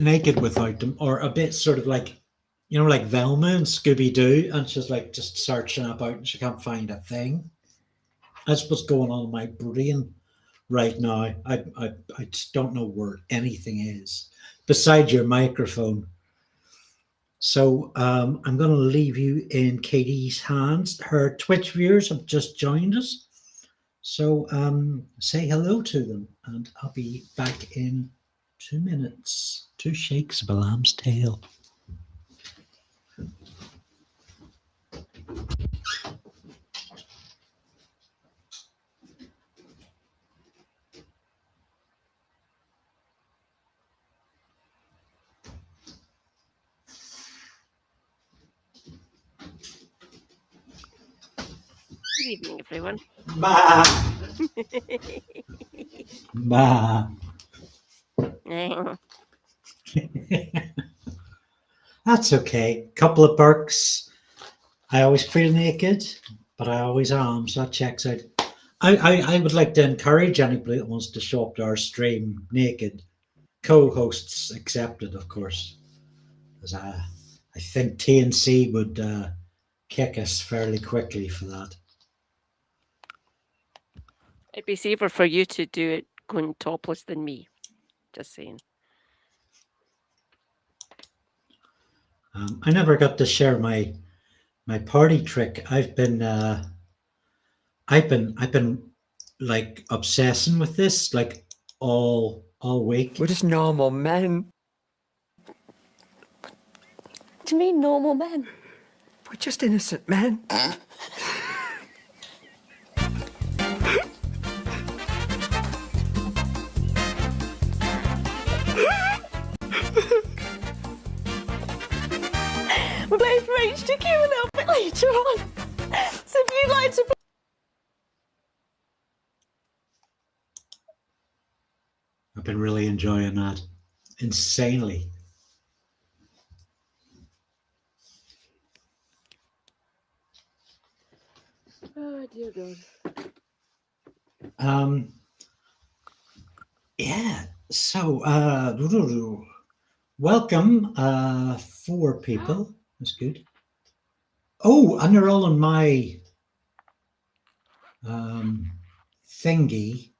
naked without them, or a bit sort of like, like Velma and Scooby Doo, and she's like just searching about and she can't find a thing. That's what's going on in my brain right now. I just don't know where anything is beside your microphone. So I'm going to leave you in Katie's hands. Her Twitch viewers have just joined us. So say hello to them, and I'll be back in 2 minutes. 2 shakes of a lamb's tail. Good evening, everyone. Bah. Bah. That's okay. Couple of perks. I always feel naked, but I always am, so that checks out. I would like to encourage anybody that wants to show up to our stream naked, co-hosts accepted, of course, because I think TNC would kick us fairly quickly for that. It'd be safer for you to do it going topless than me. Just saying. I never got to share my party trick. I've been like obsessing with this like all week. We're just normal men. What do you mean normal men? We're just innocent men. We're playing for HTQ a little bit later on. So if you'd like to... I've been really enjoying that. Insanely. Oh, dear God. Yeah, so welcome 4 people. That's good. Oh, and they're all on my thingy.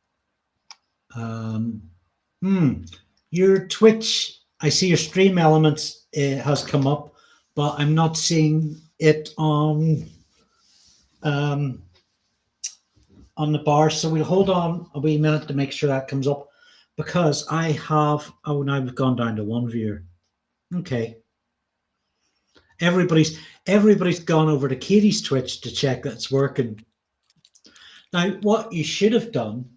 Your Twitch, I see your stream elements has come up, but I'm not seeing it on the bar. So we'll hold on a wee minute to make sure that comes up, because I have, oh, now we've gone down to 1 viewer. Okay. Everybody's gone over to Katie's Twitch to check that it's working. Now, what you should have done,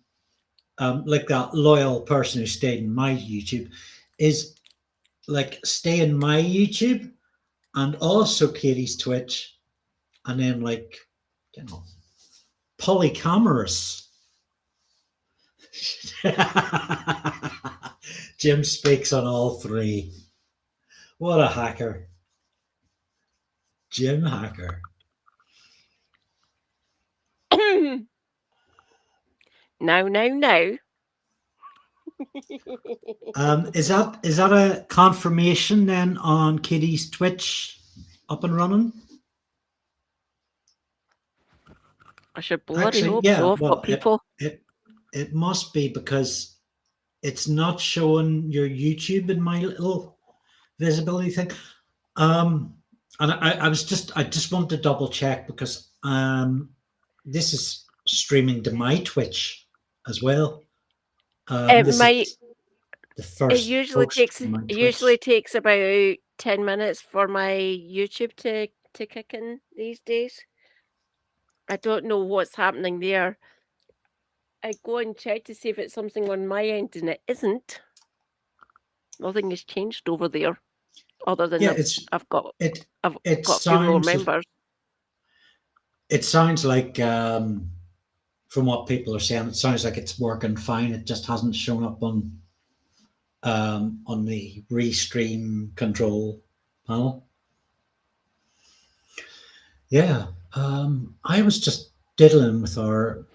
like that loyal person who stayed in my YouTube, is like stay in my YouTube and also Katie's Twitch, and then like, polycamerous. Jim speaks on all 3. What a hacker. Jim Hacker. No. Is that a confirmation then on Katie's Twitch up and running? I should bloody hope so. I've got people. It must be, because it's not showing your YouTube in my little visibility thing. And I just want to double check, because this is streaming to my Twitch as well. It usually takes about 10 minutes for my YouTube to kick in these days. I don't know what's happening there. I go and check to see if it's something on my end, and it isn't. Nothing has changed over there, other than I've got a few more members. It sounds like, from what people are saying, it sounds like it's working fine. It just hasn't shown up on the restream control panel. Yeah, I was just diddling with our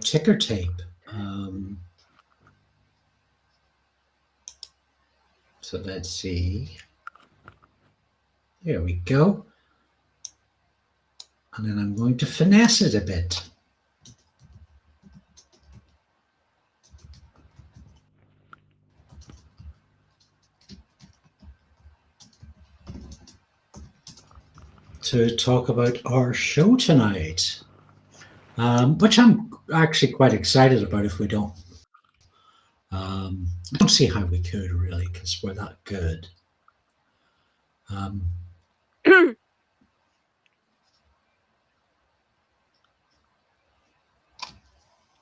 ticker tape. So let's see. There we go. And then I'm going to finesse it a bit. To talk about our show tonight, which I'm actually quite excited about if we don't. I don't see how we could really, because we're that good.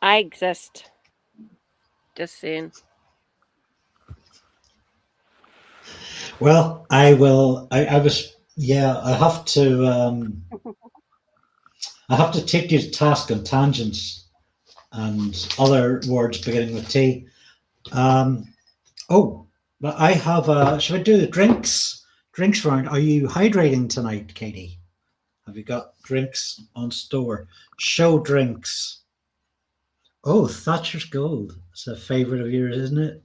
I exist. Just saying. Well, I will. I was. Yeah, I have to. I have to take you to task on tangents and other words beginning with T. Oh, but I have. Should I do the drinks round? Are you hydrating tonight, Katie? Have you got drinks on store? Show drinks. Oh, Thatcher's Gold. It's a favourite of yours, isn't it?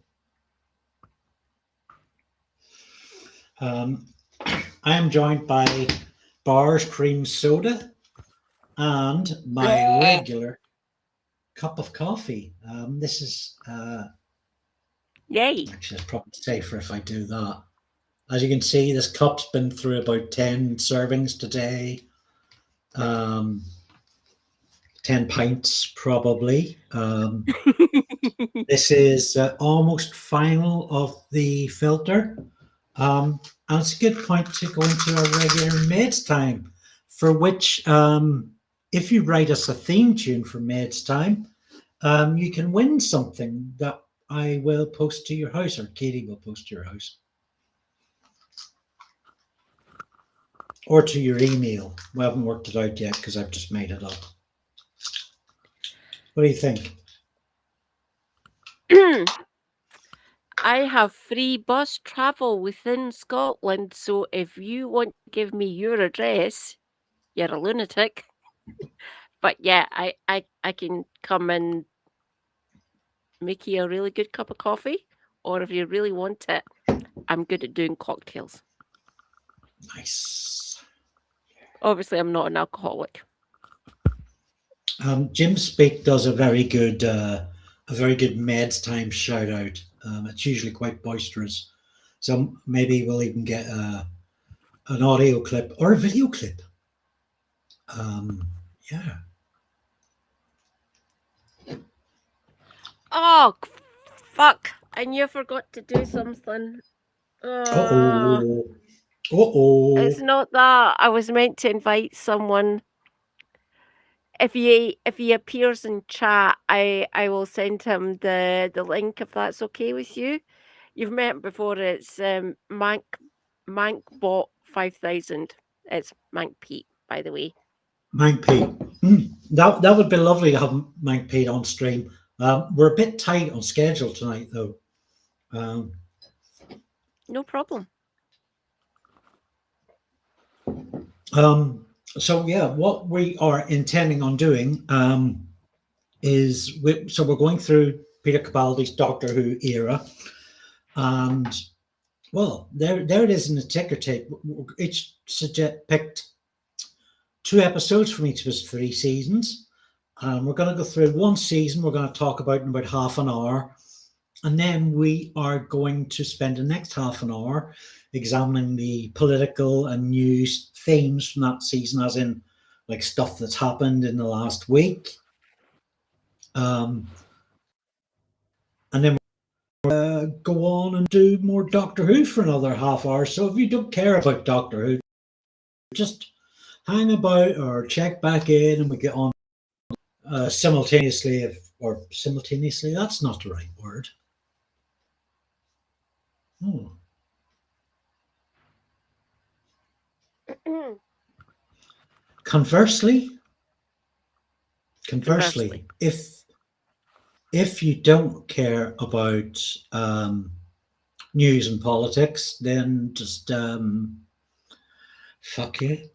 I am joined by Bar's Cream Soda and my regular cup of coffee. This is Yay. actually, it's probably safer if I do that. As you can see, this cup's been through about 10 servings today. 10 pints probably. This is almost final of the filter. And it's a good point to go into our regular Maids Time, for which if you write us a theme tune for Maids Time, you can win something that I will post to your house, or Katie will post to your house. Or to your email. We haven't worked it out yet because I've just made it up. What do you think? I have free bus travel within Scotland, so if you want to give me your address, you're a lunatic. But yeah, I can come and make you a really good cup of coffee, or if you really want it, I'm good at doing cocktails. Nice. Obviously, I'm not an alcoholic. Jim Speak does a very good Maids Time shout out. It's usually quite boisterous, so maybe we'll even get an audio clip or a video clip. Yeah. Oh, fuck! I knew I forgot to do something. Uh-oh. It's not that. I was meant to invite someone. If he appears in chat, I will send him the link if that's okay with you. You've met him before. It's Mankbot 5000. It's Mank Pete, by the way. Mank Pete. That would be lovely to have Mank Pete on stream. We're a bit tight on schedule tonight, though. No problem. So yeah, what we are intending on doing is we're going through Peter Capaldi's Doctor Who era, and well, there it is in the ticker tape. Each picked 2 episodes from each of his 3 seasons. We're going to go through one season. We're going to talk about in about half an hour, and then we are going to spend the next half an hour examining the political and news themes from that season, as in like stuff that's happened in the last week. And then we'll go on and do more Doctor Who for another half hour. So if you don't care about Doctor Who, just hang about or check back in and we get on simultaneously, that's not the right word. Oh. Conversely, if you don't care about news and politics, then just fuck you.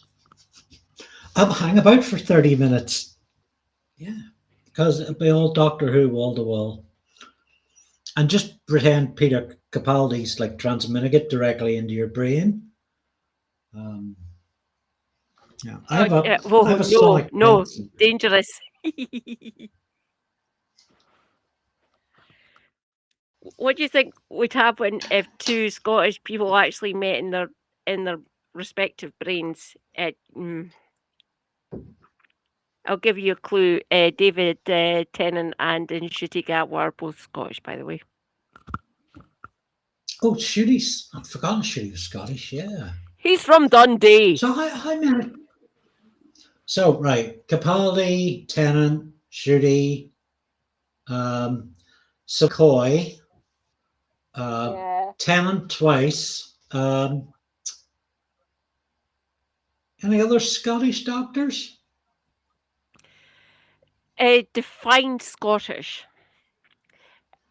I'll hang about for 30 minutes. Yeah, because it'll be all Doctor Who wall to wall. And just pretend Peter Capaldi's like transmitting it directly into your brain. Yeah, I have a sonic pencil. Dangerous. What do you think would happen if two Scottish people actually met in their respective brains? I'll give you a clue. David Tennant and Ncuti Gatwa are both Scottish, by the way. Oh, Shooty's. I'd forgotten Shooty was Scottish. Yeah, he's from Dundee. So how many? So right, Capaldi, Tennant, Shooty, Secoy, Tennant twice. Any other Scottish doctors? Defined Scottish.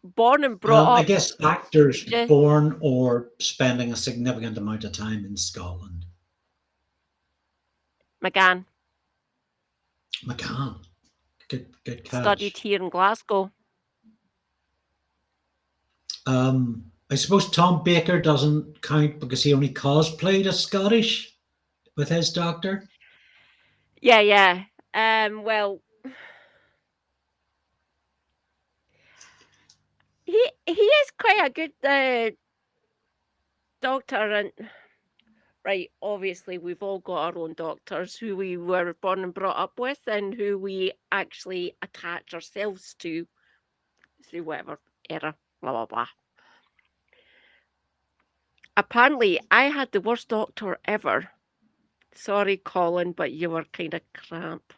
Born and brought up. I guess actors born or spending a significant amount of time in Scotland. McGann. Good catch. Studied here in Glasgow. I suppose Tom Baker doesn't count because he only cosplayed as Scottish with his doctor. Yeah. Well, he is quite a good doctor, and right, obviously we've all got our own doctors who we were born and brought up with and who we actually attach ourselves to through whatever era, blah blah blah. Apparently I had the worst doctor ever. Sorry, Colin, but you were kind of cramp.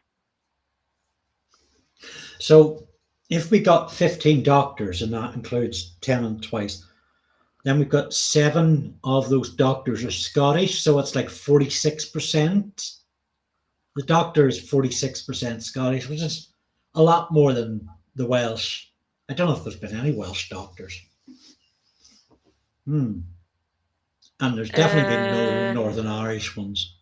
So if we got 15 doctors, and that includes Tennant twice, then we've got 7 of those doctors are Scottish, so it's like 46%. The doctor is 46% Scottish, which is a lot more than the Welsh. I don't know if there's been any Welsh doctors. And there's definitely been no Northern Irish ones.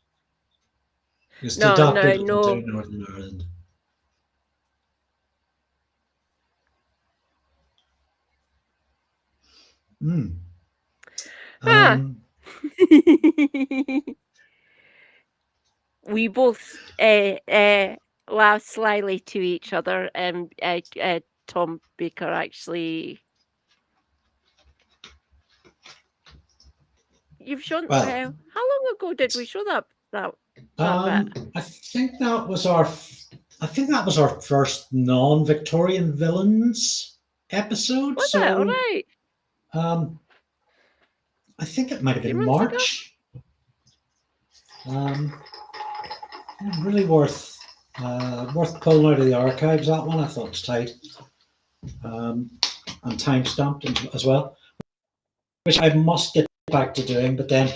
Because the doctor doesn't do Northern Ireland. We both laugh slyly to each other. Tom Baker actually. You've shown. How long ago did we show that bit? I think that was our first non-Victorian villains episode. Was it? All right. I think it might have been March. Really worth pulling out of the archives. That one I thought was tight, and time-stamped as well, which I must get back to doing. But then,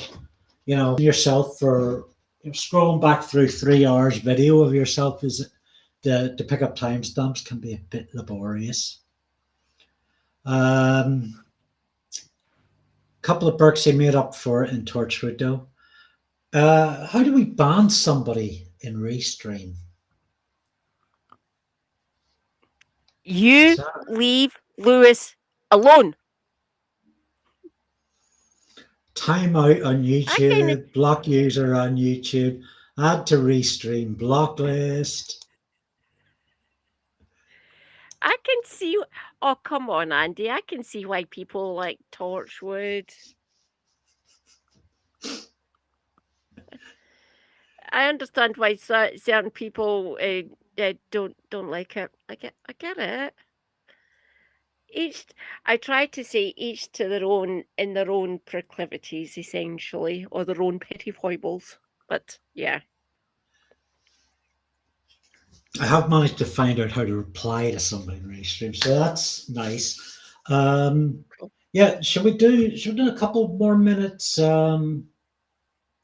yourself for scrolling back through 3 hours video of yourself is to pick up timestamps can be a bit laborious. Couple of perks he made up for in Torchwood though. How do we ban somebody in Restream? You leave Lewis alone. Timeout on YouTube, block user on YouTube, add to Restream block list. I can see. Oh, come on, Andy. I can see why people like Torchwood. I understand why certain people don't like it. I get it. I try to say each to their own in their own proclivities, essentially, or their own petty foibles. But yeah. I have managed to find out how to reply to somebody in Restream, so that's nice. Yeah, should we do a couple more minutes?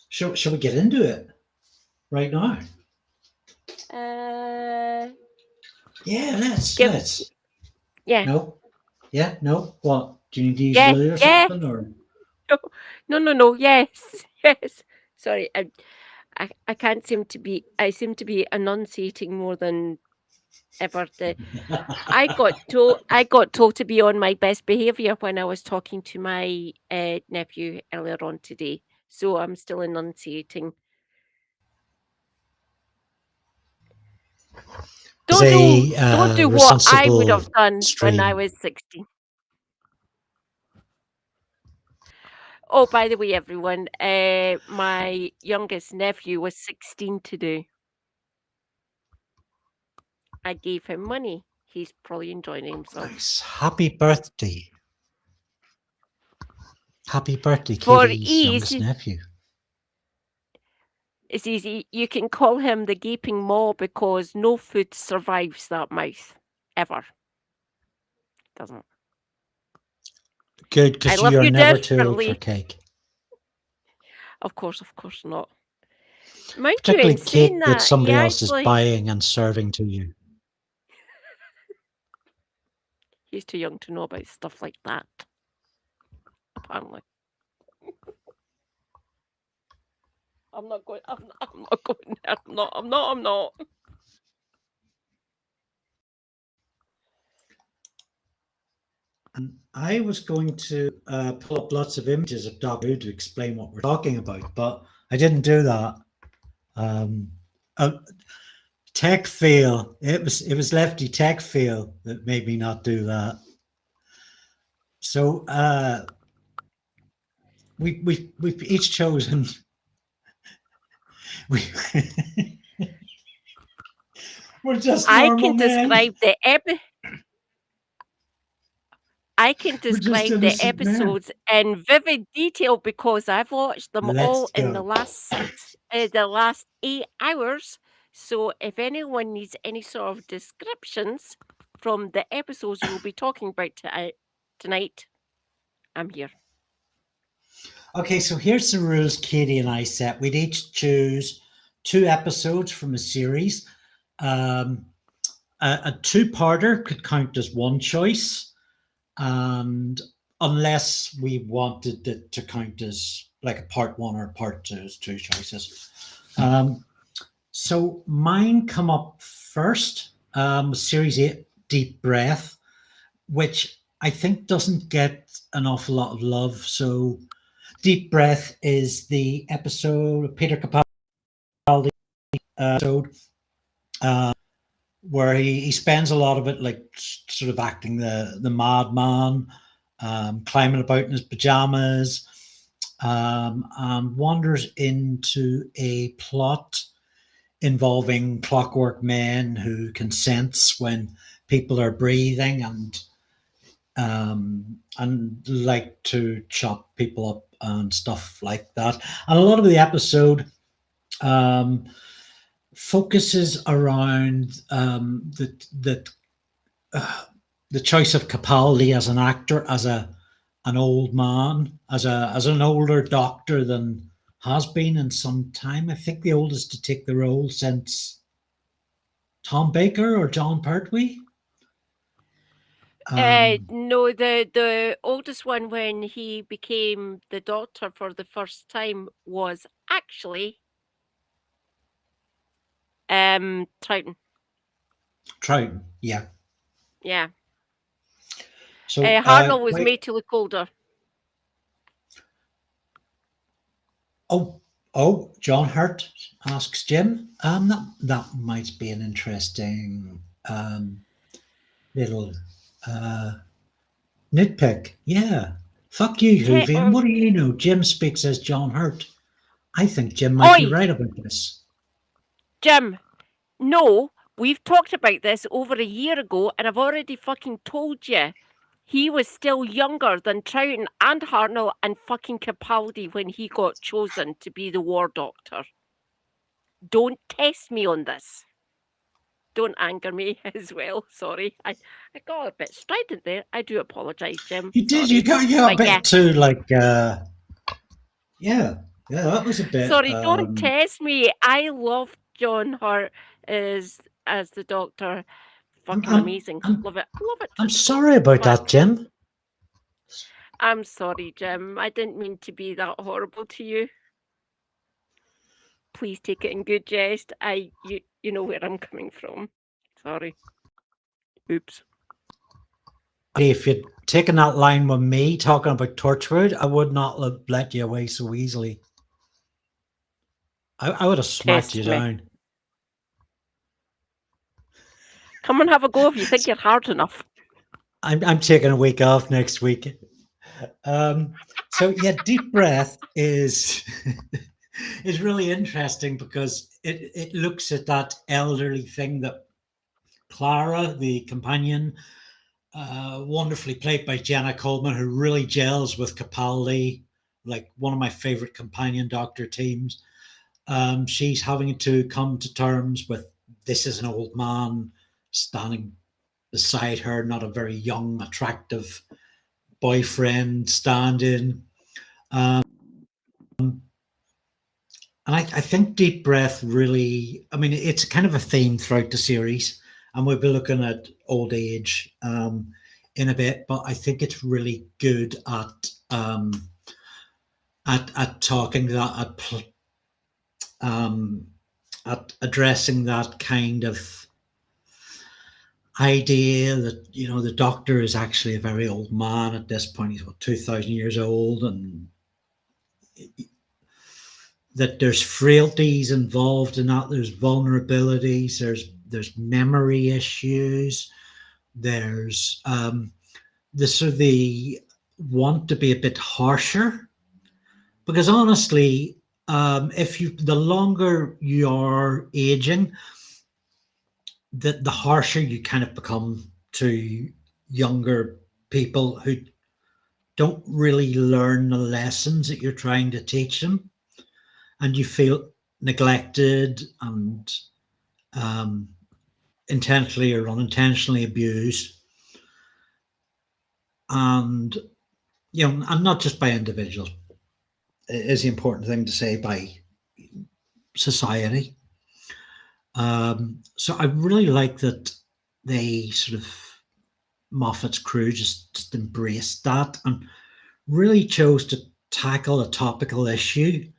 Should we get into it right now? Yeah, let's. Yeah. No. Yeah. No. What? Do you need to use glue or something? Or no. Yes. Sorry, I can't seem to be. I seem to be enunciating more than ever did. I got told to be on my best behaviour when I was talking to my nephew earlier on today. So I'm still enunciating. Don't do what I would have done when I was 16. Oh, by the way, everyone, my youngest nephew was 16 today. I gave him money. He's probably enjoying himself. Nice. Happy birthday. Happy birthday, Katie's youngest nephew. It's easy. You can call him the gaping maw because no food survives that mouth. Ever. Doesn't. Good, because you're never too old for cake. Of course not. Mind Particularly you, cake that that somebody else is buying and serving to you. He's too young to know about stuff like that. Apparently. I'm not going. I'm not going there. I'm not. And I was going to pull up lots of images of Doctor Who to explain what we're talking about, but I didn't do that. Tech fail. It was Lefty tech fail that made me not do that. So we've each chosen. We're just normal men. I can describe the episodes in vivid detail because I've watched them all in the last 8 hours. So if anyone needs any sort of descriptions from the episodes we'll be talking about tonight, I'm here. Okay, so here's the rules Katie and I set. We'd each choose 2 episodes from a series. A two-parter could count as one choice. And unless we wanted it to count as like a part 1 or part 2 as 2 choices. So mine come up first, series 8, Deep Breath, which I think doesn't get an awful lot of love. So Deep Breath is the episode of Peter Capaldi episode where he spends a lot of it like sort of acting the madman, climbing about in his pajamas, and wanders into a plot involving clockwork men who can sense when people are breathing and like to chop people up and stuff like that. And a lot of the episode focuses around the choice of Capaldi as an actor, as an old man, as an older doctor than has been in some time. I think the oldest to take the role since Tom Baker or John Pertwee. No, the oldest one when he became the Doctor for the first time was actually Troughton. Troughton, yeah. Yeah. So Hartnell was made to look older. Oh, John Hurt asks Jim. That might be an interesting little nitpick. Yeah. Fuck you, Hoovian. What do you know? Jim speaks as John Hurt. I think Jim might be right about this. Jim, no, we've talked about this over a year ago, and I've already fucking told you. He was still younger than Troughton and Hartnell and fucking Capaldi when he got chosen to be the War Doctor. Don't test me on this. Don't anger me as well. Sorry. I got a bit strident there. I do apologise, Jim. You did. You got a bit too like yeah, that was a bit. Sorry, don't test me. I love John Hurt as the Doctor. Fucking amazing. Love it. I'm sorry about that, Jim. I'm sorry, Jim. I didn't mean to be that horrible to you. Please take it in good jest. You know where I'm coming from. Sorry. Oops. If you'd taken that line with me talking about Torchwood, I would not have let you away so easily. I would have smacked you down. Come and have a go if you think you're hard enough. I'm taking a week off next week. So yeah, Deep Breath is is really interesting because it looks at that elderly thing that Clara, the companion, wonderfully played by Jenna Coleman, who really gels with Capaldi, like one of my favorite companion doctor teams. She's having to come to terms with this is an old man standing beside her, not a very young, attractive boyfriend stand-in. And I think Deep Breath really, I mean, it's kind of a theme throughout the series, and we'll be looking at old age in a bit, but I think it's really good at talking that, at addressing that kind of idea that, you know, the doctor is actually a very old man at this point. He's what, 2,000 years old, and that there's frailties involved in that. There's vulnerabilities. There's memory issues. There's the sort of the want to be a bit harsher, because honestly, if you the longer you're aging, the harsher you kind of become to younger people who don't really learn the lessons that you're trying to teach them, and you feel neglected and intentionally or unintentionally abused, and you know, and not just by individuals, is the important thing to say, by society. So I really like that they sort of Moffat's crew just embraced that and really chose to tackle a topical issue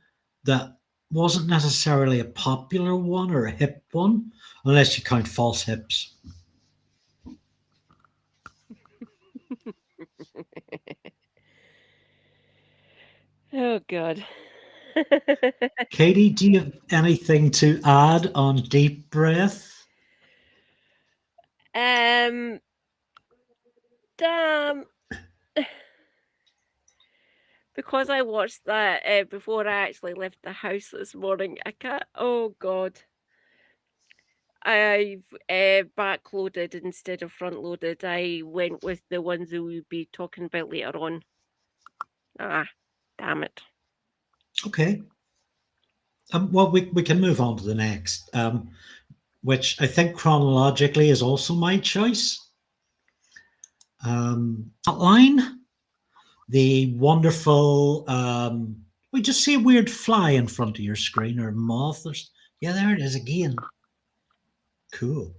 that wasn't necessarily a popular one or a hip one, unless you count false hips. Oh, God. Katie, do you have anything to add on Deep Breath? Damn. Because I watched that before I actually left the house this morning, I can't. Oh, God. I've backloaded instead of front loaded. I went with the ones that we'll be talking about later on. Ah, damn it. Okay. Well, we can move on to the next, which I think chronologically is also my choice. Line, the wonderful. We just see a weird fly in front of your screen, or moth, or yeah, there it is again. Cool.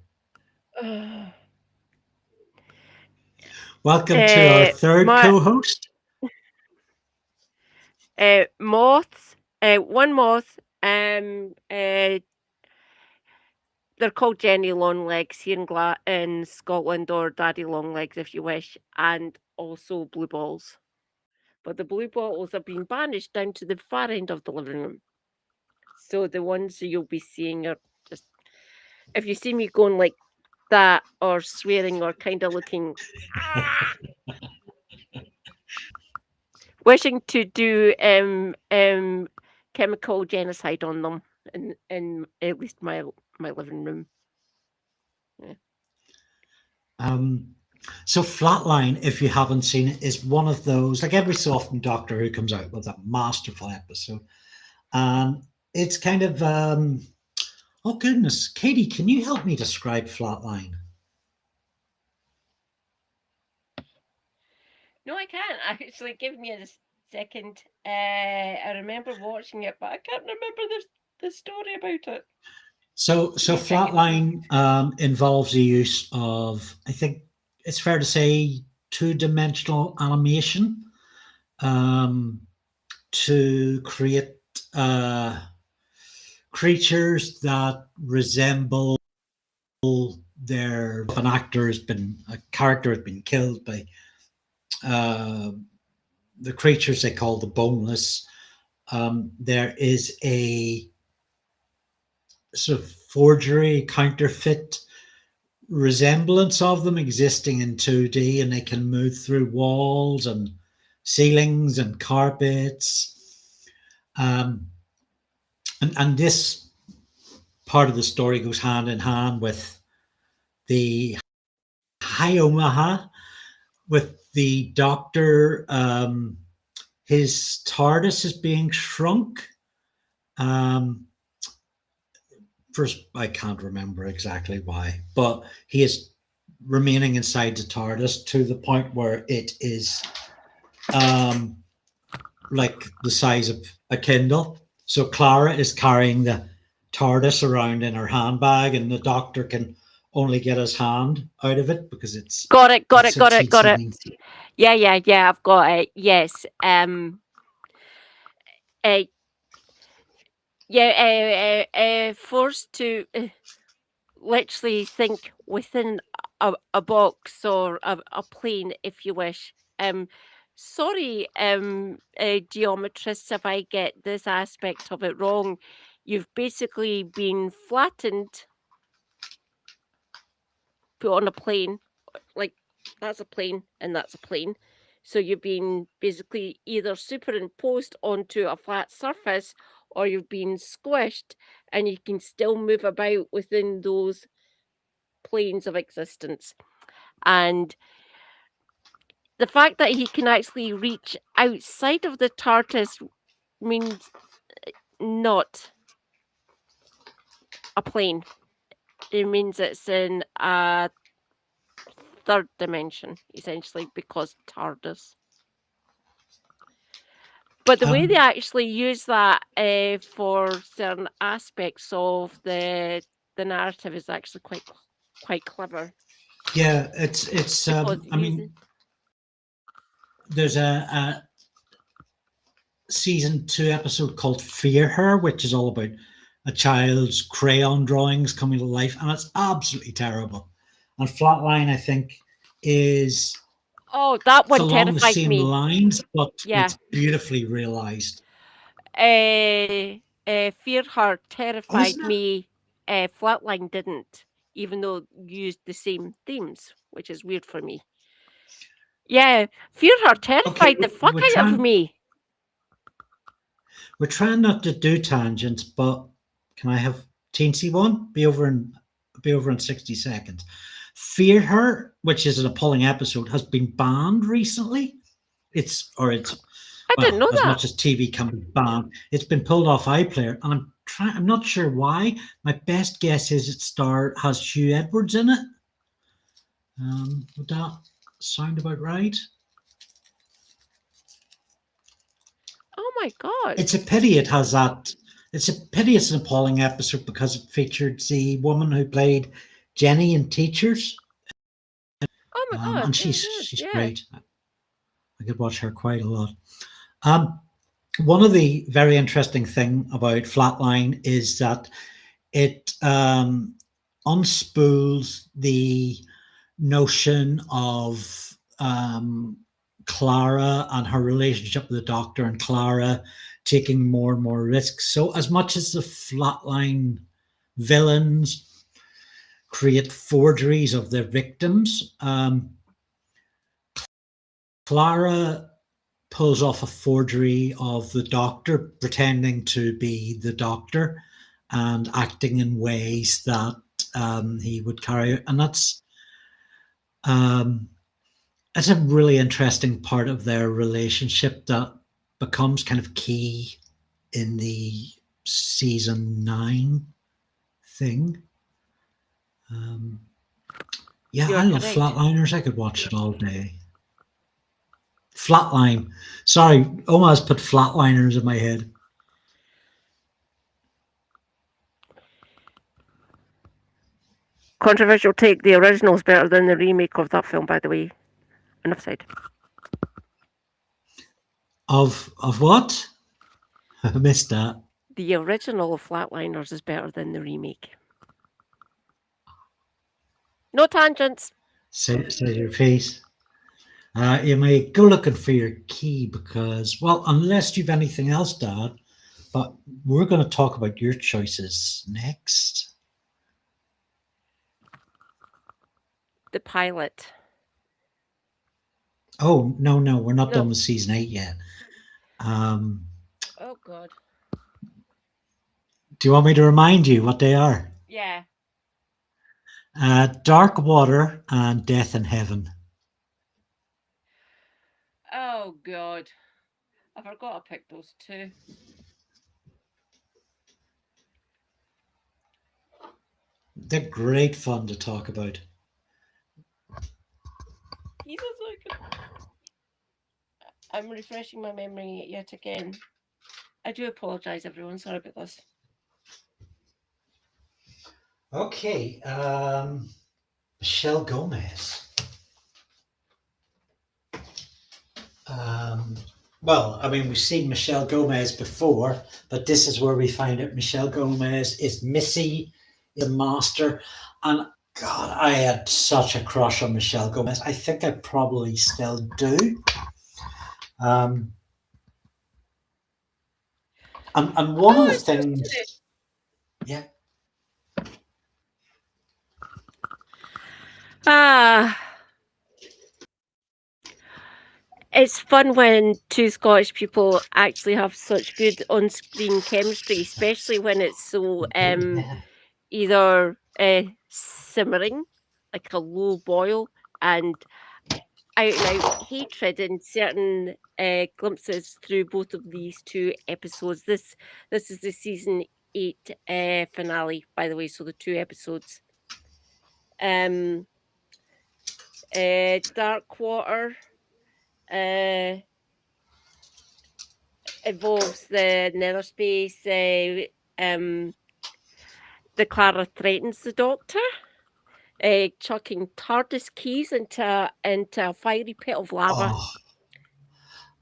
Welcome to our third co-host. Moths. One moth. They're called Jenny Longlegs here in Scotland, or Daddy Longlegs if you wish, and also blue balls. But the blue balls are being banished down to the far end of the living room. So the ones you'll be seeing are just, if you see me going like that or swearing or kind of looking, wishing to do chemical genocide on them in at least my living room. Yeah. So Flatline, if you haven't seen it, is one of those, like every so often Doctor Who comes out with a masterful episode. It's kind of, oh goodness, Katie, can you help me describe Flatline? No, I can't. Actually, give me a second. I remember watching it, but I can't remember the story about it. So Flatline involves the use of, I think it's fair to say, two-dimensional animation to create creatures that resemble an actor has been a character has been killed by the creatures they call the boneless. There is a sort of forgery, counterfeit resemblance of them existing in 2D, and they can move through walls and ceilings and carpets. And this part of the story goes hand in hand with the Hyomaha, with the Doctor. His TARDIS is being shrunk. First, I can't remember exactly why, but he is remaining inside the TARDIS to the point where it is like the size of a Kindle. So Clara is carrying the TARDIS around in her handbag, and the Doctor can only get his hand out of it because it's got it. Yeah, I've got it. Yes. Forced to literally think within a box or a plane, if you wish. Sorry, geometrists, if I get this aspect of it wrong. You've basically been flattened, put on a plane, like that's a plane and that's a plane. So you've been basically either superimposed onto a flat surface or you've been squished, and you can still move about within those planes of existence. And the fact that he can actually reach outside of the TARDIS means not a plane. It means it's in a third dimension, essentially, because TARDIS. But the way they actually use that for certain aspects of the narrative is actually quite clever. Yeah, it's. I mean, there's a season 2 episode called Fear Her, which is all about a child's crayon drawings coming to life, and it's absolutely terrible. And Flatline, I think, is that one along the terrified same me. lines, but it's beautifully realized. Fear Her terrified me. Flatline didn't, even though used the same themes, which is weird for me. Yeah, Fear Her terrified the fuck out of me. We're trying not to do tangents, but can I have teensy one? Be over in 60 seconds. Fear Her, which is an appalling episode, has been banned recently. I didn't know as that. much as TV can be banned, it's been pulled off iPlayer, and I'm not sure why. My best guess is it has Hugh Edwards in it. Would that sound about right? Oh my god! It's a pity it has that. It's a pity it's an appalling episode because it featured the woman who played Jenny in Teachers. Oh my god! And she's great. I could watch her quite a lot. One of the very interesting thing about Flatline is that it unspools the notion of Clara and her relationship with the Doctor, and Clara taking more and more risks. So as much as the Flatline villains create forgeries of their victims, Clara pulls off a forgery of the Doctor, pretending to be the Doctor and acting in ways that he would carry out. And that's a really interesting part of their relationship that becomes kind of key in the season 9 thing. I love Flatliners. I could watch it all day. Flatline. Sorry, Oma's put Flatliners in my head. Controversial take. The original is better than the remake of that film, by the way. Enough said. Of what? I missed that. The original of Flatliners is better than the remake. No tangents. Say your piece. You may go looking for your key because, well, unless you've anything else to add, but we're going to talk about your choices next. The pilot. Oh, no, we're not done with season 8 yet. Oh, God. Do you want me to remind you what they are? Yeah. Dark Water and Death in Heaven. Oh, God. I forgot to pick those two. They're great fun to talk about. I'm refreshing my memory yet again. I do apologise, everyone. Sorry about this. Okay. Michelle Gomez. Well, I mean, we've seen Michelle Gomez before, but this is where we find out Michelle Gomez is Missy, is a master. And God, I had such a crush on Michelle Gomez. I think I probably still do. And one of the things, yeah. It's fun when two Scottish people actually have such good on-screen chemistry, especially when it's so either simmering, like a low boil, and out and out hatred in certain glimpses through both of these two episodes. This is the season 8 finale, by the way, so the 2 episodes. Dark Water involves the nether space. The Clara threatens the Doctor, chucking TARDIS keys into a fiery pit of lava. Oh.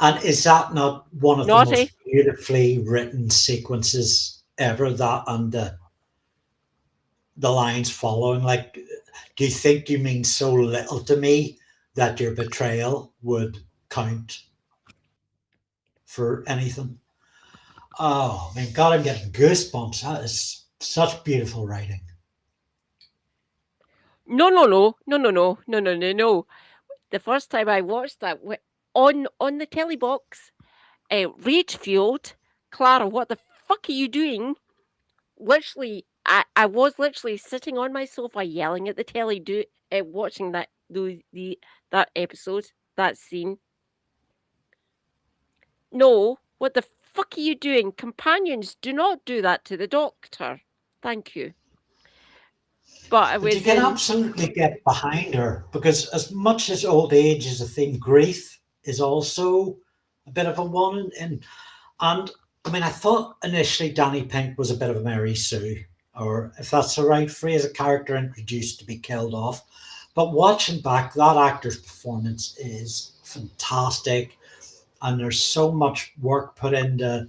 And is that not one of the most beautifully written sequences ever? That and the lines following, like, do you think you mean so little to me that your betrayal would count for anything? Oh, my God, I'm getting goosebumps. That is such beautiful writing. No. The first time I watched that on the telly box, rage fueled. Clara, what the fuck are you doing? Literally, I was literally sitting on my sofa yelling at the telly, watching that episode, that scene. No, what the fuck are you doing? Companions do not do that to the Doctor. Thank you. But you can absolutely get behind her, because as much as old age is a thing, grief is also a bit of a one. And I mean, I thought initially Danny Pink was a bit of a Mary Sue, or if that's the right phrase, a character introduced to be killed off. But watching back, that actor's performance is fantastic, and there's so much work put into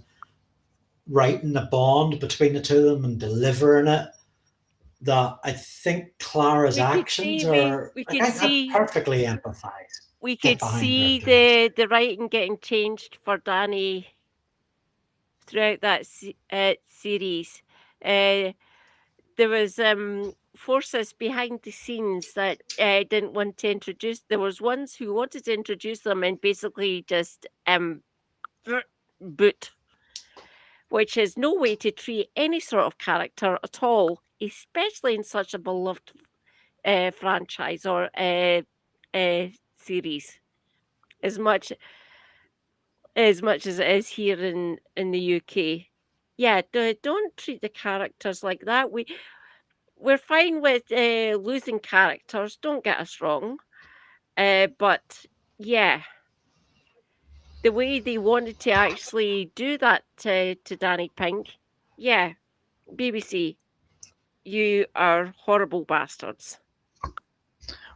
writing the bond between the two of them and delivering it, that I think Clara's actions are, I perfectly empathize. We could see the writing getting changed for Danny throughout that series. There was forces behind the scenes that didn't want to introduce. There was ones who wanted to introduce them and basically just boot, which is no way to treat any sort of character at all, especially in such a beloved franchise or series, as much as it is here in the UK. Yeah, don't treat the characters like that. We're fine with losing characters, don't get us wrong. But yeah, the way they wanted to actually do that to Danny Pink, yeah, BBC, you are horrible bastards.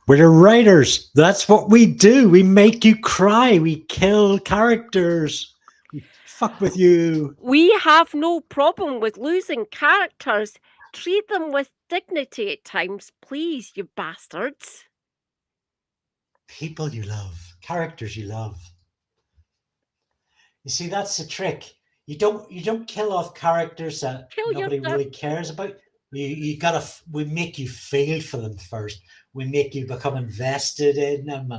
We're writers. That's what we do. We make you cry. We kill characters. We fuck with you. We have no problem with losing characters. Treat them with dignity at times, please, you bastards. People you love, characters you love. You see, that's the trick. You don't kill off characters that Kill your nobody really cares about. You gotta we make you feel for them first. We make you become invested in them,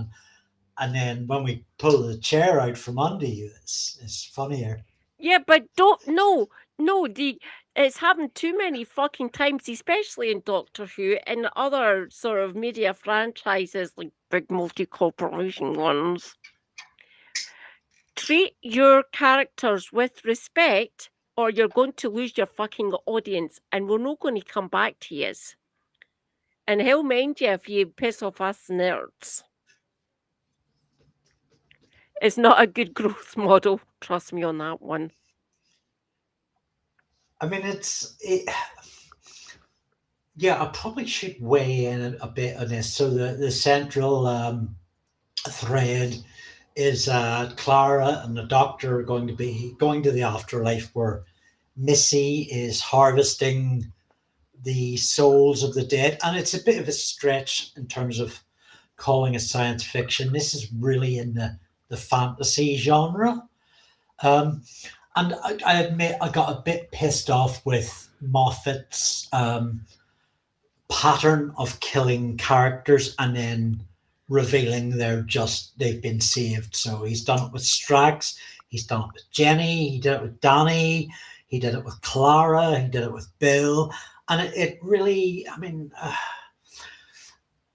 and then when we pull the chair out from under you, it's funnier. Yeah, but no, it's happened too many fucking times, especially in Doctor Who and other sort of media franchises like big multi-corporation ones. Treat your characters with respect or you're going to lose your fucking audience and we're not going to come back to yous. And hell mind you if you piss off us nerds. It's not a good growth model, trust me on that one. I mean, yeah, I probably should weigh in a bit on this. So the central thread is Clara and the Doctor are going to be going to the afterlife where Missy is harvesting the souls of the dead, and it's a bit of a stretch in terms of calling it science fiction. This is really in the fantasy genre. Um, and I admit I got a bit pissed off with Moffat's pattern of killing characters and then revealing they've been saved. So he's done it with Strax, he's done it with Jenny, he did it with Danny, he did it with Clara, he did it with Bill, and it really, I mean,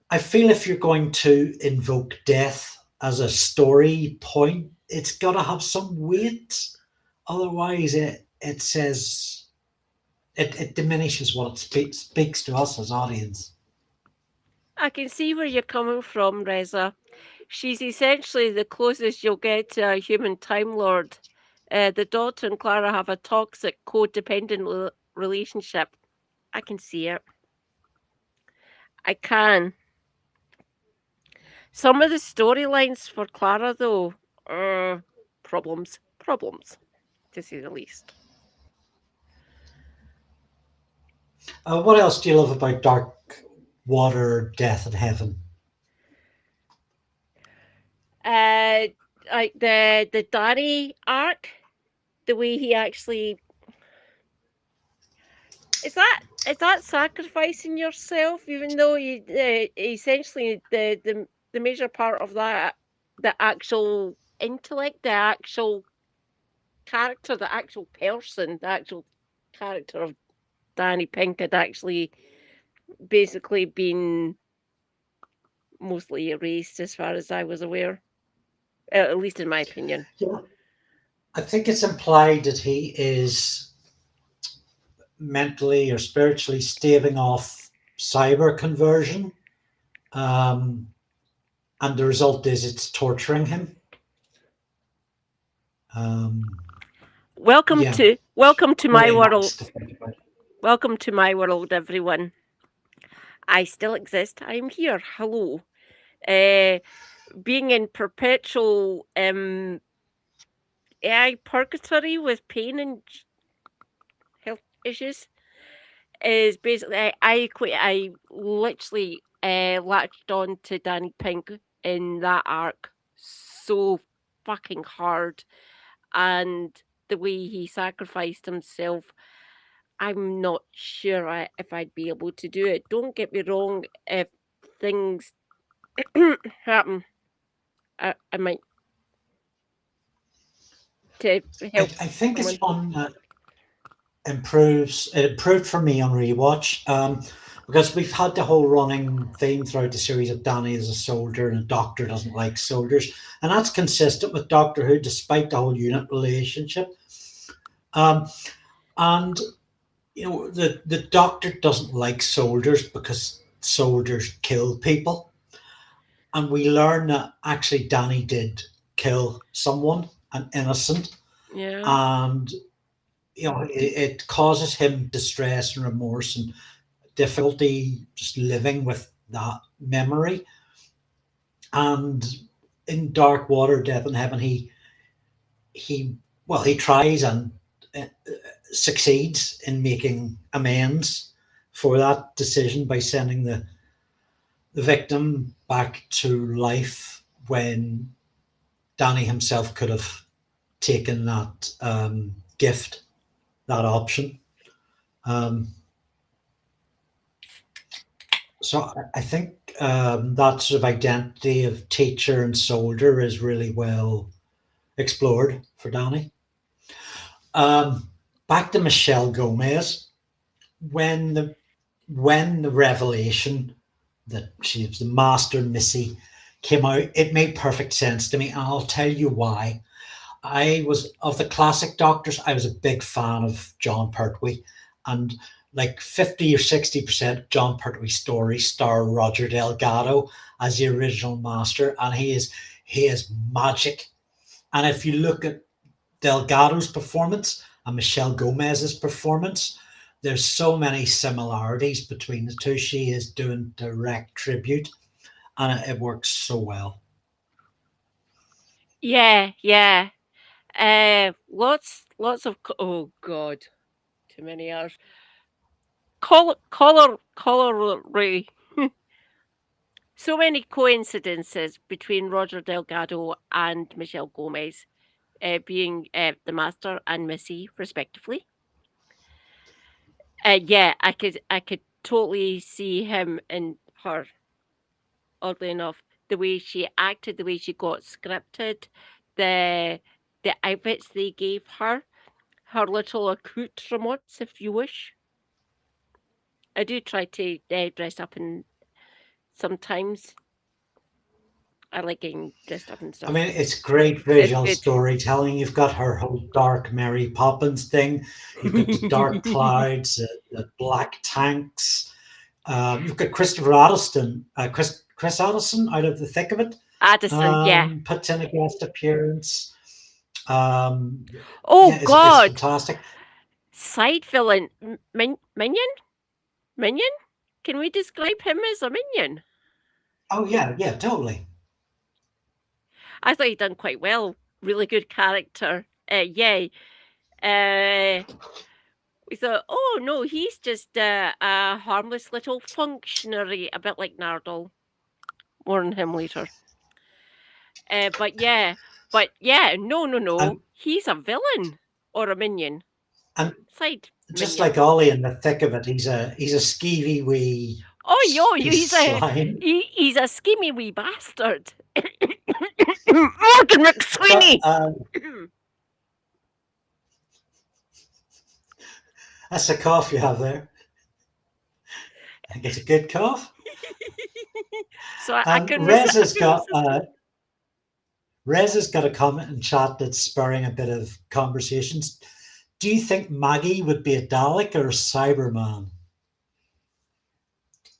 I feel if you're going to invoke death as a story point, it's got to have some weight. Otherwise, it says it diminishes what it speaks to us as audience. I can see where you're coming from, Reza. She's essentially the closest you'll get to a human Time Lord. The Doctor and Clara have a toxic, codependent relationship. I can see it. I can. Some of the storylines for Clara, though, problems, to say the least. What else do you love about Dark Water, Death and Heaven? Like the Danny arc, the way he actually is that sacrificing yourself, even though you essentially the major part of that, the actual intellect, the actual character, the actual person, the actual character of Danny Pink had actually basically been mostly erased as far as I was aware, at least in my opinion. Yeah. I think it's implied that he is mentally or spiritually staving off cyber conversion. And the result is it's torturing him. Welcome yeah. to my Really world. nice to think about. Welcome to my world, everyone. I still exist. I'm here. Hello. Being in perpetual AI purgatory with pain and health issues is basically I literally latched on to Danny Pink in that arc so fucking hard, and the way he sacrificed himself, I'm not sure if I'd be able to do it. Don't get me wrong, if things happen, I might to help. I think it's one that it improved for me on rewatch, because we've had the whole running theme throughout the series of Danny as a soldier and a doctor doesn't like soldiers, and that's consistent with Doctor Who despite the whole unit relationship. And you know, the doctor doesn't like soldiers because soldiers kill people. And we learn that actually Danny did kill someone, an innocent. Yeah. And you know, it causes him distress and remorse and difficulty just living with that memory. And in Dark Water, Death and Heaven, he tries and uh, succeeds in making amends, for that decision by sending the victim back to life when Danny himself could have taken that gift, that option. Um, so I think that sort of identity of teacher and soldier is really well explored for Danny. Back to Michelle Gomez. When the revelation that she was the master Missy came out, it made perfect sense to me, and I'll tell you why. I was of the classic Doctors. I was a big fan of John Pertwee, and like 50 or 60% of John Pertwee's stories star Roger Delgado as the original master, and he is magic. And if you look at Delgado's performance and Michelle Gomez's performance, there's so many similarities between the two. She is doing direct tribute, and it works so well. Yeah. Lots of oh god, too many hours. Color so many coincidences between Roger Delgado and Michelle Gomez, being the master and Missy, respectively. Yeah, I could totally see him and her. Oddly enough, the way she acted, the way she got scripted, the the outfits they gave her little accoutrements, if you wish. I do try to dress up, and sometimes I like getting dressed up and I stuff. mean, it's great It's visual good. storytelling. You've got her whole dark Mary Poppins thing. You've got the dark clouds, the black tanks. You've got Christopher Addison, Chris Addison out of the thick of it. Addison, yeah. Puts in a guest appearance. Um, Oh yeah, it's God, fantastic. side villain, Minion. Minion? Can we describe him as a minion? Oh yeah, totally. I thought he'd done quite well. Really good character. Yeah. We thought, oh no, he's just a harmless little functionary, a bit like Nardole. More on him later. But yeah, no. And He's a villain or a minion. and Side just minion. like Ollie in the thick of it, he's a skeevy wee Oh, yo, piece of slime. he's a schemy wee bastard. Martin But McSweeney. that's a cough you have there. I think it's a good cough. So I can Rez has got a comment in chat that's spurring a bit of conversations. Do you think Maggie would be a Dalek or a Cyberman?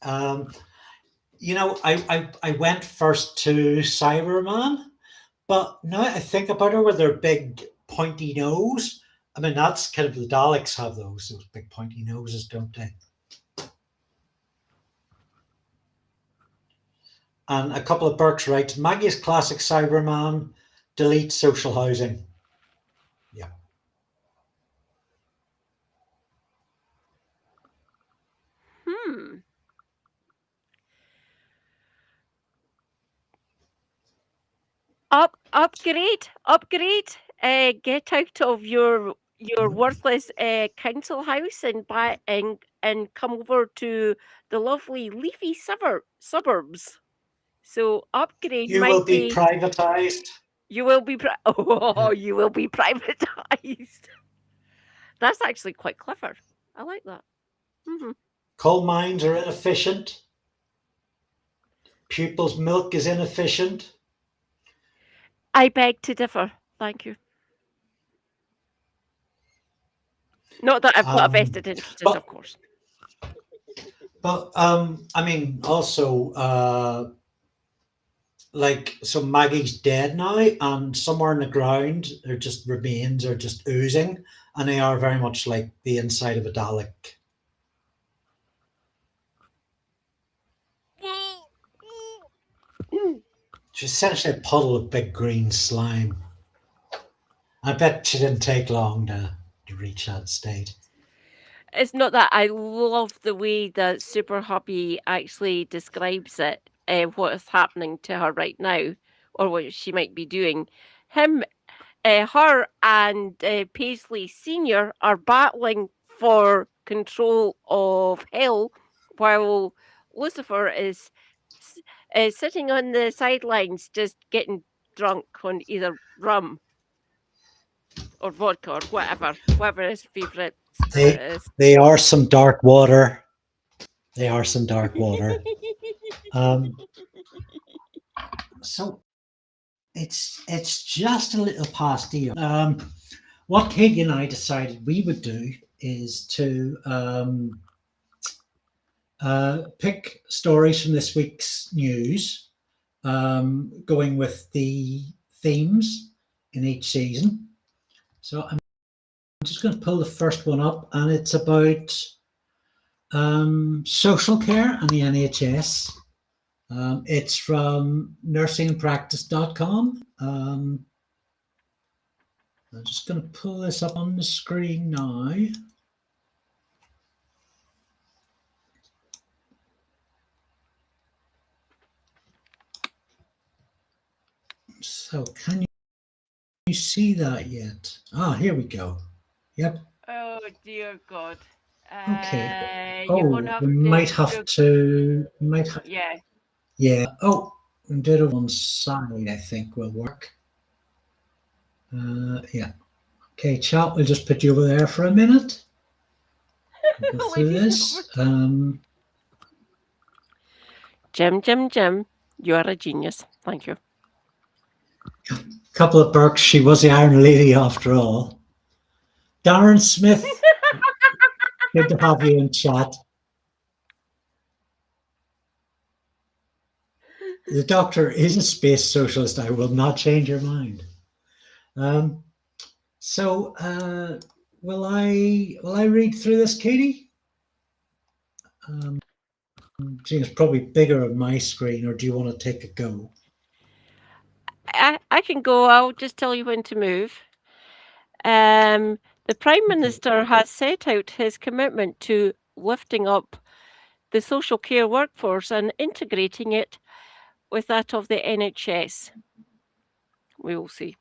I went first to Cyberman, but now I think about her with her big pointy nose. I mean, that's kind of the Daleks have those big pointy noses, don't they? And a couple of Burks writes, Maggie's classic Cyberman, delete social housing. Yeah. Upgrade. Get out of your worthless council house and come over to the lovely leafy suburbs. So upgrade You might will be privatized. You will be you will be privatized. That's actually quite clever. I like that. Mm-hmm. Coal mines are inefficient. Pupils' milk is inefficient. I beg to differ. Thank you. Not that I've got a vested interest, of course. But I mean, also, so Maggie's dead now, and somewhere in the ground, her just remains are just oozing, and they are very much like the inside of a Dalek. She's essentially a puddle of big green slime. I bet she didn't take long to reach that state. it's not that. I love the way that Super Hubby actually describes it, what is happening to her right now, or what she might be doing. Her and Paisley Senior are battling for control of hell, while Lucifer is sitting on the sidelines, just getting drunk on either rum or vodka or whatever his favorite spirit is. They are some dark water. They are some dark water. So it's just a little past here. What Katie and I decided we would do is to pick stories from this week's news, going with the themes in each season. So I'm just going to pull the first one up, and it's about social care and the NHS. It's from nursingpractice.com. I'm just going to pull this up on the screen now. So can you see that yet? Here we go. Yep. Oh dear God. Okay. You're gonna have we might have to. Yeah. Yeah. Oh, we did it on side. I think will work. Yeah. Okay, chat. We'll just put you over there for a minute. We'll go through this. Jim, you are a genius. Thank you. Couple of perks. She was the Iron Lady after all. Darren Smith, good to have you in chat. The Doctor is a space socialist. I will not change your mind. So will I read through this, Katie? It's probably bigger on my screen, or do you want to take a go? I can go. I'll just tell you when to move. The Prime Minister has set out his commitment to lifting up the social care workforce and integrating it with that of the NHS. We will see.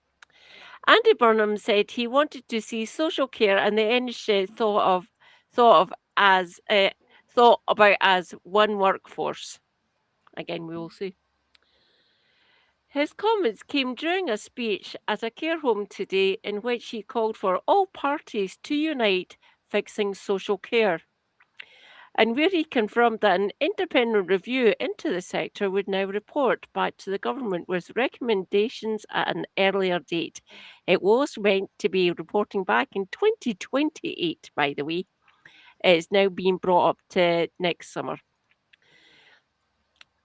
Andy Burnham said he wanted to see social care and the NHS thought about as one workforce. Again, we will see. His comments came during a speech at a care home today in which he called for all parties to unite fixing social care, and where he confirmed that an independent review into the sector would now report back to the government with recommendations at an earlier date. It was meant to be reporting back in 2028, by the way. It's now being brought up to next summer.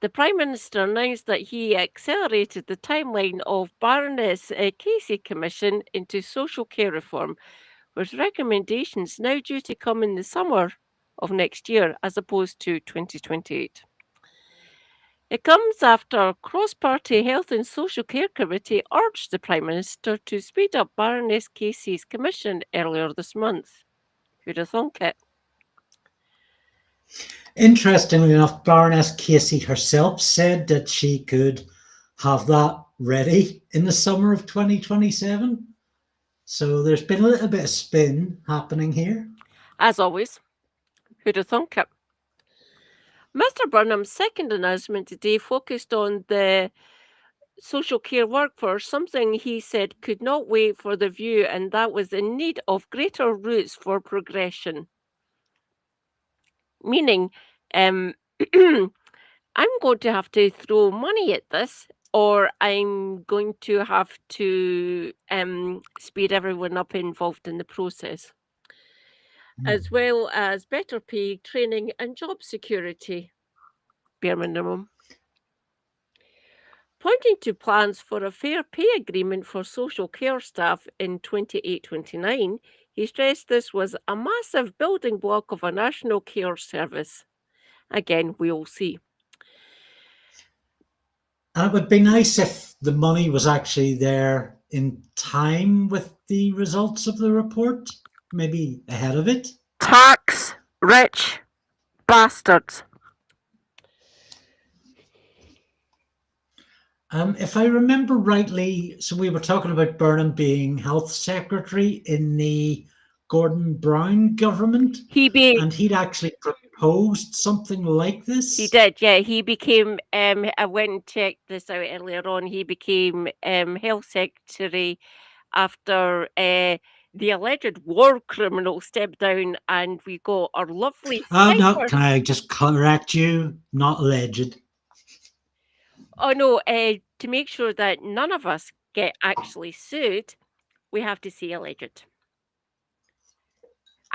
The Prime Minister announced that he accelerated the timeline of Baroness Casey Commission into social care reform, with recommendations now due to come in the summer of next year as opposed to 2028. It comes after cross-party Health and Social Care Committee urged the Prime Minister to speed up Baroness Casey's commission earlier this month. Who'd have thunk it? Interestingly enough, Baroness Casey herself said that she could have that ready in the summer of 2027. So there's been a little bit of spin happening here. As always, who'd have thunk it? Mr. Burnham's second announcement today focused on the social care workforce, something he said could not wait for the view, and that was in need of greater routes for progression. Meaning, I'm going to have to throw money at this, or I'm going to have to speed everyone up involved in the process, as well as better pay, training, and job security, bare minimum. Pointing to plans for a fair pay agreement for social care staff in 28-29, he stressed this was a massive building block of a national care service. Again, we'll see. And it would be nice if the money was actually there in time with the results of the report, maybe ahead of it. Tax-rich bastards. If I remember rightly, so we were talking about Burnham being health secretary in the Gordon Brown government, and he'd actually proposed something like this. He did, yeah. He became. I went and checked this out earlier on. He became health secretary after the alleged war criminal stepped down, and we got our lovely. No, can I just correct you? Not alleged. Oh no, to make sure that none of us get actually sued, we have to say alleged.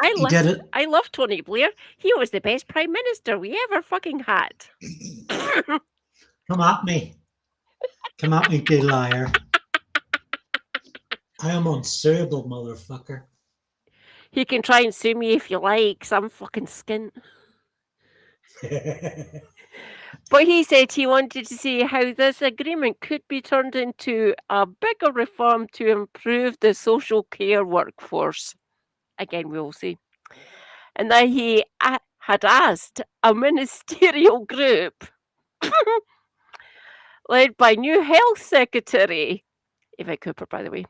I love Tony Blair. He was the best prime minister we ever fucking had. Come at me. Come at me, big liar. I am unsuable, motherfucker. He can try and sue me if you like, 'cause I'm fucking skint. But he said he wanted to see how this agreement could be turned into a bigger reform to improve the social care workforce. Again, we will see. And that he had asked a ministerial group led by new health secretary, Yvette Cooper, by the way,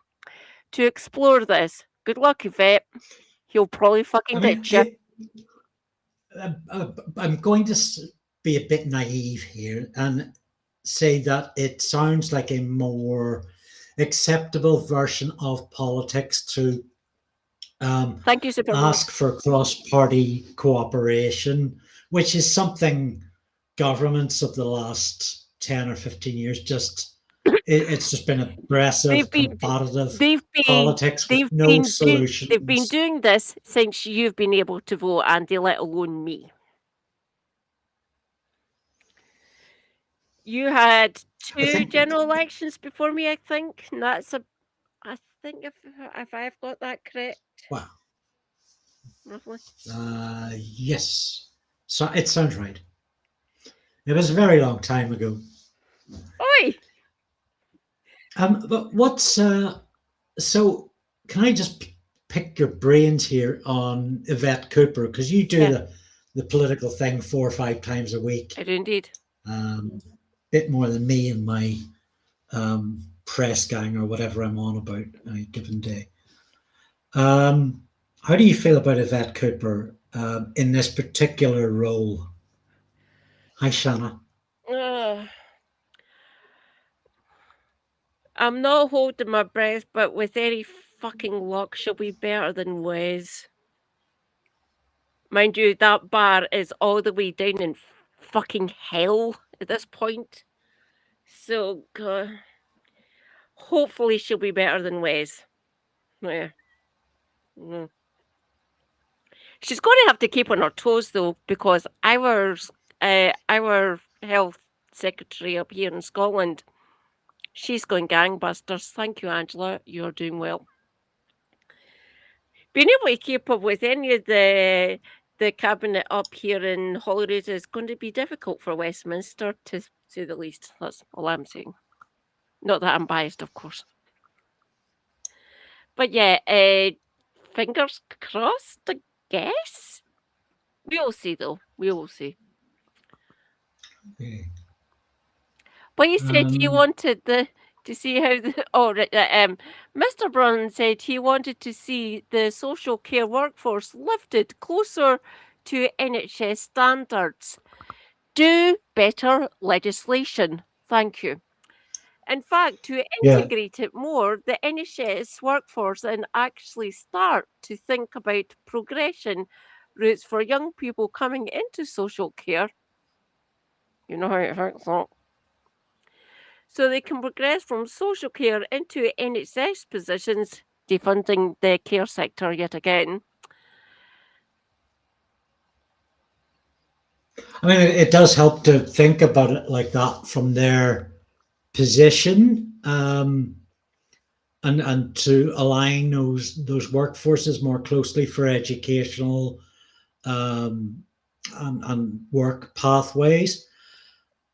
to explore this. Good luck, Yvette. He'll probably fucking ditch you. I'm going to be a bit naive here and say that it sounds like a more acceptable version of politics to Thank you, ask for cross-party cooperation, which is something governments of the last 10 or 15 years it's just been aggressive, combative politics with no solutions. They've been doing this since you've been able to vote, Andy, let alone me. You had two general elections before me, I think. And I think if I've got that correct. Wow. Roughly. Yes. So it sounds right. It was a very long time ago. Oi! But what's so? Can I just pick your brains here on Yvette Cooper, because you do the political thing 4 or 5 times a week. I do indeed. Bit more than me and my press gang or whatever I'm on about on a given day. How do you feel about Yvette Cooper in this particular role? Hi, Shanna. I'm not holding my breath, but with any fucking luck, she'll be better than Wes. Mind you, that bar is all the way down in fucking hell at this point. So, hopefully she'll be better than Wes. Yeah. She's going to have to keep on her toes, though, because our health secretary up here in Scotland, she's going gangbusters. Thank you, Angela. You're doing well. Being able to keep up with any of the cabinet up here in Holyrood is going to be difficult for Westminster, to say the least. That's all I'm saying. Not that I'm biased, of course. But yeah, fingers crossed, I guess. We will see, though. We will see. Okay. But you said you wanted to see how Mr. Brunn said he wanted to see the social care workforce lifted closer to NHS standards. Do better legislation. Thank you. In fact, to integrate it more, the NHS workforce, and actually start to think about progression routes for young people coming into social care. You know how it hurts that. So they can progress from social care into NHS positions, defunding the care sector yet again. I mean, it does help to think about it like that from their position, and to align those workforces more closely for educational and work pathways.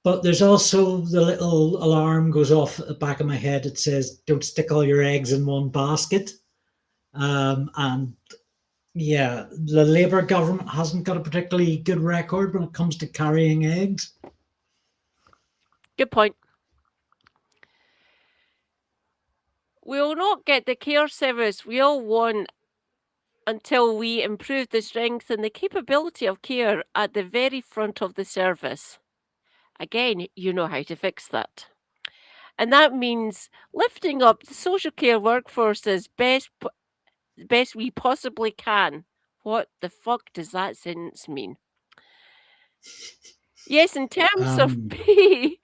But there's also the little alarm goes off at the back of my head. It says, don't stick all your eggs in one basket. And Yeah, the Labour government hasn't got a particularly good record when it comes to carrying eggs. Good point. We'll not get the care service we all want until we improve the strength and the capability of care at the very front of the service. Again, you know how to fix that. And that means lifting up the social care workforce as best we possibly can. What the fuck does that sentence mean? Yes, in terms of pay,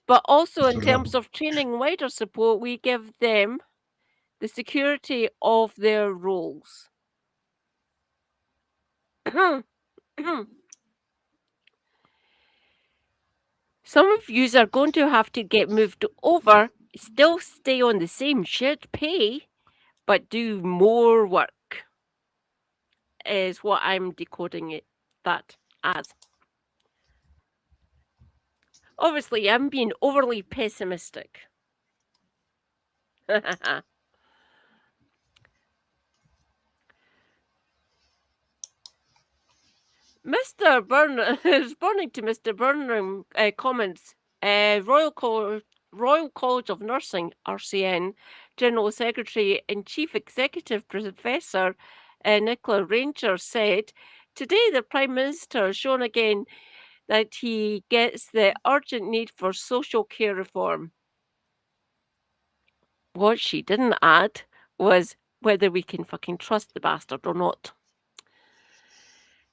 but also in terms of training and wider support, we give them the security of their roles. Some of yous are going to have to get moved over, still stay on the same shit pay, but do more work, is what I'm decoding that as. Obviously, I'm being overly pessimistic. Mr. Responding to Mr. Burnham comments, Royal College of Nursing, RCN, General Secretary and Chief Executive Professor Nicola Ranger said, "Today the Prime Minister has shown again that he gets the urgent need for social care reform." What she didn't add was whether we can fucking trust the bastard or not.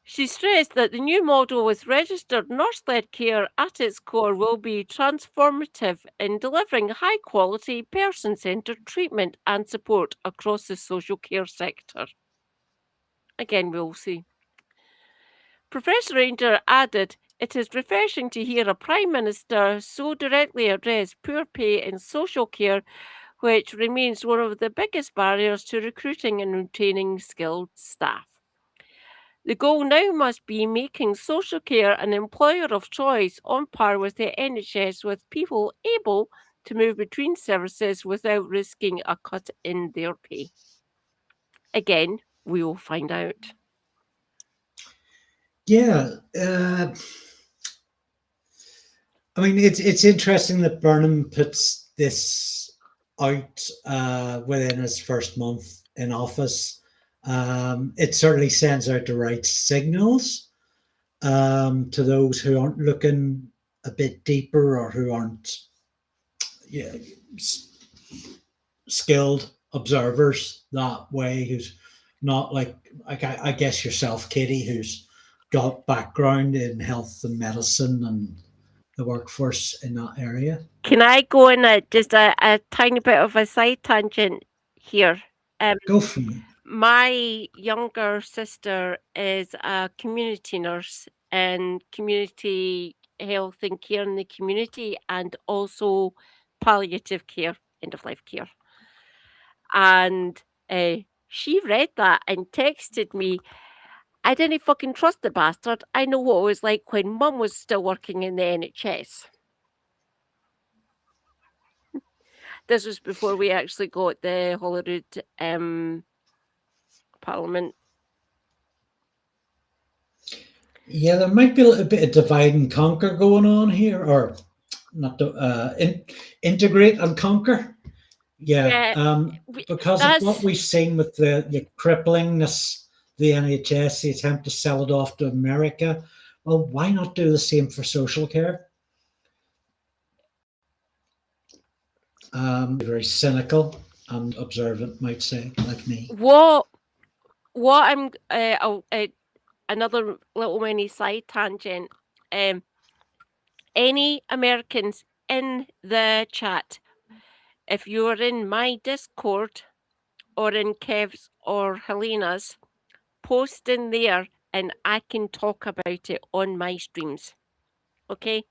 She stressed that the new model with registered nurse-led care at its core will be transformative in delivering high-quality, person-centred treatment and support across the social care sector. Again, we'll see. Professor Ranger added, "It is refreshing to hear a Prime Minister so directly address poor pay in social care, which remains one of the biggest barriers to recruiting and retaining skilled staff. The goal now must be making social care an employer of choice on par with the NHS, with people able to move between services without risking a cut in their pay." Again, we will find out. Yeah. I mean, it's interesting that Burnham puts this out within his first month in office. It certainly sends out the right signals to those who aren't looking a bit deeper or who aren't yeah, skilled observers that way, who's not like I guess yourself, Katie, who's got background in health and medicine and the workforce in that area. Can I go on just a tiny bit of a side tangent here? Go for it. My younger sister is a community nurse in community health and care in the community, and also palliative care, end of life care. And she read that and texted me, "I didn't fucking trust the bastard. I know what it was like when mum was still working in the NHS." This was before we actually got the Holyrood Parliament. Yeah, there might be a little bit of divide and conquer going on here, or not integrate and conquer. Yeah, because of what we've seen with the cripplingness the NHS, the attempt to sell it off to America. Well, why not do the same for social care? Very cynical and observant, might say, like me. What I'm another little mini side tangent. Any Americans in the chat, if you are in my Discord or in Kev's or Helena's, post in there and I can talk about it on my streams. Okay?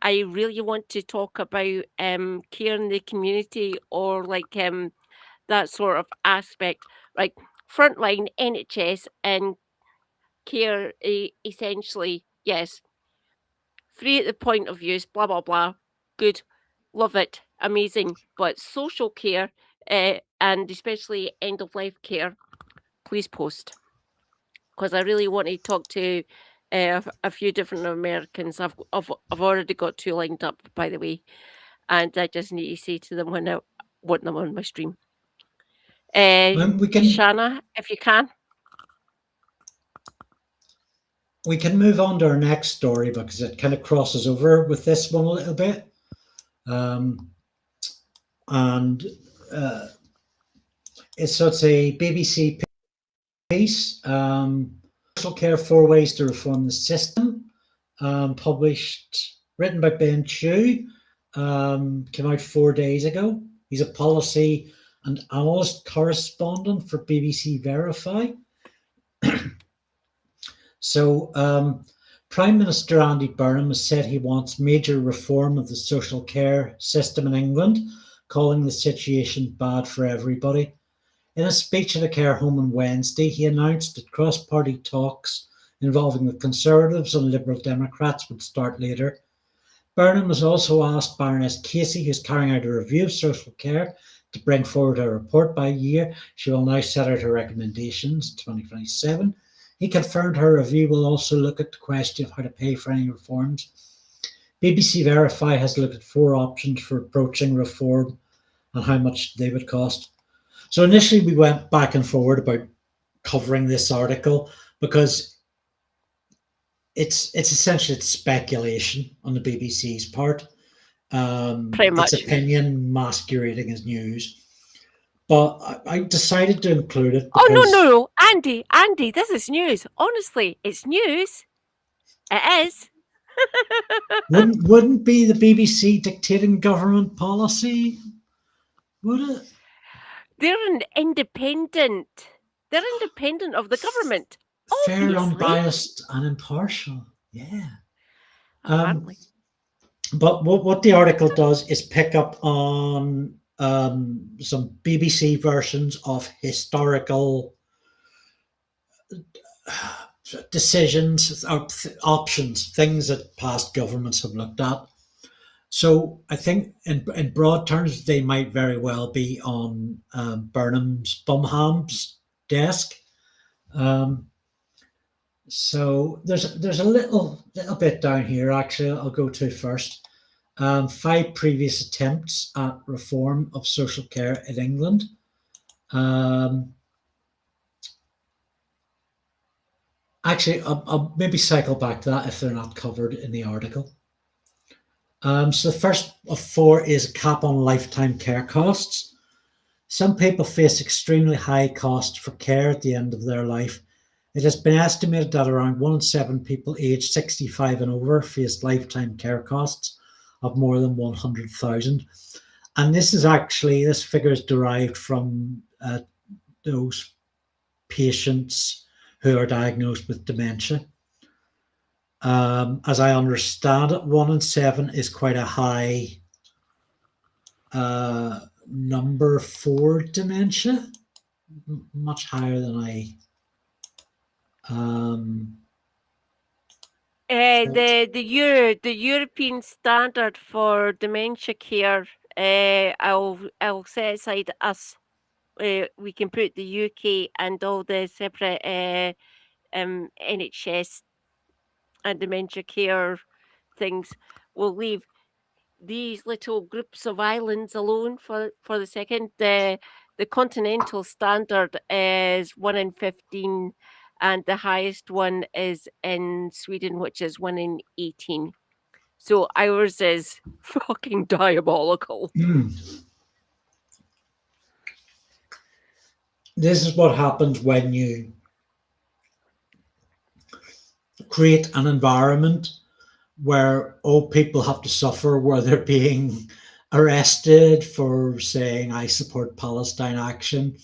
I really want to talk about care in the community, or like that sort of aspect, like frontline NHS and care, essentially. Yes, free at the point of use, blah blah blah, good, love it, amazing. But social care, and especially end of life care, please post, because I really want to talk to a few different Americans. I've already got 2 lined up, by the way, and I just need to say to them when I want them on my stream. Shanna, if you can. We can move on to our next story because it kind of crosses over with this one a little bit. It's a BBC piece, Social Care 4 Ways to Reform the System, written by Ben Chew, came out 4 days ago. He's a policy and analyst correspondent for BBC Verify. Prime Minister Andy Burnham has said he wants major reform of the social care system in England, calling the situation bad for everybody. In a speech at a care home on Wednesday, he announced that cross-party talks involving the Conservatives and Liberal Democrats would start later. Burnham has also asked Baroness Casey, who's carrying out a review of social care, to bring forward a report by year. She will now set out her recommendations in 2027. He confirmed her review will also look at the question of how to pay for any reforms. BBC Verify has looked at 4 options for approaching reform and how much they would cost. So initially we went back and forward about covering this article because it's essentially speculation on the BBC's part. Pretty much. It's opinion masquerading as news. But I decided to include it. Oh, no. Andy, this is news. Honestly, it's news. It is. Wouldn't be the BBC dictating government policy, would it? They're independent. They're independent of the government. Fair, unbiased, and impartial. Yeah. Apparently. But what the article does is pick up on some BBC versions of historical decisions, options, things that past governments have looked at. So I think in broad terms, they might very well be on Burnham's desk. So there's a little bit down here. Actually, I'll go to first. 5 previous attempts at reform of social care in England. Actually, I'll maybe cycle back to that if they're not covered in the article. So the first of 4 is a cap on lifetime care costs. Some people face extremely high costs for care at the end of their life. It has been estimated that around 1 in 7 people aged 65 and over face lifetime care costs of more than 100,000. And this figure is derived from those patients who are diagnosed with dementia. As I understand it, 1 in 7 is quite a high number for dementia, much higher than the European standard for dementia care. I'll set aside us. We can put the UK and all the separate NHS and dementia care things. We'll leave these little groups of islands alone for the second. The continental standard is 1 in 15, and the highest one is in Sweden, which is 1 in 18. So ours is fucking diabolical. This is what happens when you create an environment where old people have to suffer, where they're being arrested for saying, I support Palestine action,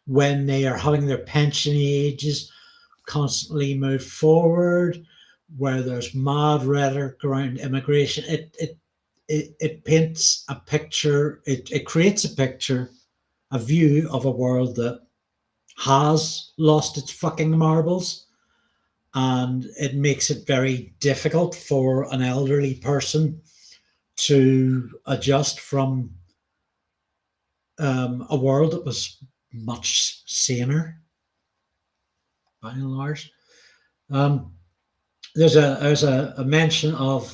when they are having their pension ages constantly moved forward, where there's mad rhetoric around immigration. It paints a picture, it creates a picture, a view of a world that has lost its fucking marbles. And it makes it very difficult for an elderly person to adjust from a world that was much saner, by and large. Um, there's a mention of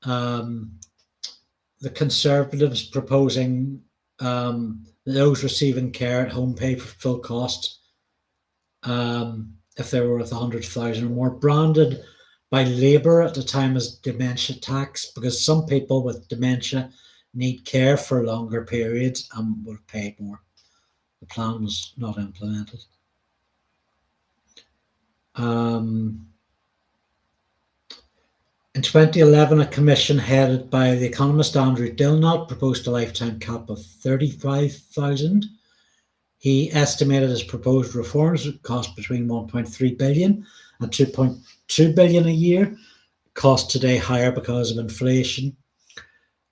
um, the Conservatives proposing those receiving care at home pay for full cost if they were worth 100,000 or more, branded by Labour at the time as dementia tax, because some people with dementia need care for longer periods and would have paid more. The plan was not implemented. In 2011, a commission headed by the economist Andrew Dilnot proposed a lifetime cap of 35,000. He estimated his proposed reforms would cost between 1.3 billion and 2.2 billion a year. Cost today higher because of inflation.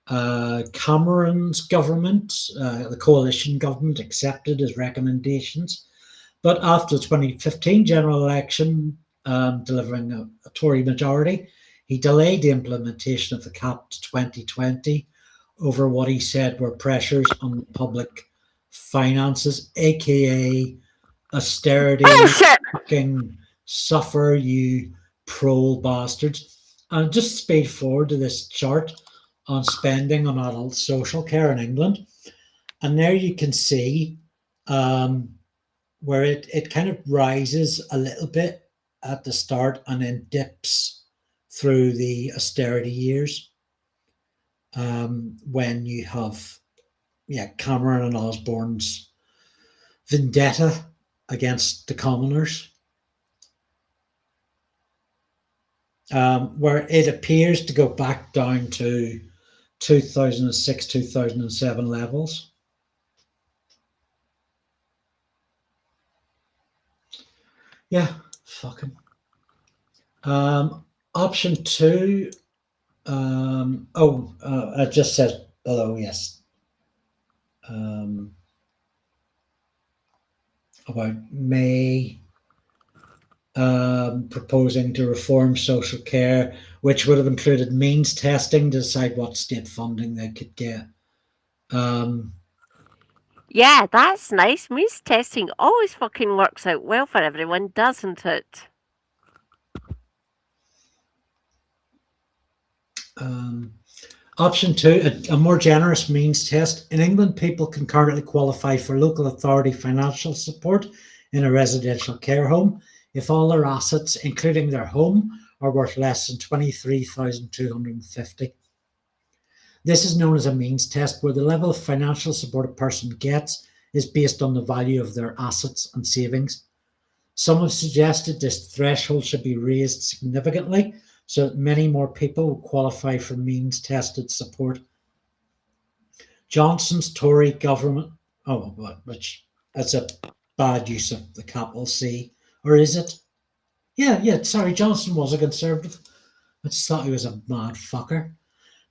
Cameron's government, the coalition government, accepted his recommendations, but after the 2015 general election, delivering a Tory majority, he delayed the implementation of the cap to 2020 over what he said were pressures on public finances, aka austerity. Fucking suffer, you prole bastards. And just speed forward to this chart on spending on adult social care in England, and there you can see where it kind of rises a little bit at the start and then dips through the austerity years, when you have Cameron and Osborne's vendetta against the commoners, where it appears to go back down to 2006, 2007 levels. Yeah, fucking. Option 2. I just said below, yes. About May proposing to reform social care, which would have included means testing to decide what state funding they could get. Yeah, that's nice. Means testing always fucking works out well for everyone, doesn't it? Option 2, a more generous means test. In England, people can currently qualify for local authority financial support in a residential care home if all their assets, including their home, are worth less than 23,250. This is known as a means test, where the level of financial support a person gets is based on the value of their assets and savings. Some have suggested this threshold should be raised significantly so that many more people will qualify for means tested support. Johnson's Tory government, which that's a bad use of the capital C, or is it? Yeah, sorry, Johnson was a Conservative. I just thought he was a mad fucker.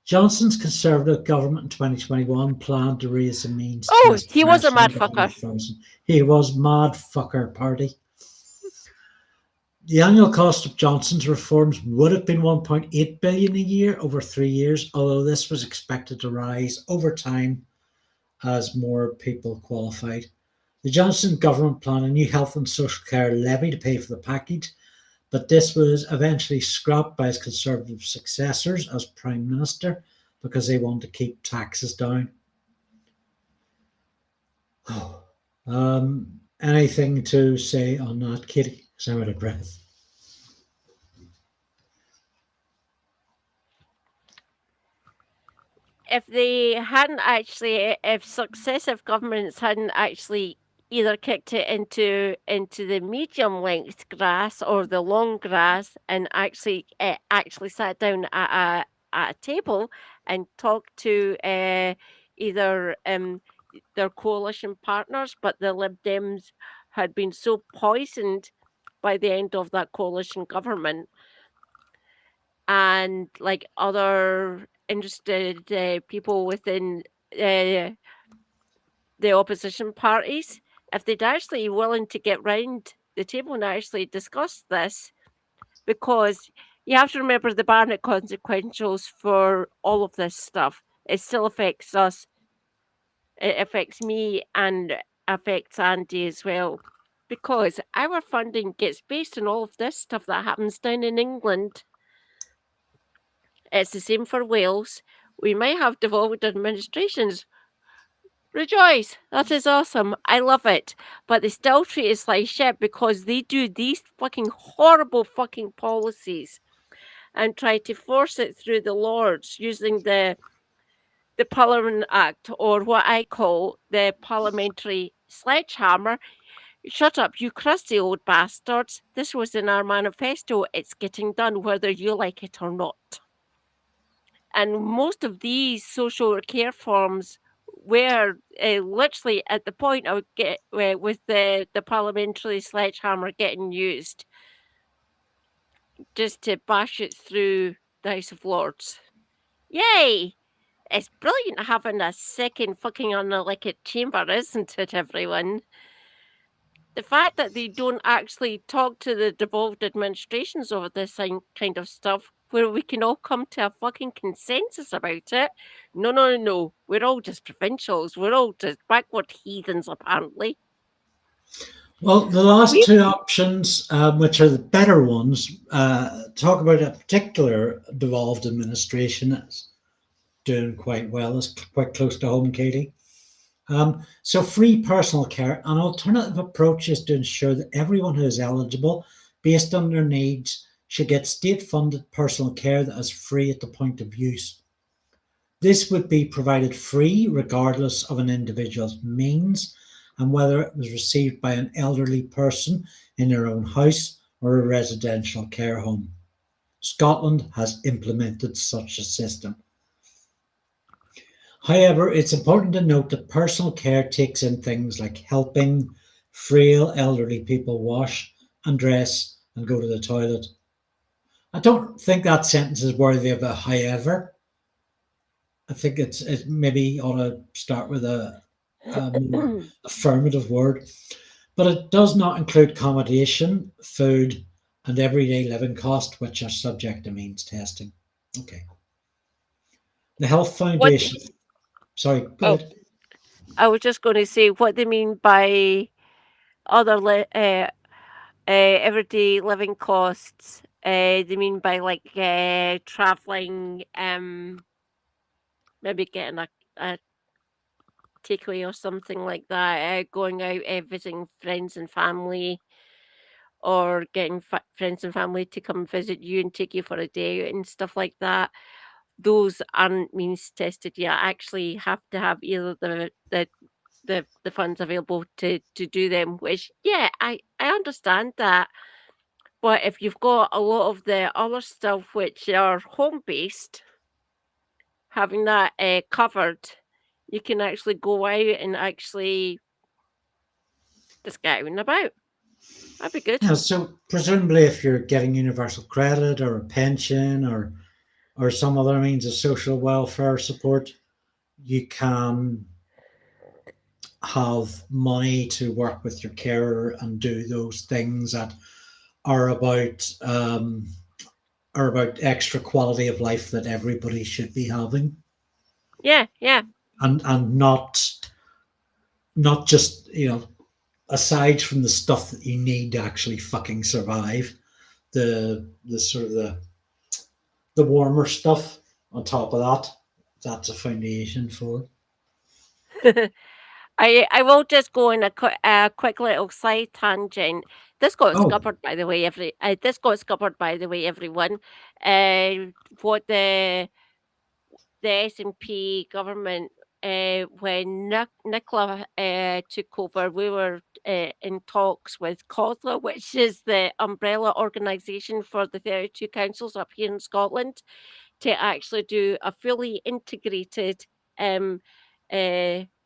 Johnson's Conservative government in 2021 planned to raise the means. Oh, he was a mad fucker. He was mad fucker party. The annual cost of Johnson's reforms would have been 1.8 billion a year over 3 years, although this was expected to rise over time as more people qualified. The Johnson government planned a new health and social care levy to pay for the package, but this was eventually scrapped by his Conservative successors as Prime Minister because they wanted to keep taxes down. Anything to say on that, Katie? Because I'm out of breath. If successive governments hadn't actually either kicked it into the medium length grass or the long grass and actually sat down at a table and talked to either their coalition partners, but the Lib Dems had been so poisoned by the end of that coalition government, and like other interested people within the opposition parties, if they'd actually willing to get round the table and actually discuss this, because you have to remember the Barnett consequentials for all of this stuff. It still affects us. It affects me and affects Andy as well, because our funding gets based on all of this stuff that happens down in England. It's the same for Wales. We might have devolved administrations. Rejoice! That is awesome. I love it. But they still treat us like shit because they do these fucking horrible fucking policies and try to force it through the Lords using the Parliament Act, or what I call the parliamentary sledgehammer. Shut up, you crusty old bastards. This was in our manifesto. It's getting done whether you like it or not. And most of these social care forms were literally at the point of with the parliamentary sledgehammer getting used just to bash it through the House of Lords. Yay! It's brilliant having a second fucking unelected chamber, isn't it, everyone? The fact that they don't actually talk to the devolved administrations over this kind of stuff, where we can all come to a fucking consensus about it. No, no, no. We're all just provincials. We're all just backward heathens, apparently. Well, the last two options, which are the better ones, talk about a particular devolved administration that's doing quite well. It's quite close to home, Katie. So free personal care, an alternative approach is to ensure that everyone who is eligible, based on their needs, should get state-funded personal care that is free at the point of use. This would be provided free regardless of an individual's means and whether it was received by an elderly person in their own house or a residential care home. Scotland has implemented such a system. However, it's important to note that personal care takes in things like helping frail elderly people wash and dress and go to the toilet. I don't think that sentence is worthy of a however. I think it maybe ought to start with a more affirmative word. But it does not include accommodation, food, and everyday living costs, which are subject to means testing. Okay. The Health Foundation. Sorry, go ahead. I was just going to say what they mean by other everyday living costs. They mean by like traveling, maybe getting a takeaway or something like that, going out, visiting friends and family, or getting friends and family to come visit you and take you for a day out and stuff like that. Those aren't means tested. You actually have to have either the funds available to do them, which, yeah, I understand that. But if you've got a lot of the other stuff which are home-based, having that covered, you can actually go out and actually just get out and about. That'd be good. Yeah, so presumably if you're getting universal credit or a pension or some other means of social welfare support, you can have money to work with your carer and do those things that are about extra quality of life that everybody should be having. Yeah, yeah. And not just, aside from the stuff that you need to actually fucking survive, the sort of the warmer stuff on top of that, that's a foundation for it. I will just go in a quick little side tangent. This got scuppered, by the way. This got scuppered, by the way, everyone. What the SNP government, when Nicola took over, we were in talks with COSLA, which is the umbrella organisation for the 32 councils up here in Scotland, to actually do a fully integrated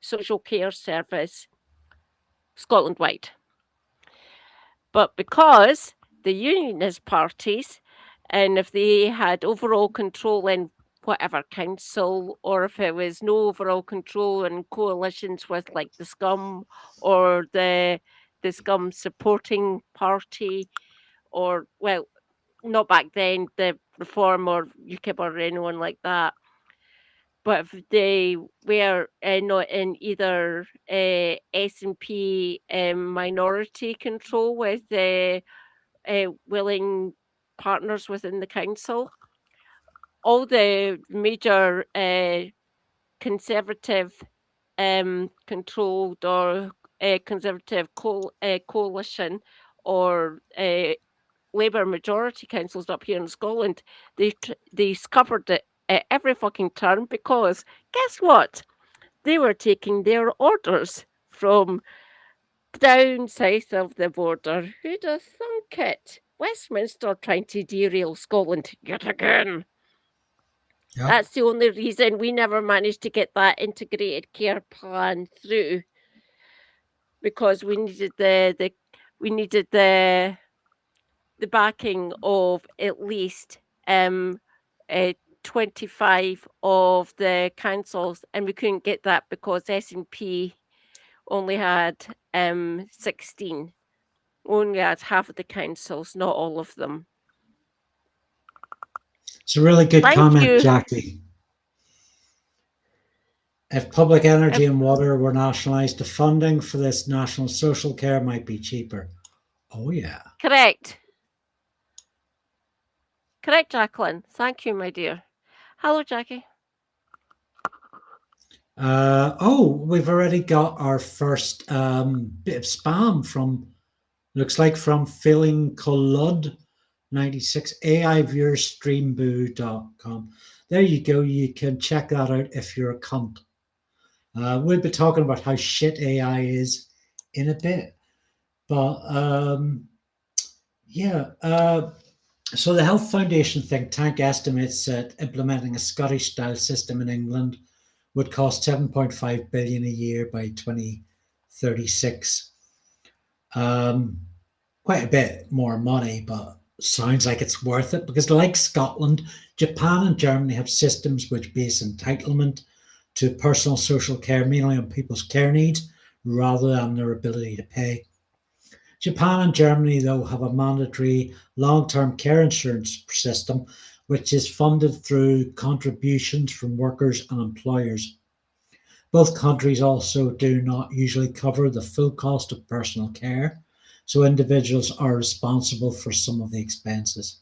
social care service Scotland-wide. But because the unionist parties, and if they had overall control in whatever council, or if it was no overall control and coalitions with like the Scum or the Scum supporting party, or, well, not back then, the Reform or UKIP or anyone like that, but if they were not in either S&P minority control with willing partners within the council, all the major conservative controlled or conservative coalition or Labour majority councils up here in Scotland, they scuppered it at every fucking turn because guess what? They were taking their orders from down south of the border. Who'd have thunk it? Westminster trying to derail Scotland yet again. Yep. That's the only reason we never managed to get that integrated care plan through, because we needed the backing of at least 25 of the councils, and we couldn't get that because SNP only had 16. Only had half of the councils, not all of them. It's a really good Thank comment, you. Jackie. If public energy and water were nationalised, the funding for this national social care might be cheaper. Oh, yeah. Correct. Correct, Jacqueline. Thank you, my dear. Hello, Jackie. We've already got our first bit of spam from, looks like from Feeling Colud 96 AIViewerStreamBoo.com. There you go. You can check that out if you're a cunt. We'll be talking about how shit AI is in a bit. But so the Health Foundation think tank estimates that implementing a Scottish-style system in England would cost 7.5 billion a year by 2036. Quite a bit more money, but sounds like it's worth it because, like Scotland, Japan and Germany have systems which base entitlement to personal social care mainly on people's care needs rather than their ability to pay. Japan and Germany, though, have a mandatory long-term care insurance system, which is funded through contributions from workers and employers. Both countries also do not usually cover the full cost of personal care, so individuals are responsible for some of the expenses.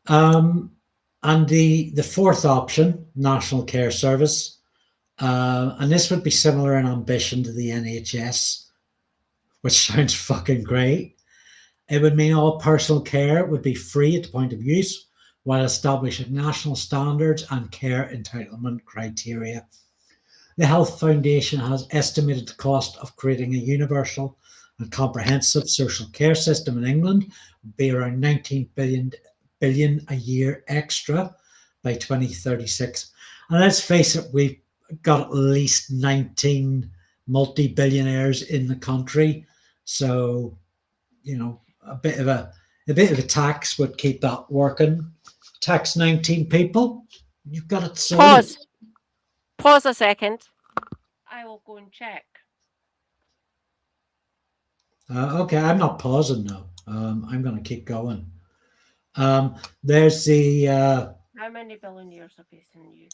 And the fourth option, National Care Service, and this would be similar in ambition to the NHS, which sounds fucking great. It would mean all personal care would be free at the point of use while establishing national standards and care entitlement criteria. The Health Foundation has estimated the cost of creating a universal and comprehensive social care system in England would be around 19 billion a year extra by 2036. And let's face it, we've got at least 19 multi-billionaires in the country. So, you know, a bit of a tax would keep that working. Tax 19 people. You've got it sorted. Pause a second. I will go and check. Okay, I'm not pausing now. I'm going to keep going. There's the... How many billionaires are based in the UK?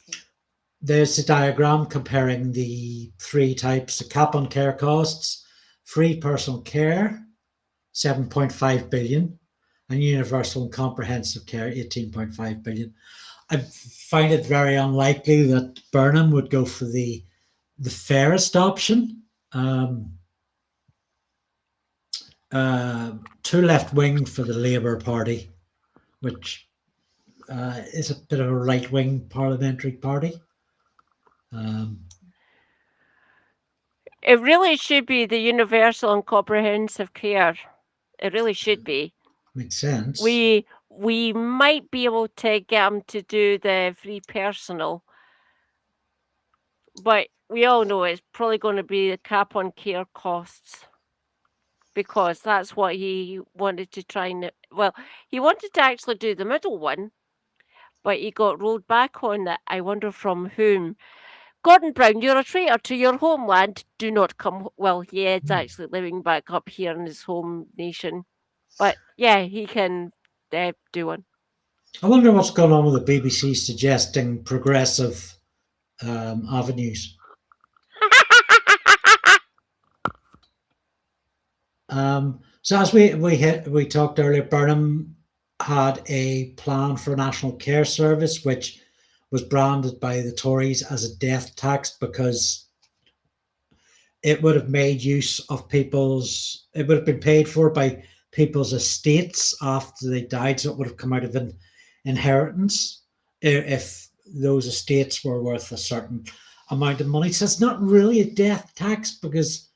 There's the diagram comparing the three types: the cap on care costs, free personal care, 7.5 billion, and universal and comprehensive care, 18.5 billion. I find it very unlikely that Burnham would go for the fairest option. Too left wing for the Labour Party, which is a bit of a right wing parliamentary party. It really should be the universal and comprehensive care. It really should be. Makes sense. We might be able to get them to do the free personal, but we all know it's probably going to be the cap on care costs, because that's what he wanted to try and... Well, he wanted to actually do the middle one, but he got rolled back on that. I wonder from whom. Gordon Brown, you're a traitor to your homeland. Do not come... Well, yeah, it's actually living back up here in his home nation. But yeah, he can do one. I wonder what's going on with the BBC suggesting progressive avenues. So as we talked earlier, Burnham had a plan for a national care service, which was branded by the Tories as a death tax because it would have made use of it would have been paid for by people's estates after they died. So it would have come out of an inheritance if those estates were worth a certain amount of money. So it's not really a death tax because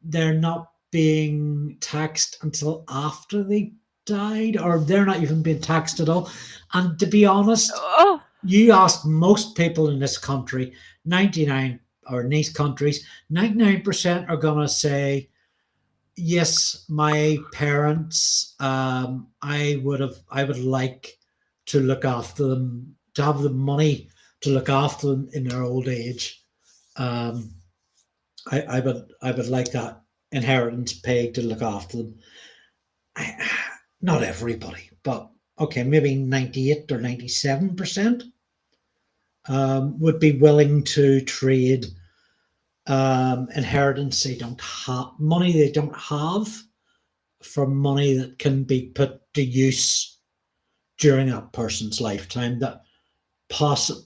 they're not being taxed until after they died, or they're not even being taxed at all. And to be honest, Oh, you ask most people in this country, 99 or in these countries, 99% are going to say, yes, my parents, I would like to look after them, to have the money to look after them in their old age. Um, I would like that inheritance paid to look after them. Not everybody, but okay, maybe 98 or 97% would be willing to trade inheritance they don't have, money they don't have, for money that can be put to use during that person's lifetime that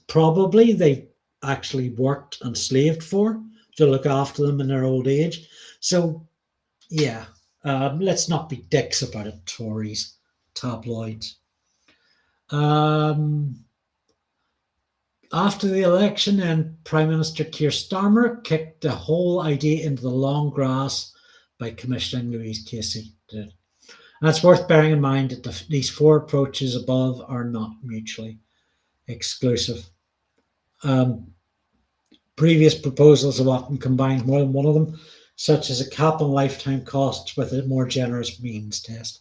probably they actually worked and slaved for to look after them in their old age. So yeah, let's not be dicks about it, Tories, tabloids. After the election, then Prime Minister Keir Starmer kicked the whole idea into the long grass by commissioning Louise Casey. And it's worth bearing in mind that these four approaches above are not mutually exclusive. Previous proposals have often combined more than one of them, such as a cap on lifetime costs with a more generous means test.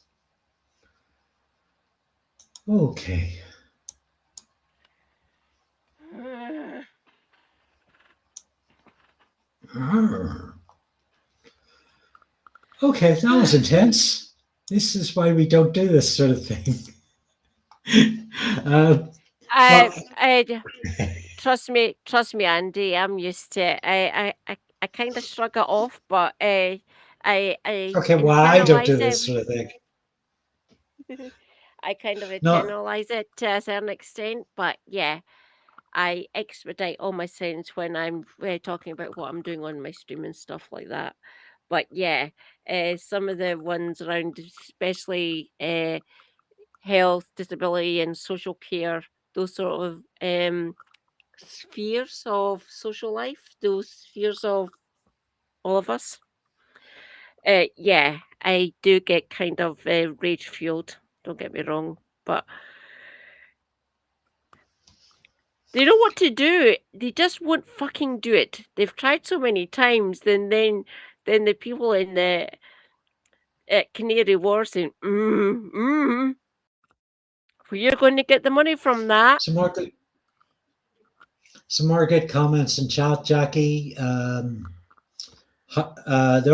Okay. Okay, that was intense. This is why we don't do this sort of thing. trust me, Andy. I'm used to it. I kind of shrug it off, but I okay, well, I don't do this sort of thing. I kind of internalize it to a certain extent, but yeah, I expedite all my sentence when I'm talking about what I'm doing on my stream and stuff like that. But yeah, some of the ones around, especially health, disability, and social care, those sort of spheres of social life, those spheres of all of us. Yeah, I do get kind of rage fueled. Don't get me wrong, but they know what to do. They just won't fucking do it. They've tried so many times. Then the people in the Canary Wharf saying, where you're going to get the money from that? Some more good comments in chat, Jackie. They're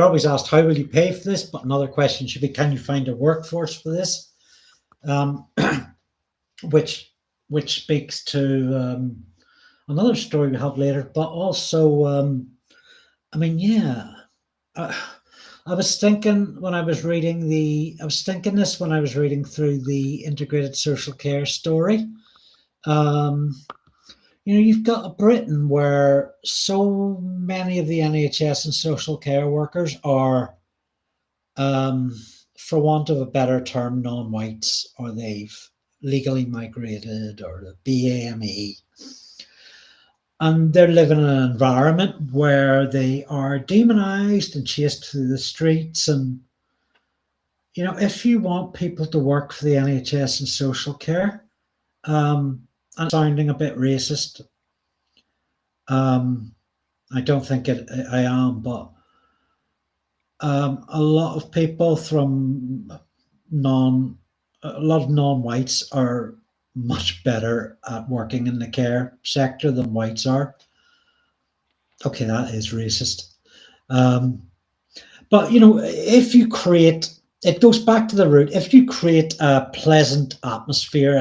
always asked, how will you pay for this? But another question should be, can you find a workforce for this? Which speaks to another story we have later, but also, I mean, yeah. I was thinking when I was reading when I was reading through the integrated social care story. You've got a Britain where so many of the NHS and social care workers are, for want of a better term, non-whites, or they've legally migrated, or the BAME. And they're living in an environment where they are demonized and chased through the streets. And, if you want people to work for the NHS and social care, and sounding a bit racist, I don't think I am, but a lot of people from a lot of non-whites are much better at working in the care sector than whites are. Okay, that is racist. But if you create it goes back to the root. If you create a pleasant atmosphere,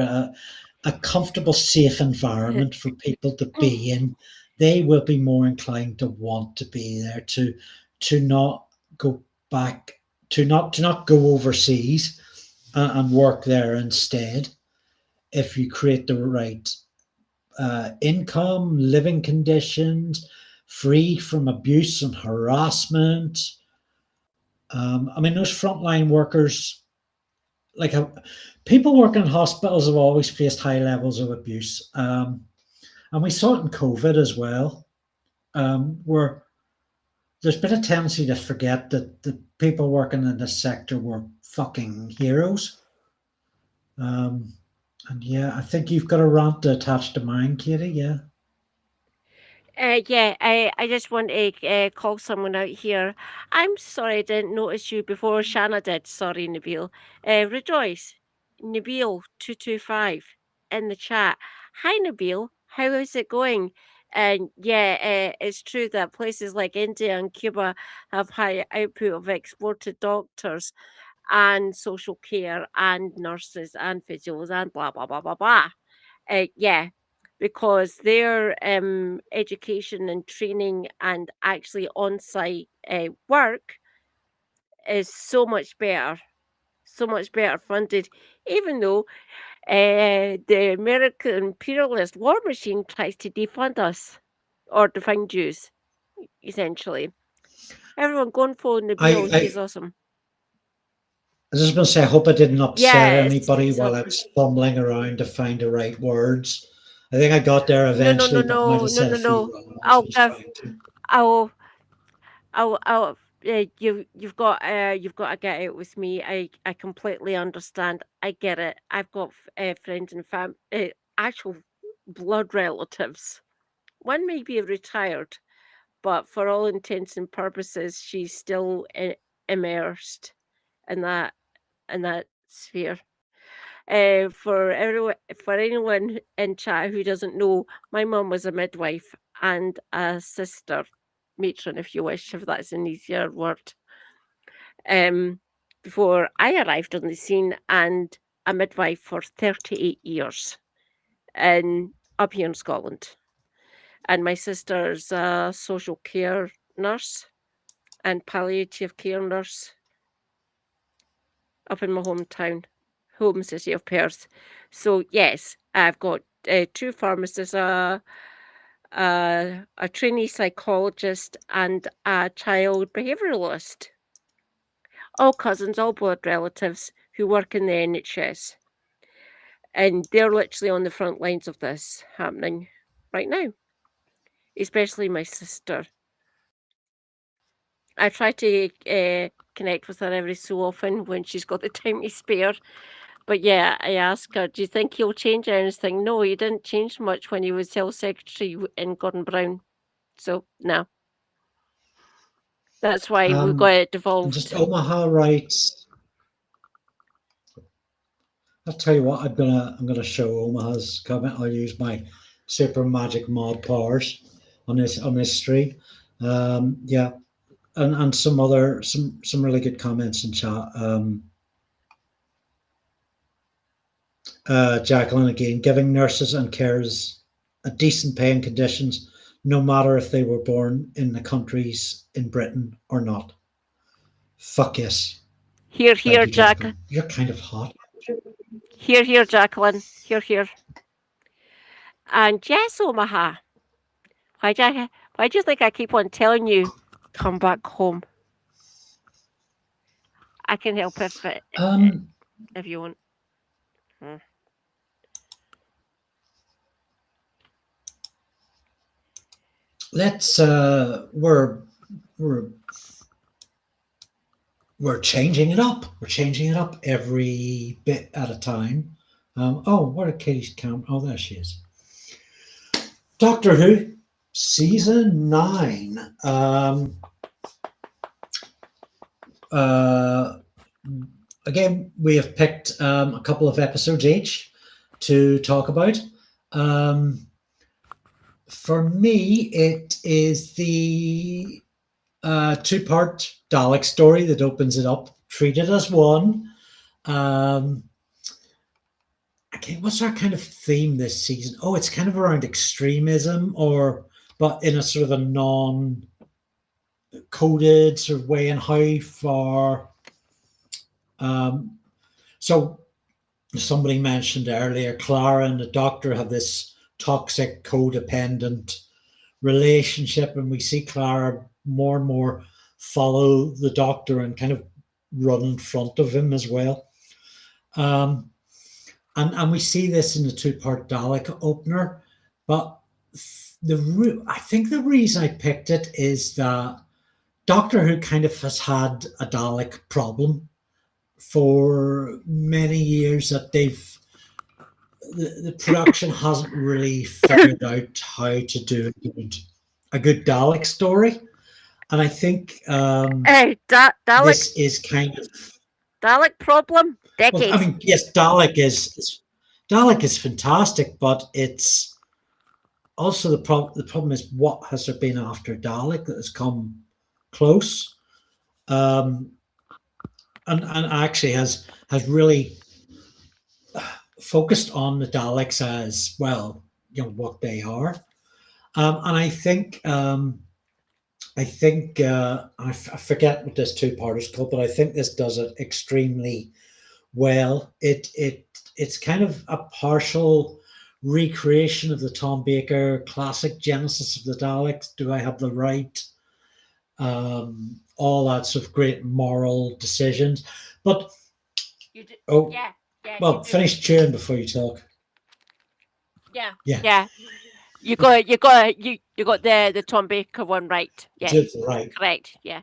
a comfortable, safe environment for people to be in, they will be more inclined to want to be there, to not go back, to not go overseas and work there instead. If you create the right income, living conditions, free from abuse and harassment. I mean, those frontline workers, like people working in hospitals, have always faced high levels of abuse, and we saw it in COVID as well, where there's been a tendency to forget that the people working in this sector were fucking heroes. And yeah, I think you've got a rant attached to mine, Katie. Yeah. Yeah, I just want to call someone out here. I'm sorry I didn't notice you before Shanna did. Sorry, Nabil. Rejoice, Nabil225 in the chat. Hi, Nabil. How is it going? And yeah, it's true that places like India and Cuba have high output of exported doctors and social care and nurses and physios and blah blah blah blah blah. Yeah, because their education and training and actually on-site work is so much better funded, even though the American imperialist war machine tries to defund us or defund Jews, essentially. Everyone go and follow Nabil. I He's awesome. I just want to say, I hope I didn't upset Yeah, anybody while I was fumbling around to find the right words. I think I got there no, no, no, eventually, but might no, have no, said no, a few no. wrong words. I I'll was give. trying to. I'll you've got to get out with me. I completely understand. I get it. I've got friends and actual blood relatives. One may be retired, but for all intents and purposes, she's still immersed in that sphere. For anyone in chat who doesn't know, my mum was a midwife and a sister, matron, if you wish, if that's an easier word. Um, before I arrived on the scene, and a midwife for 38 years, up here in Scotland. And my sister's a social care nurse and palliative care nurse up in my home city of Perth. So yes, I've got two pharmacists, a trainee psychologist, and a child behaviouralist. All cousins, all blood relatives who work in the NHS. And they're literally on the front lines of this happening right now, especially my sister. I try to connect with her every so often when she's got the time to spare. But yeah, I ask her, do you think he'll change anything? No, he didn't change much when he was health secretary in Gordon Brown. So, no. That's why we got it devolved. Just Omaha writes. I'll tell you what. I'm gonna show Omaha's comment. I'll use my super magic mod powers on this stream. Yeah, and some other some really good comments in chat. Jacqueline again, giving nurses and carers a decent pay and conditions, no matter if they were born in the countries in Britain or not. Fuck yes. Here, You, Jacqueline. You're kind of hot. Here, Jacqueline. Here. And yes, Omaha. Why do you think I keep on telling you, come back home? I can help if you want. Let's we're changing it up. We're changing it up every bit at a time. Where did Katie's camera? Oh, there she is. Doctor Who, season 9. Again, we have picked a couple of episodes each to talk about. For me, it is the two-part Dalek story that opens it up, treated as one. Um, okay, what's our kind of theme this season? Oh, it's kind of around extremism, but in a sort of a non-coded sort of way, and how far. So somebody mentioned earlier, Clara and the Doctor have this toxic, codependent relationship, and we see Clara more and more follow the Doctor and kind of run in front of him as well. And we see this in the two-part Dalek opener, but I think the reason I picked it is that Doctor Who kind of has had a Dalek problem for many years, that the production hasn't really figured out how to do a good Dalek story, and I think this is kind of Dalek problem. Well, I Decades. mean, yes, Dalek is fantastic, but it's also the problem. The problem is, what has there been after Dalek that has come close, and actually has really focused on the Daleks as well, what they are. And I think I forget what this two-part is called, but I think this does it extremely well. It's kind of a partial recreation of the Tom Baker classic Genesis of the Daleks. Do I have the right? All that sort of great moral decisions, but yeah, well, finish chewing before you talk. Yeah. You got the Tom Baker one right. Yeah, right. Correct. Yeah.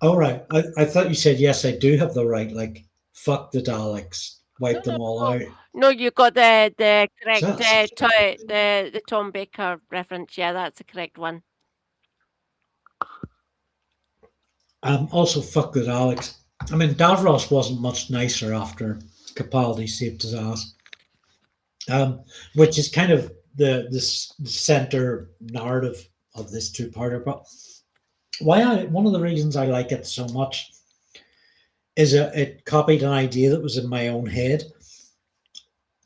All right. I thought you said yes. I do have the right. Like, fuck the Daleks, wipe them all out. No, you got the correct the Tom Baker reference. Yeah, that's the correct one. Also, fuck the Daleks. I mean, Davros wasn't much nicer after Capaldi saved his ass, which is kind of the center narrative of this two-parter. But one of the reasons I like it so much is it copied an idea that was in my own head.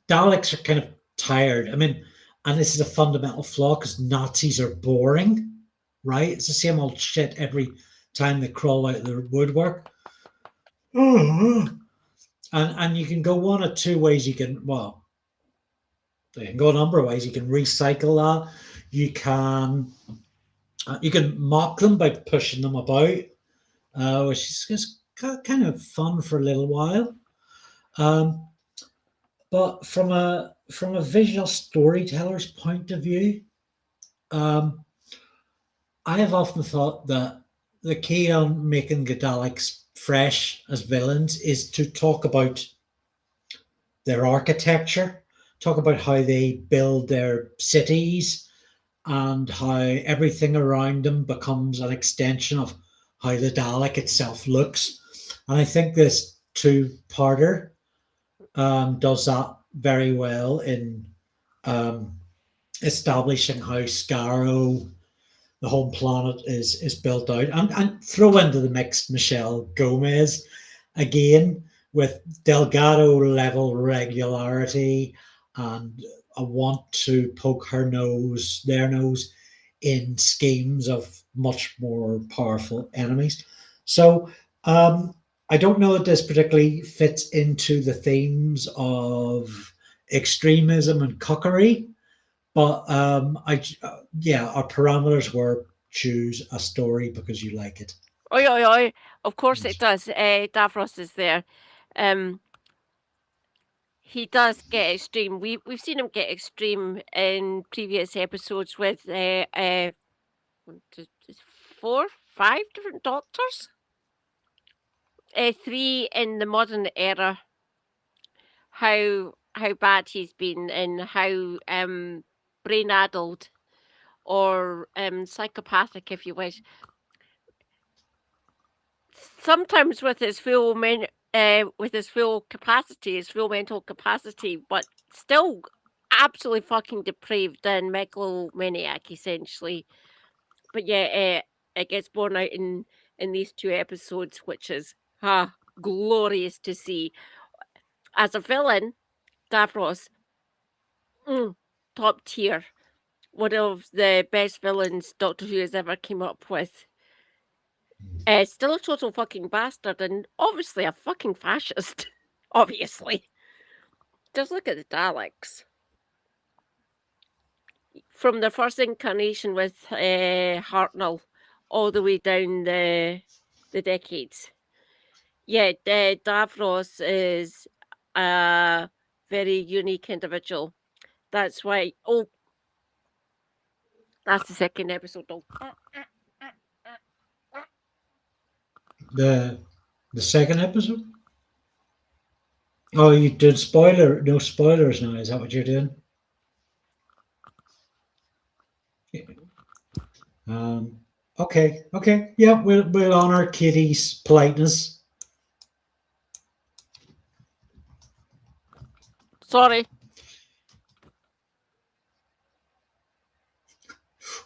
Daleks are kind of tired. I mean, and this is a fundamental flaw because Nazis are boring, right? It's the same old shit every time they crawl out of the woodwork. And you can go one of two ways. You can go a number of ways. You can recycle that. You can mock them by pushing them about, which is just kind of fun for a little while. But from a visual storyteller's point of view, I have often thought that the key on making the Daleks fresh as villains is to talk about their architecture, talk about how they build their cities, and how everything around them becomes an extension of how the Dalek itself looks. And I think this two-parter does that very well in establishing how Skaro, the home planet, is built out, and throw into the mix Michelle Gomez again with Delgado level regularity and a want to poke their nose in schemes of much more powerful enemies. So I don't know that this particularly fits into the themes of extremism and cuckery, but our parameters were choose a story because you like it. Oh. Of course it does. Davros is there. He does get extreme. We've seen him get extreme in previous episodes with 4, 5 different doctors. 3 in the modern era. How bad he's been and how brain addled or psychopathic, if you wish. Sometimes with his full capacity, his full mental capacity, but still absolutely fucking depraved and megalomaniac, essentially. But yeah, it gets borne out in these 2 episodes, which is glorious to see. As a villain, Davros, top tier. One of the best villains Doctor Who has ever came up with. Still a total fucking bastard and obviously a fucking fascist. Obviously. Just look at the Daleks. From the first incarnation with Hartnell all the way down the decades. Yeah, Davros is a very unique individual. That's why. Oh, that's the second episode. The second episode? Oh, you did no spoilers now. Is that what you're doing? Okay. Yeah, we'll honor Kitty's politeness. Sorry.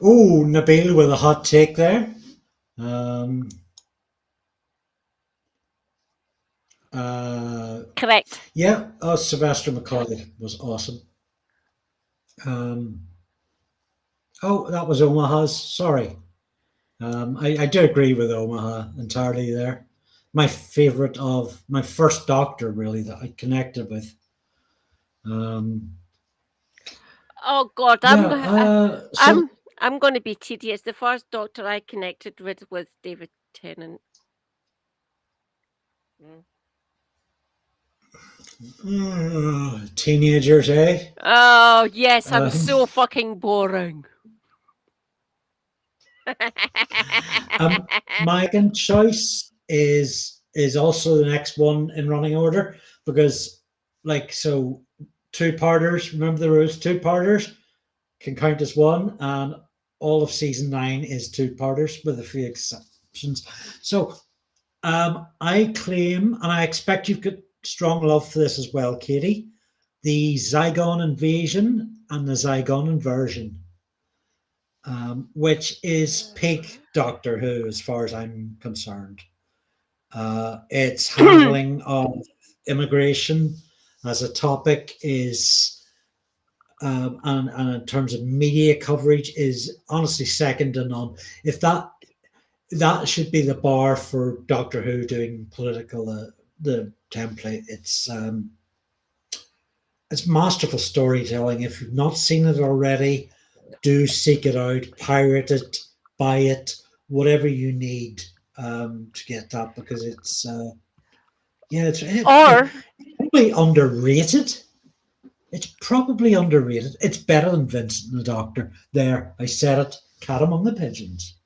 Oh, Nabil with a hot take there. Correct. Yeah, Sylvester McCoy was awesome. That was Omaha's. Sorry. I do agree with Omaha entirely there. My favorite of my first Doctor, really, that I connected with. Oh God, I'm going to be tedious. The first Doctor I connected with was David Tennant. Teenagers, eh? Oh yes, I'm so fucking boring. My second choice is also the next one in running order because, two-parters. Remember the rules: two-parters can count as one, and all of season 9 is two-parters with a few exceptions. So, I claim, and I expect you've got strong love for this as well, Katie, the Zygon Invasion and the Zygon Inversion. Which is peak Doctor Who as far as I'm concerned. Its handling of immigration as a topic is, and in terms of media coverage, is honestly second to none. If that should be the bar for Doctor Who doing political, the template. It's masterful storytelling. If you've not seen it already, do seek it out, pirate it, buy it, whatever you need to get that, because it's probably underrated. It's probably underrated. It's better than Vincent and the Doctor. There, I said it. Cat among the pigeons.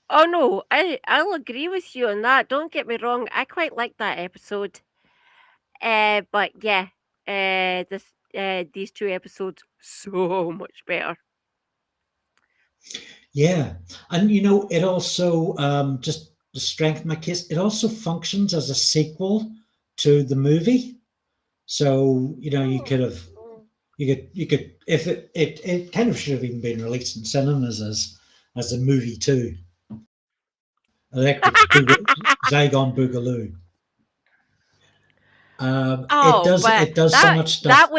Oh no, I'll agree with you on that. Don't get me wrong. I quite like that episode. But yeah, these 2 episodes so much better. Yeah, and it also just to strengthen my case, it also functions as a sequel to the movie. So you could if it kind of should have even been released in cinemas as a movie too. Electric Zygon Boogaloo. It does so much stuff.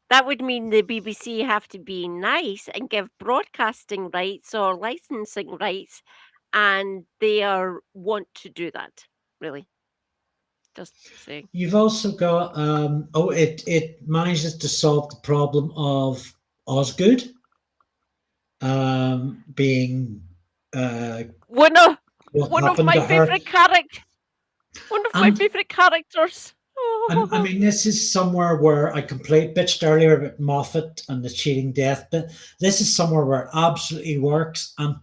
That would mean the BBC have to be nice and give broadcasting rights or licensing rights, and they want to do that. Really, just saying. You've also got it manages to solve the problem of Osgood being one of my favorite characters. One of my favorite characters. And I mean, this is somewhere where I bitched earlier about Moffat and the cheating death, but this is somewhere where it absolutely works, and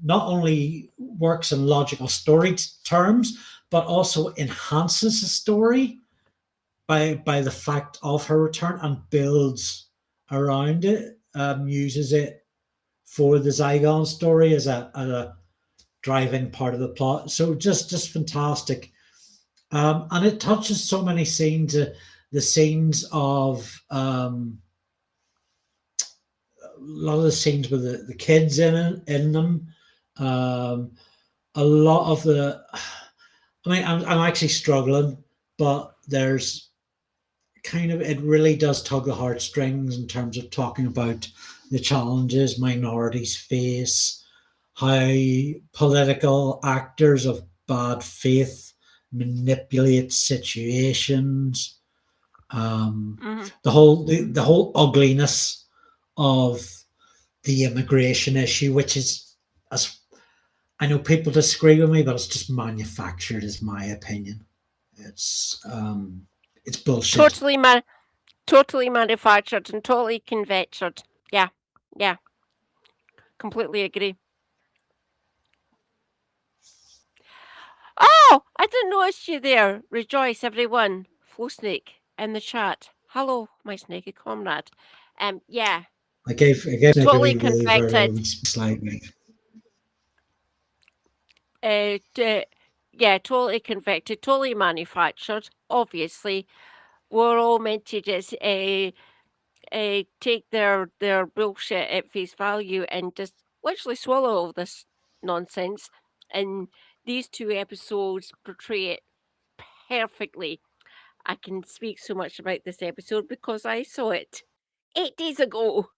not only works in logical story terms, but also enhances the story by the fact of her return and builds around it, uses it for the Zygon story as a driving part of the plot. So just fantastic. And it touches so many scenes, the scenes of lot of the scenes with the kids in them. A lot of the, I mean, I'm actually struggling, but there's kind of, it really does tug the heartstrings in terms of talking about the challenges minorities face, how political actors of bad faith manipulate situations, the whole ugliness of the immigration issue, which is, as I know people disagree with me, but it's just manufactured, is my opinion. It's bullshit. Totally manufactured and totally conjectured. Yeah, yeah, completely agree. Oh, I didn't notice you there. Rejoice, everyone. Flow Snake in the chat. Hello, my snaky comrade. Yeah. I gave Snake totally a wee convicted. slightly. Yeah, totally convicted, totally manufactured. Obviously, we're all meant to just take their bullshit at face value and just literally swallow all this nonsense. And these two episodes portray it perfectly. I can speak so much about this episode because I saw it 8 days ago.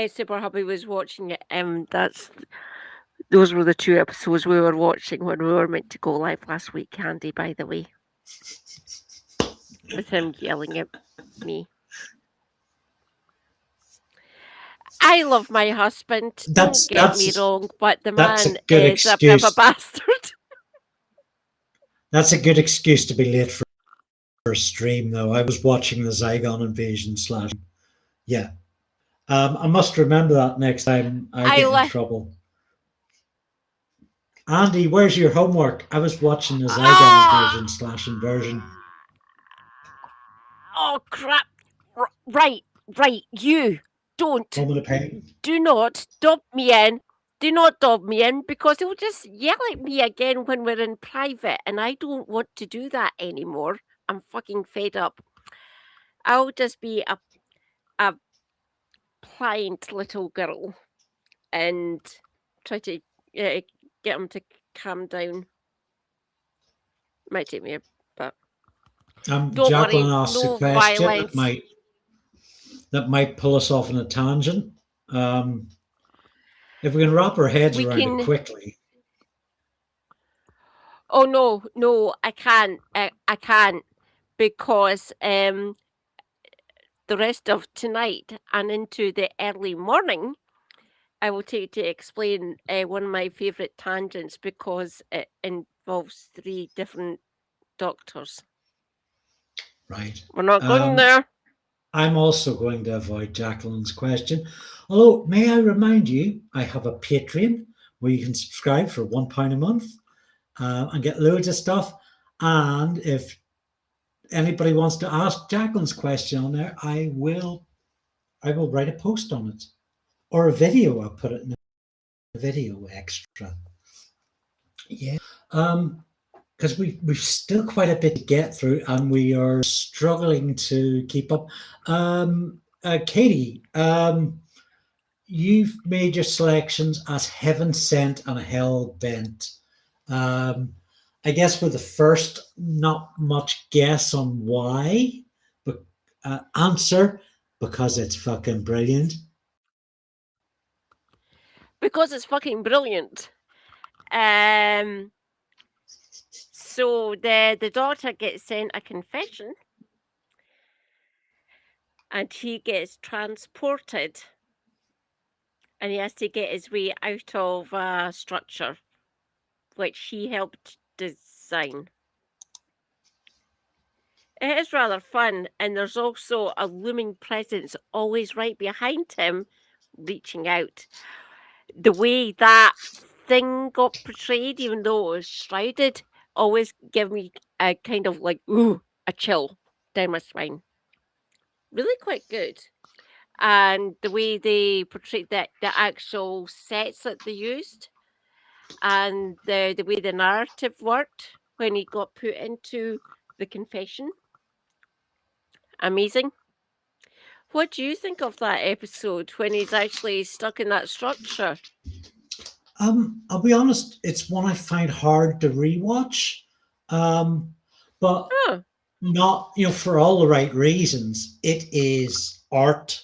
Super Hubby was watching it. Those were the two episodes we were watching when we were meant to go live last week, Andy, by the way. With him yelling at me. I love my husband, don't get me wrong, but the man is a bit of a bastard. That's a good excuse to be late for a stream, though. I was watching the Zygon invasion / yeah. I must remember that next time I get in trouble. Andy, where's your homework? I was watching the Zygon invasion / inversion. Oh, crap. Right. You don't. Do not dob me in. Do not dob me in because he'll just yell at me again when we're in private, and I don't want to do that anymore. I'm fucking fed up. I'll just be a pliant little girl and try to get him to calm down. Might take me a bit. Don't Jacqueline worry, asked no a question violence. that might pull us off on a tangent. If we can wrap our heads around it quickly. Oh no, I can't. I can't because the rest of tonight and into the early morning, I will take to explain one of my favourite tangents because it involves 3 different doctors. Right. We're not going there. I'm also going to avoid Jacqueline's question. Although, may I remind you, I have a Patreon where you can subscribe for £1 a month and get loads of stuff. And if anybody wants to ask Jacqueline's question on there, I will write a post on it or a video. I'll put it in a video extra. Yeah. Because we've still quite a bit to get through and we are struggling to keep up. Katie, you've made your selections as heaven sent and hell bent. I guess with the first, not much guess on why, but answer because it's fucking brilliant. Because it's fucking brilliant. So the daughter gets sent a confession and he gets transported and he has to get his way out of a structure which he helped design. It is rather fun, and there's also a looming presence always right behind him, reaching out. The way that thing got portrayed, even though it was shrouded, always gave me a kind of like, ooh, a chill down my spine. Really quite good. And the way they portrayed the actual sets that they used and the way the narrative worked when he got put into the confession. Amazing. What do you think of that episode when he's actually stuck in that structure? I'll be honest, it's one I find hard to rewatch, but Oh, not for all the right reasons. It is art.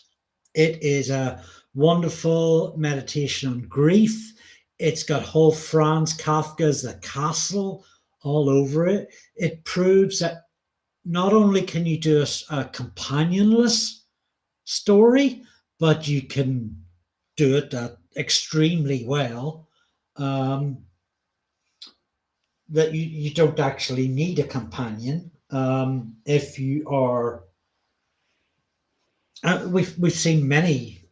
It is a wonderful meditation on grief. It's got whole Franz Kafka's The Castle all over it. It proves that not only can you do a companionless story, but you can do it extremely well. Um, that you don't actually need a companion if you are. We've seen many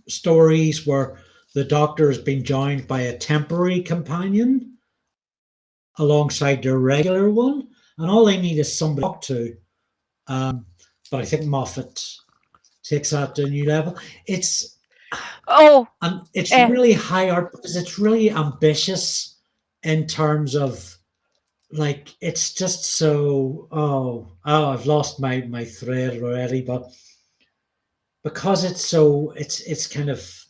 stories where the Doctor has been joined by a temporary companion alongside their regular one, and all they need is somebody to talk to. But I think Moffat takes that to a new level. It's really high art because it's really ambitious in terms of like it's just so I've lost my thread already, but because it's kind of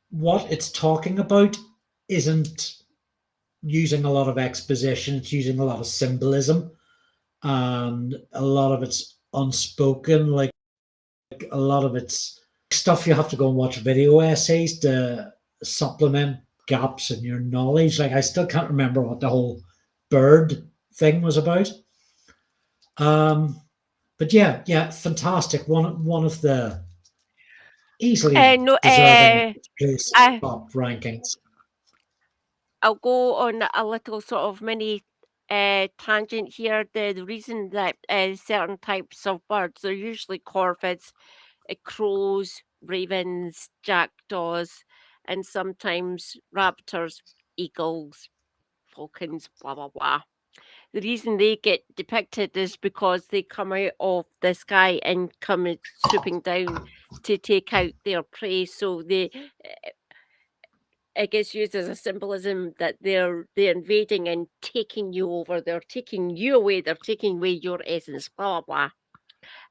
what it's talking about isn't using a lot of exposition, it's using a lot of symbolism, and a lot of it's unspoken, like a lot of it's stuff you have to go and watch video essays to supplement gaps in your knowledge. Like I still can't remember what the whole bird thing was about. But yeah, fantastic. One of the easily no, deserving place I top rankings. I'll go on a little sort of mini tangent here. The reason that certain types of birds are usually corvids, crows, ravens, jackdaws, and sometimes raptors, eagles, falcons, blah blah blah. The reason they get depicted is because they come out of the sky and come swooping down to take out their prey. So it gets used as a symbolism that they're invading and taking you over. They're taking you away. They're taking away your essence. Blah blah blah.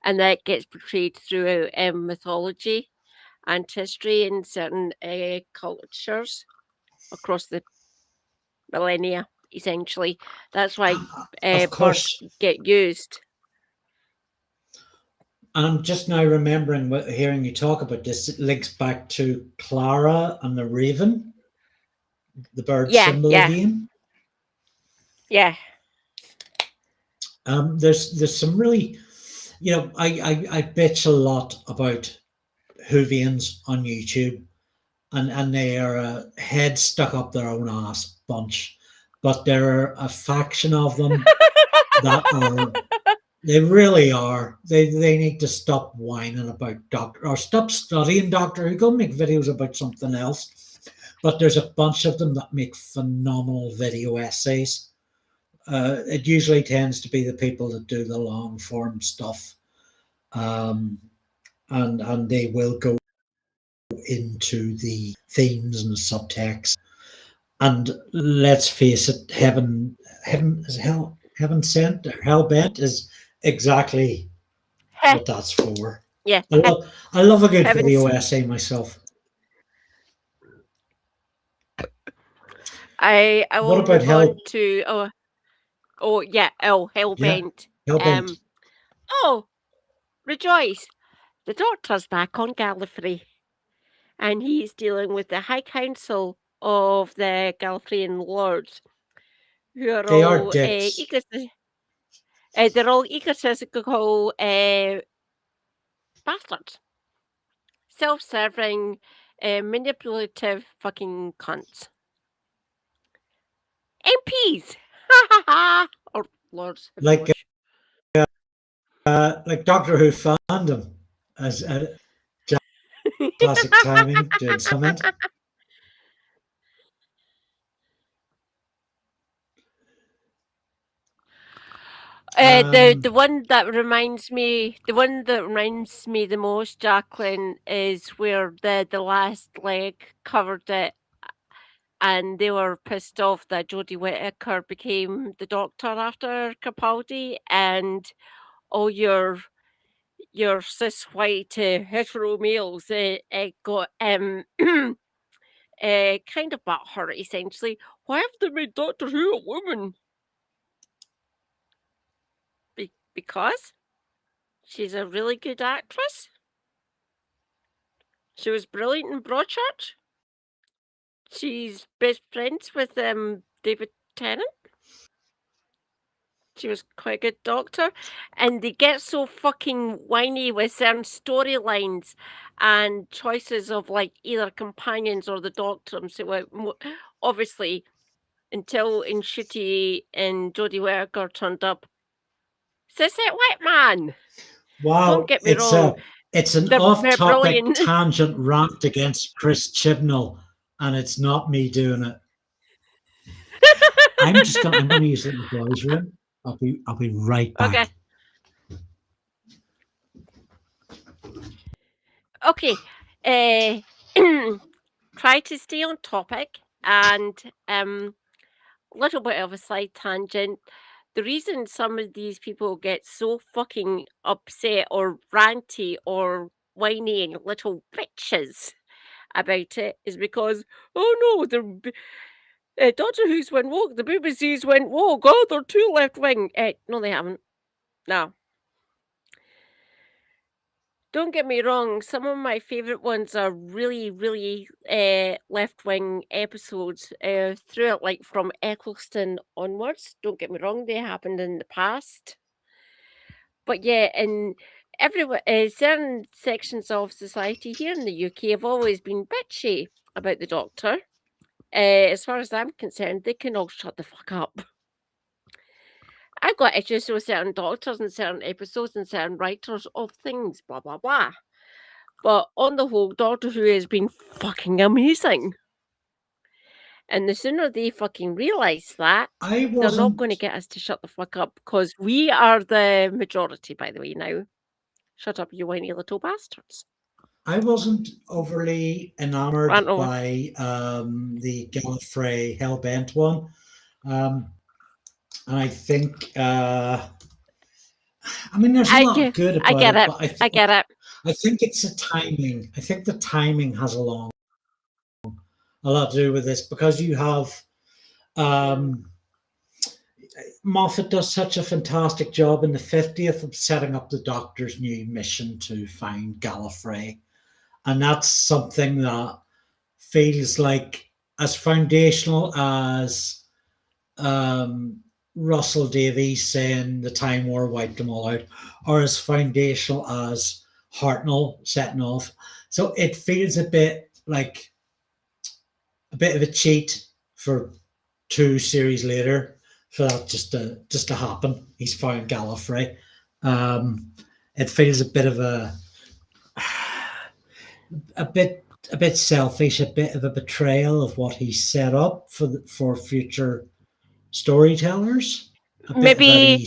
And that gets portrayed throughout mythology and history in certain cultures across the millennia. Essentially, that's why Of birds course. get used. And I'm just now remembering hearing you talk about this. It links back to Clara and the Raven, the bird Yeah, symbol yeah, again. yeah. There's some really, I bitch a lot about Whovians on YouTube, and they are a head stuck up their own ass bunch, but there are a faction of them that are. They really are. They need to stop whining about Doctor or stop studying Doctor Who. Go make videos about something else. But there's a bunch of them that make phenomenal video essays. It usually tends to be the people that do the long form stuff, um, and they will go into the themes and subtext. And let's face it, heaven is hell, heaven sent or hell bent is exactly what that's for. Yeah. I love a good Heaven's- video essay myself. I will What about move hell? on to Hellbent. Hellbent. Oh, rejoice! The Doctor's back on Gallifrey, and he's dealing with the High Council of the Gallifreyan Lords, who are They are all dicks. they're all egotistical bastards, self-serving, manipulative fucking cunts. MPs, or lords, if you Like wish. like Doctor Who fandom as classic timing doing comment. The one that reminds me the most, Jacqueline, is where the last leg covered it, and they were pissed off that Jodie Whittaker became the Doctor after Capaldi, and all your cis white hetero males got kind of butthurt essentially. Why have they made Doctor Who a woman? Because she's a really good actress. She was brilliant in Broadchurch. She's best friends with David Tennant. She was quite a good doctor, and they get so fucking whiny with certain storylines and choices of like either companions or the doctor. So obviously, until Ncuti and Jodie Whittaker turned up, cis het white man. Wow, don't get me wrong. It's an off-topic tangent rant against Chris Chibnall, and it's not me doing it. I'm going to use it in the boys' room. I'll be right back. Okay. Try to stay on topic, and little bit of a side tangent. The reason some of these people get so fucking upset or ranty or whiny little bitches about it is because, oh no, Doctor Who's went woke, the BBC's went woke, oh, they're too left wing. No, they haven't. No. Don't get me wrong, some of my favourite ones are really, really left wing episodes through it, like from Eccleston onwards. Don't get me wrong, they happened in the past. But yeah, in certain sections of society here in the UK have always been bitchy about the Doctor. As far as I'm concerned, they can all shut the fuck up. I've got issues with certain doctors and certain episodes and certain writers of things, blah, blah, blah. But on the whole, Doctor Who has been fucking amazing. And the sooner they fucking realise that, they're not going to get us to shut the fuck up, because we are the majority, by the way, now. Shut up, you whiny little bastards. I wasn't overly enamoured by the Gallifrey Hellbent one. And I think, I mean, there's a lot good about it. But I get it. I think it's the timing. I think the timing has a lot to do with this, because you have Moffat does such a fantastic job in the 50th of setting up the Doctor's new mission to find Gallifrey. And that's something that feels like as foundational as Russell Davies saying the Time War wiped them all out, or as foundational as Hartnell setting off. So it feels a bit like a bit of a cheat for 2 series later for that just to happen. He's found Gallifrey. It feels a bit of a bit selfish, a bit of a betrayal of what he set up for future storytellers. Maybe.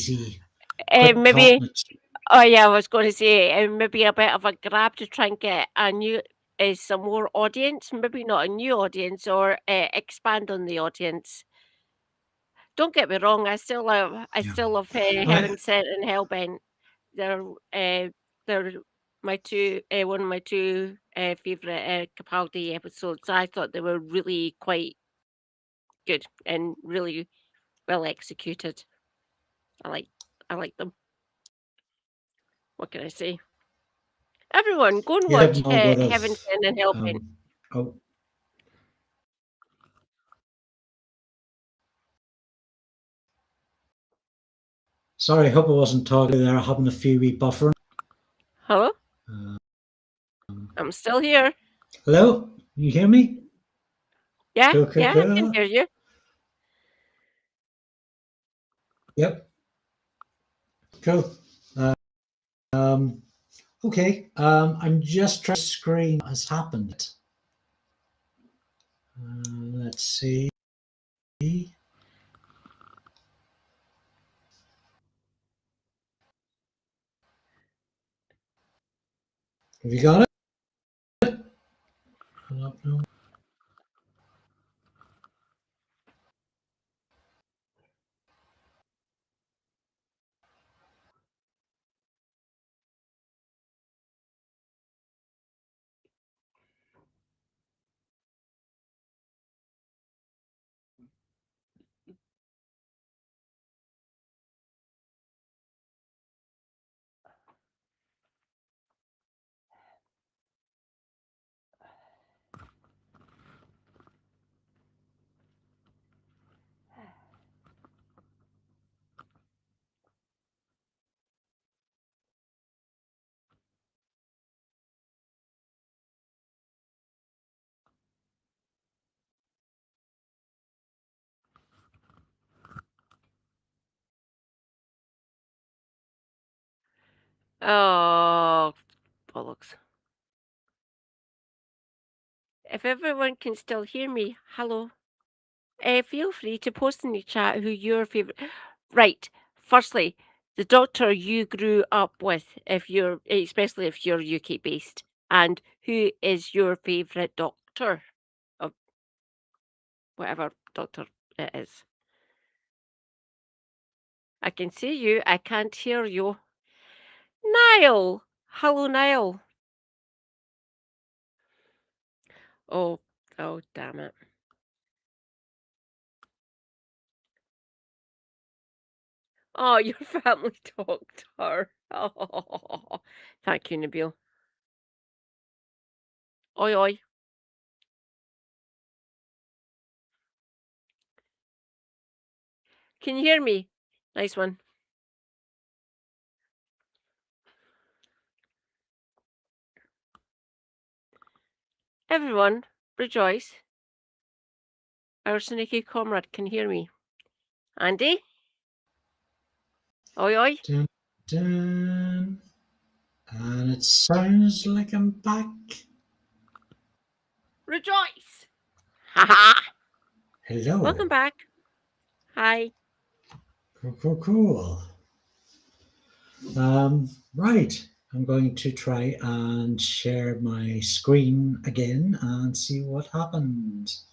Oh yeah, I was going to say maybe a bit of a grab to try and get some more audience. Maybe not a new audience, or expand on the audience. Don't get me wrong, I still love Heaven Sent and Hellbent. They're my two one of my two favourite Capaldi episodes. I thought they were really quite good and really well executed. I like them. What can I say? Everyone, go and watch Heaven Sent and Hellbent. Sorry, I hope I wasn't talking there. Having a few wee buffering. Hello? I'm still here. Hello? Can you hear me? Yeah, I can hear you. Yep. Cool. Okay. I'm just trying to screen what has happened. Let's see. Have you got it? No. Oh, bollocks. If everyone can still hear me, hello. Feel free to post in the chat who your favourite. Right. Firstly, the doctor you grew up with, especially if you're UK based, and who is your favourite doctor of whatever doctor it is. I can see you. I can't hear you. Niall. Hello, Niall. Oh, damn it. Oh, your family doctor. Oh, thank you, Nabil. Oi, oi. Can you hear me? Nice one. Everyone, rejoice. Our sneaky comrade can hear me. Andy? Oi, oi. Dun, dun. And it sounds like I'm back. Rejoice! Haha! Hello. Welcome back. Hi. Cool. Right. I'm going to try and share my screen again and see what happens.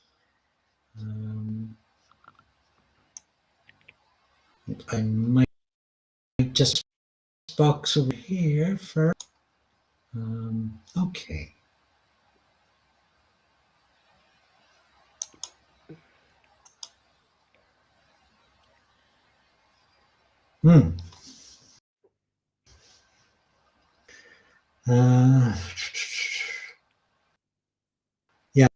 I might just box over here for. Okay. Yeah.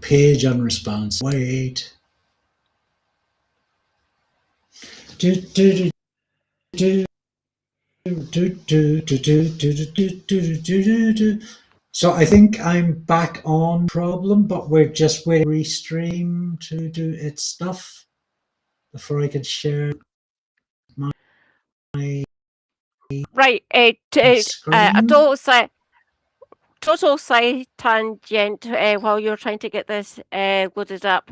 Page unresponsive. Wait. Do, do, do, do. So I think I'm back on problem, but we're just waiting for Restream to do its stuff before I can share my Right. A screen. total side tangent while you're trying to get this loaded up.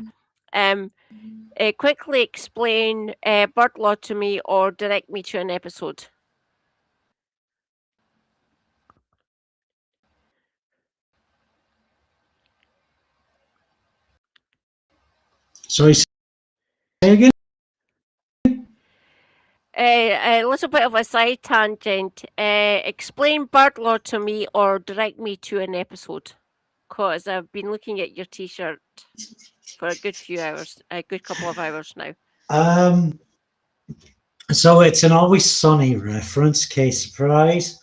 Quickly explain bird law to me or direct me to an episode. Sorry, say again? A little bit of a side tangent. Explain bird law to me or direct me to an episode. Because I've been looking at your t-shirt for a good few hours, a good couple of hours now. So it's an Always Sunny reference, case surprise.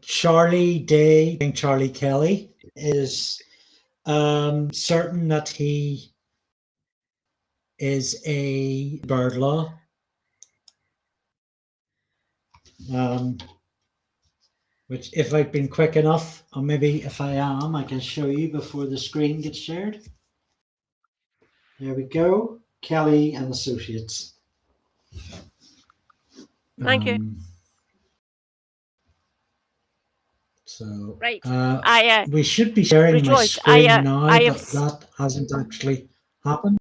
Charlie Day, Charlie Kelly, is certain that he is a bird law. Which, if I've been quick enough, or maybe if I am, I can show you before the screen gets shared. There we go. Kelly and Associates. Thank you. So right. We should be sharing Rejoice, my screen now, but that hasn't actually happened.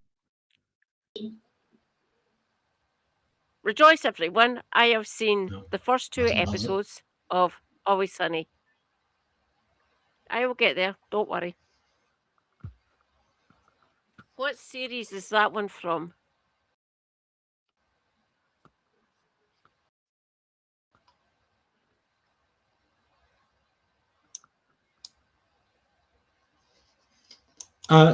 Rejoice, everyone. I have seen the first 2 episodes of Always Sunny. I will get there. Don't worry. What series is that one from?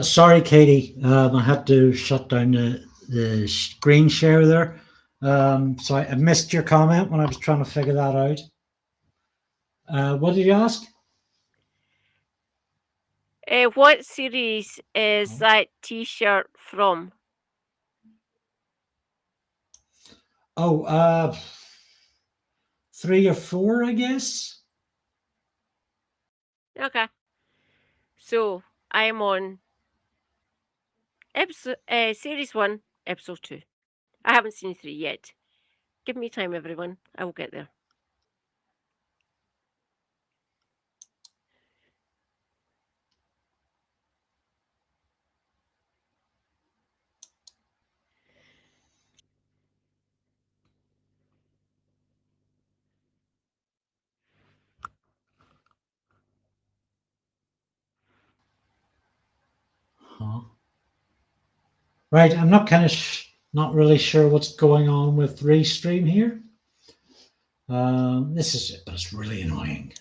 Sorry, Katie. I had to shut down the screen share there. So I missed your comment when I was trying to figure that out. What did you ask? What series is that T-shirt from? Oh, 3 or 4, I guess. Okay. So I'm on Series 1, Episode 2. I haven't seen 3 yet. Give me time, everyone. I will get there. Huh. Right, I'm not not really sure what's going on with Restream here. This is but it's really annoying.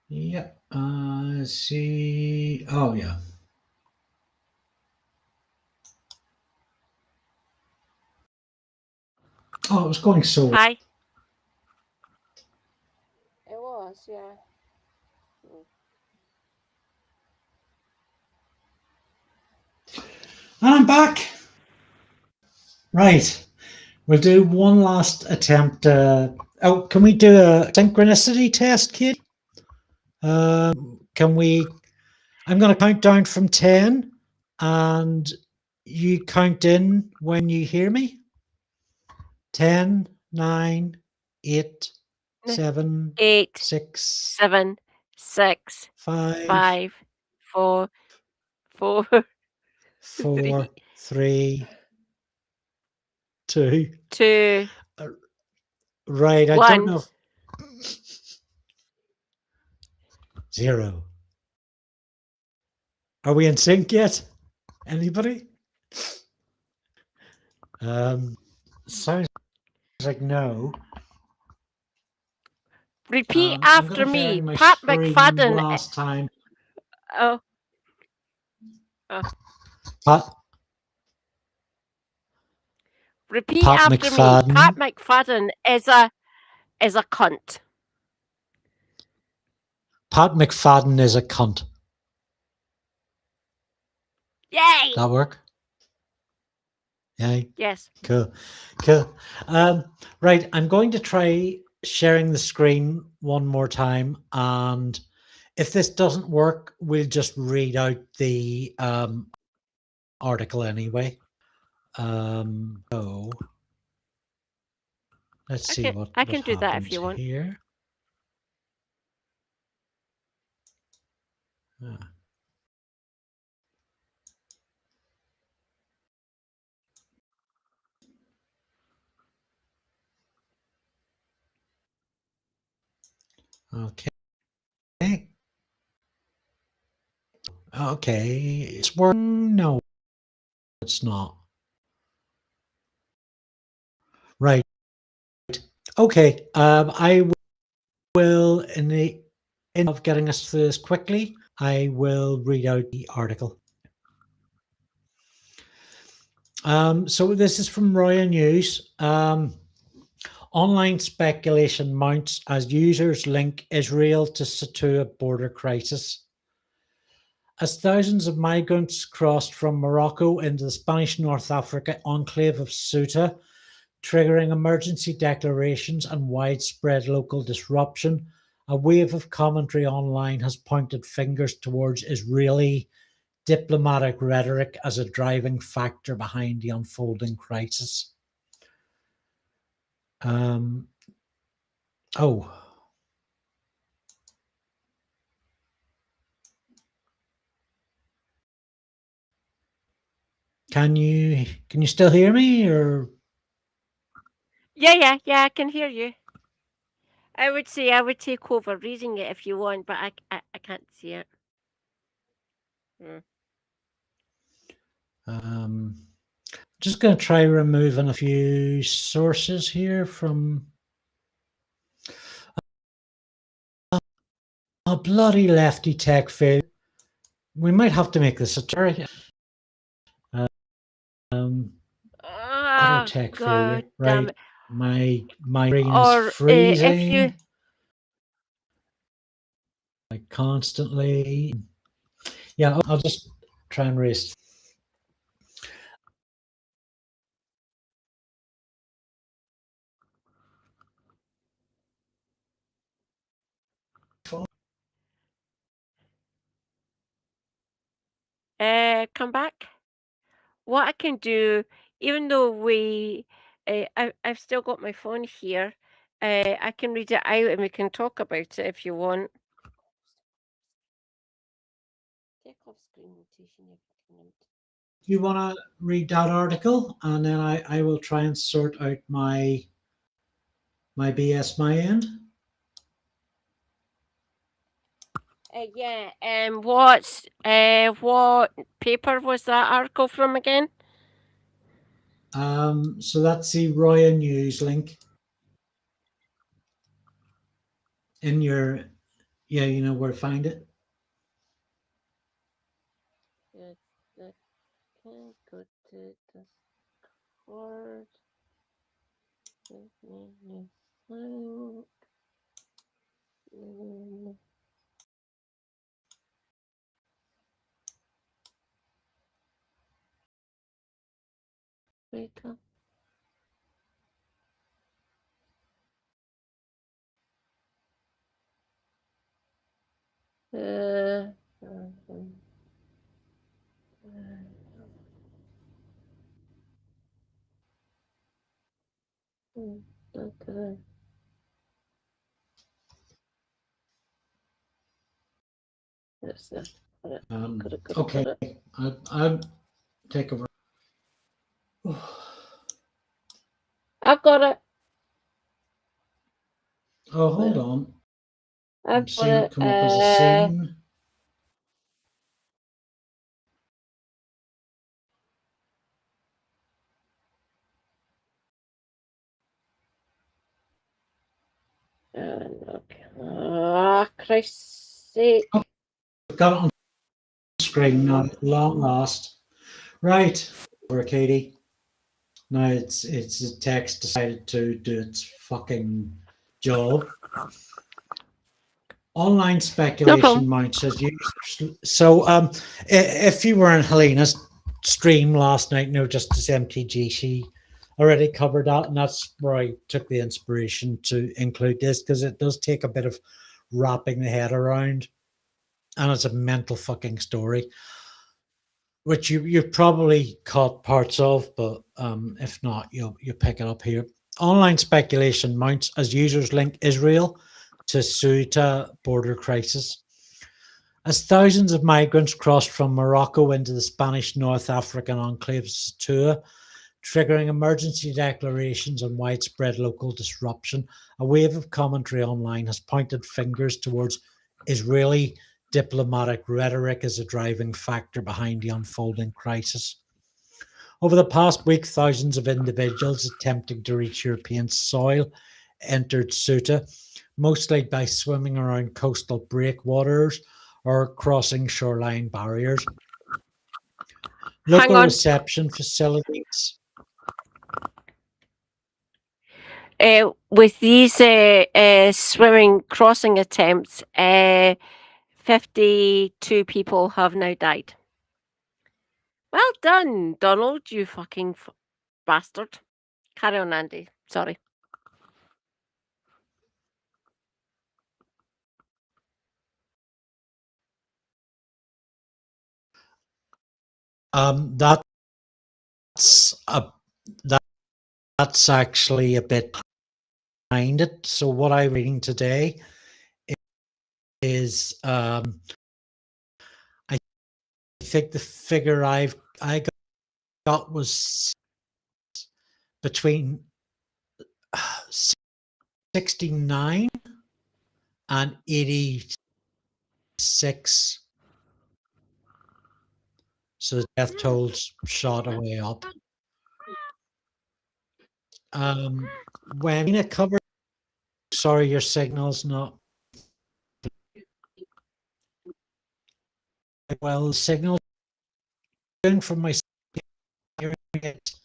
Yeah. See. Oh yeah. Oh, it was going so well. Hi. It was, yeah. And I'm back. Right. We'll do one last attempt. Oh, can we do a synchronicity test, Kate? Can we? I'm going to count down from 10, and you count in when you hear me. 10, 9, 8, 7, 8, 6, 7, 6, 5, 4, 4, 4, 3, 2. 2, Right, I 1. don't know. 0. Are we in sync yet? Anybody? Sounds like no. Repeat I'm after going to share me. my Pat screen McFadden. one last time. Oh. Repeat Pat after McFadden. me. Pat McFadden is a cunt. Pat McFadden is a cunt. Yay! That work? Yay. Yes. Cool. Right, I'm going to try sharing the screen one more time, and if this doesn't work, we'll just read out the article anyway. So let's see what I can do that if happens you want. here. Okay. Okay, it's working. No, it's not. Right. Okay. I will, in the end of getting us through this quickly, I will read out the article. So this is from Royal News. Online speculation mounts as users link Israel to Situa border crisis. As thousands of migrants crossed from Morocco into the Spanish North Africa enclave of Ceuta, triggering emergency declarations and widespread local disruption, a wave of commentary online has pointed fingers towards Israeli diplomatic rhetoric as a driving factor behind the unfolding crisis. Can you still hear me, or? Yeah, I can hear you. I would say I would take over reading it if you want, but I can't see it. Just going to try removing a few sources here from a bloody lefty tech fail. We might have to make this a turret. Utter tech failure. Right. My screen is freezing. Like constantly. Yeah, I'll just try and rest. come back? What I can do, even though I've still got my phone here, I can read it out and we can talk about it if you want. Take off screen rotation. You want to read that article, and then I will try and sort out my BS my end. Yeah. What paper was that article from again? So that's the Royal News link in your, yeah, you know where to find it. Yes, I can go to Discord. Wait up. Okay. Okay, I'll take over. I've got it. Oh, hold on. I've I'm seeing it come up as a scene. Okay. Oh, Christ's sake. Oh, I've got it on screen now, at long last. Right, over Katie. Now it's the text decided to do its fucking job. Online speculation mounts as users. So if you were in Helena's stream last night, no Justice MTG, she already covered that, and that's where I took the inspiration to include this, because it does take a bit of wrapping the head around, and it's a mental fucking story, which you've probably caught parts of, but if not, you'll pick it up here. Online speculation mounts as users link Israel to Ceuta border crisis. As thousands of migrants crossed from Morocco into the Spanish North African enclave of Ceuta, triggering emergency declarations and widespread local disruption, a wave of commentary online has pointed fingers towards Israeli diplomatic rhetoric as a driving factor behind the unfolding crisis. Over the past week, thousands of individuals attempting to reach European soil entered Ceuta, mostly by swimming around coastal breakwaters or crossing shoreline barriers. Local reception facilities. With these swimming crossing attempts, 52 people have now died. Well done, Donald, you fucking bastard. Carry on, Andy. Sorry. That's actually a bit behind it. So what I'm reading today is I think the figure I got was between 69 and 86. So the death tolls shot away up. When it covered, sorry, your signal's not well. The signal from my hearing it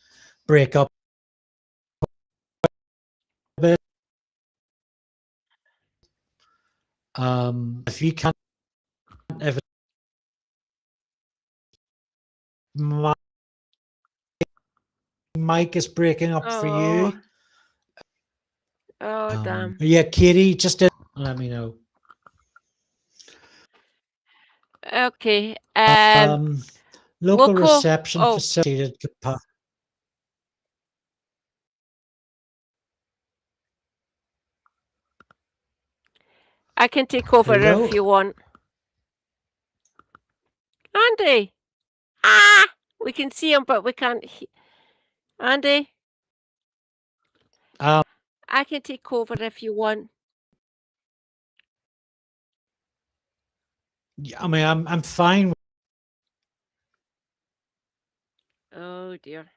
break up a bit. If you can't, if my mic is breaking up for you. Oh, damn. Yeah, Katie, just let me know. Okay. Local reception facility at Capaldi. I can take over if you want. Andy! We can see him, but we can't. Andy? I can take over if you want. Yeah, I mean, I'm fine. Oh dear.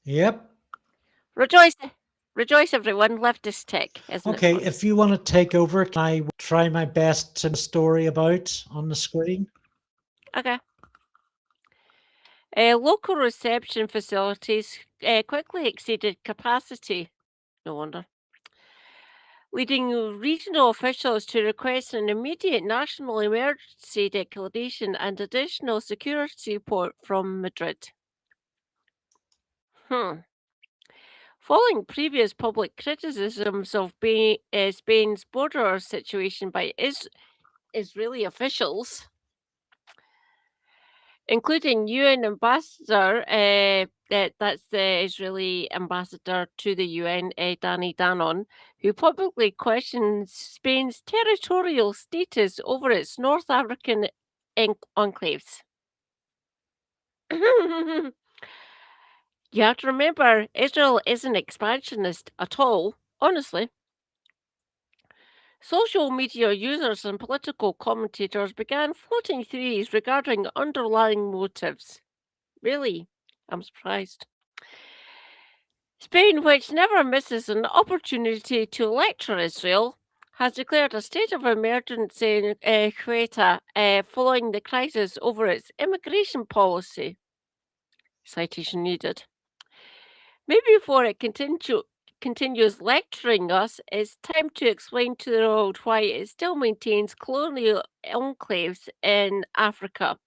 Yep. Rejoice, everyone. Left is tick, isn't it? Okay, if you want to take over, can I try my best to story about on the screen? Okay. Local reception facilities quickly exceeded capacity. No wonder. Leading regional officials to request an immediate national emergency declaration and additional security support from Madrid. Following previous public criticisms of Spain's border situation by Israeli officials, including UN ambassador, that's the Israeli ambassador to the UN, Danny Danon, who publicly questions Spain's territorial status over its North African enclaves. You have to remember, Israel isn't expansionist at all, honestly. Social media users and political commentators began floating theories regarding underlying motives. Really? I'm surprised. Spain, which never misses an opportunity to lecture Israel, has declared a state of emergency in Ceuta following the crisis over its immigration policy. Citation needed. Maybe before it continues lecturing us, it's time to explain to the world why it still maintains colonial enclaves in Africa,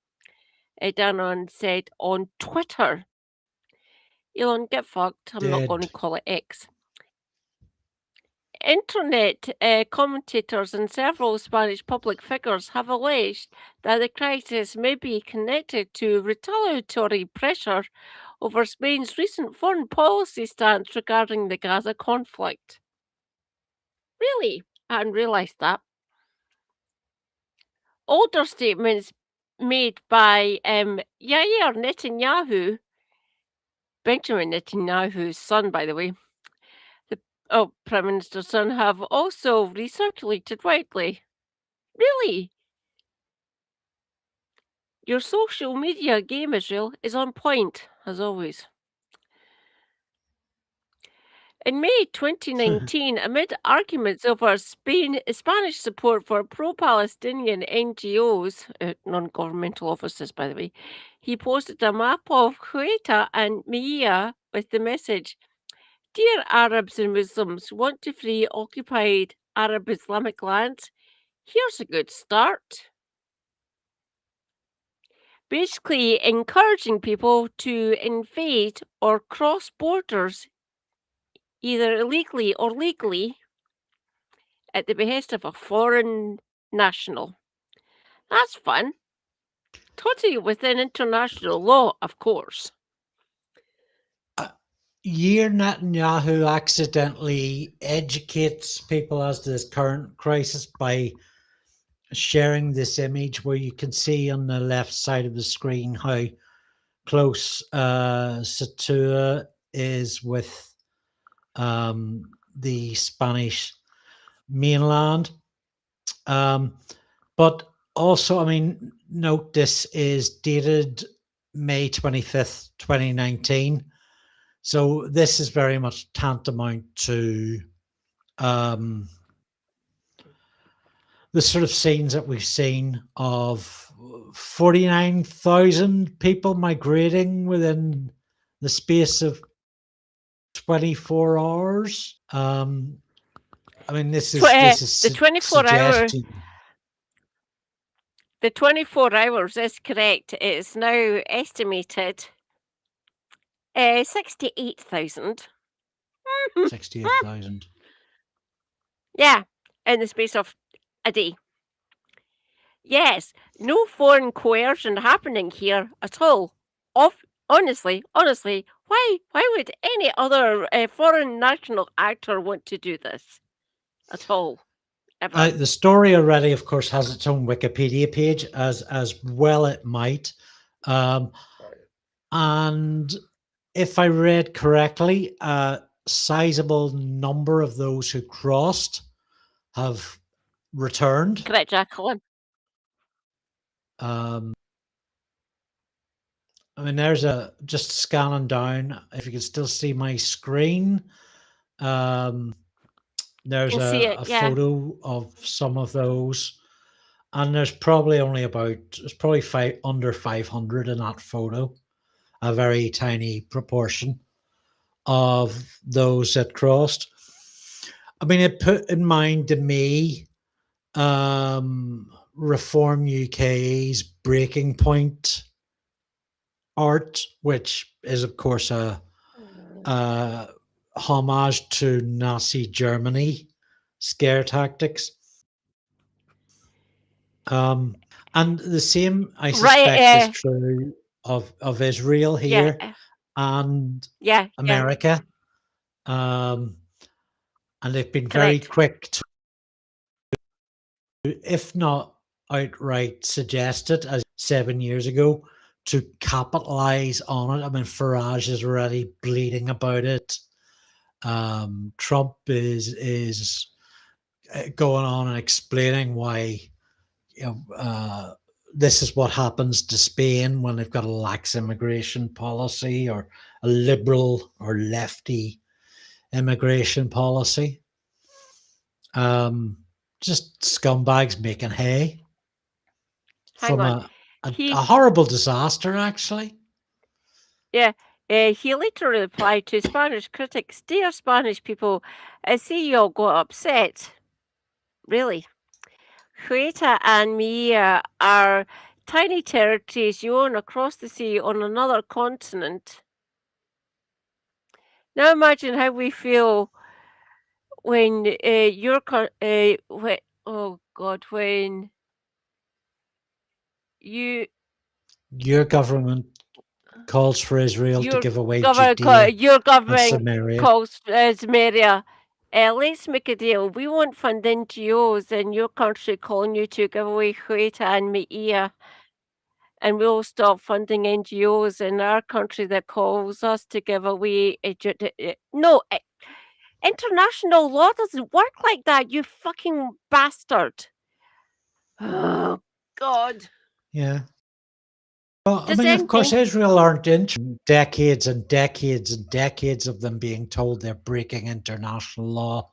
Danon said on Twitter. Elon, get fucked. I'm not going to call it X. Internet commentators and several Spanish public figures have alleged that the crisis may be connected to retaliatory pressure over Spain's recent foreign policy stance regarding the Gaza conflict. Really? I hadn't realised that. Older statements made by Yair Netanyahu, Benjamin Netanyahu's son, by the way, Prime Minister's son, have also recirculated widely. Really? Your social media game, Israel, is on point, as always. In May 2019, amid arguments over Spanish support for pro-Palestinian NGOs, non-governmental offices, by the way, he posted a map of Ceuta and Melilla with the message, "Dear Arabs and Muslims, want to free occupied Arab Islamic lands? Here's a good start." Basically encouraging people to invade or cross borders, either illegally or legally, at the behest of a foreign national. That's fun. Totally within international law, of course. Yair Netanyahu accidentally educates people as to this current crisis by sharing this image where you can see on the left side of the screen how close Ceuta is with the Spanish mainland. But also, I mean, note this is dated May 25th, 2019. So this is very much tantamount to the sort of scenes that we've seen of 49,000 people migrating within the space of 24 hours. I mean, this is the 24 hours. The 24 hours is correct. It's now estimated 68,000. 68,000. Yeah, in the space of a day. Yes, no foreign coercion happening here at all. Honestly, why would any other foreign national actor want to do this at all? Ever? The story already, of course, has its own Wikipedia page, as well it might. And if I read correctly, a sizable number of those who crossed have returned. Correct, Jacqueline. I mean, there's just scanning down. If you can still see my screen, there's a photo of some of those, and there's probably under 500 in that photo, a very tiny proportion of those that crossed. I mean, it put in mind to me Reform UK's Breaking Point art, which is, of course, a homage to Nazi Germany scare tactics. And the same, I suspect, is true of Israel here and America. And they've been very quick to, if not outright suggested, as 7 years ago, to capitalize on it. I mean, Farage is already bleeding about it. Trump is going on and explaining why, this is what happens to Spain when they've got a lax immigration policy, or a liberal or lefty immigration policy. Just scumbags making hay from a horrible disaster, actually. Yeah. He later replied to Spanish critics, "Dear Spanish people, I see you all got upset. Really. Ceuta and Melilla are tiny territories you own across the sea on another continent. Now imagine how we feel when when your government calls for Israel to give away Judea your government and Samaria. calls Samaria. Let's make a deal. We won't fund NGOs in your country calling you to give away Ceuta and Melilla, and we'll stop funding NGOs in our country that calls us to give away no. International law doesn't work like that, you fucking bastard. Oh, God. Yeah. Well, I mean, of course, Israel aren't interested. Decades and decades and decades of them being told they're breaking international law,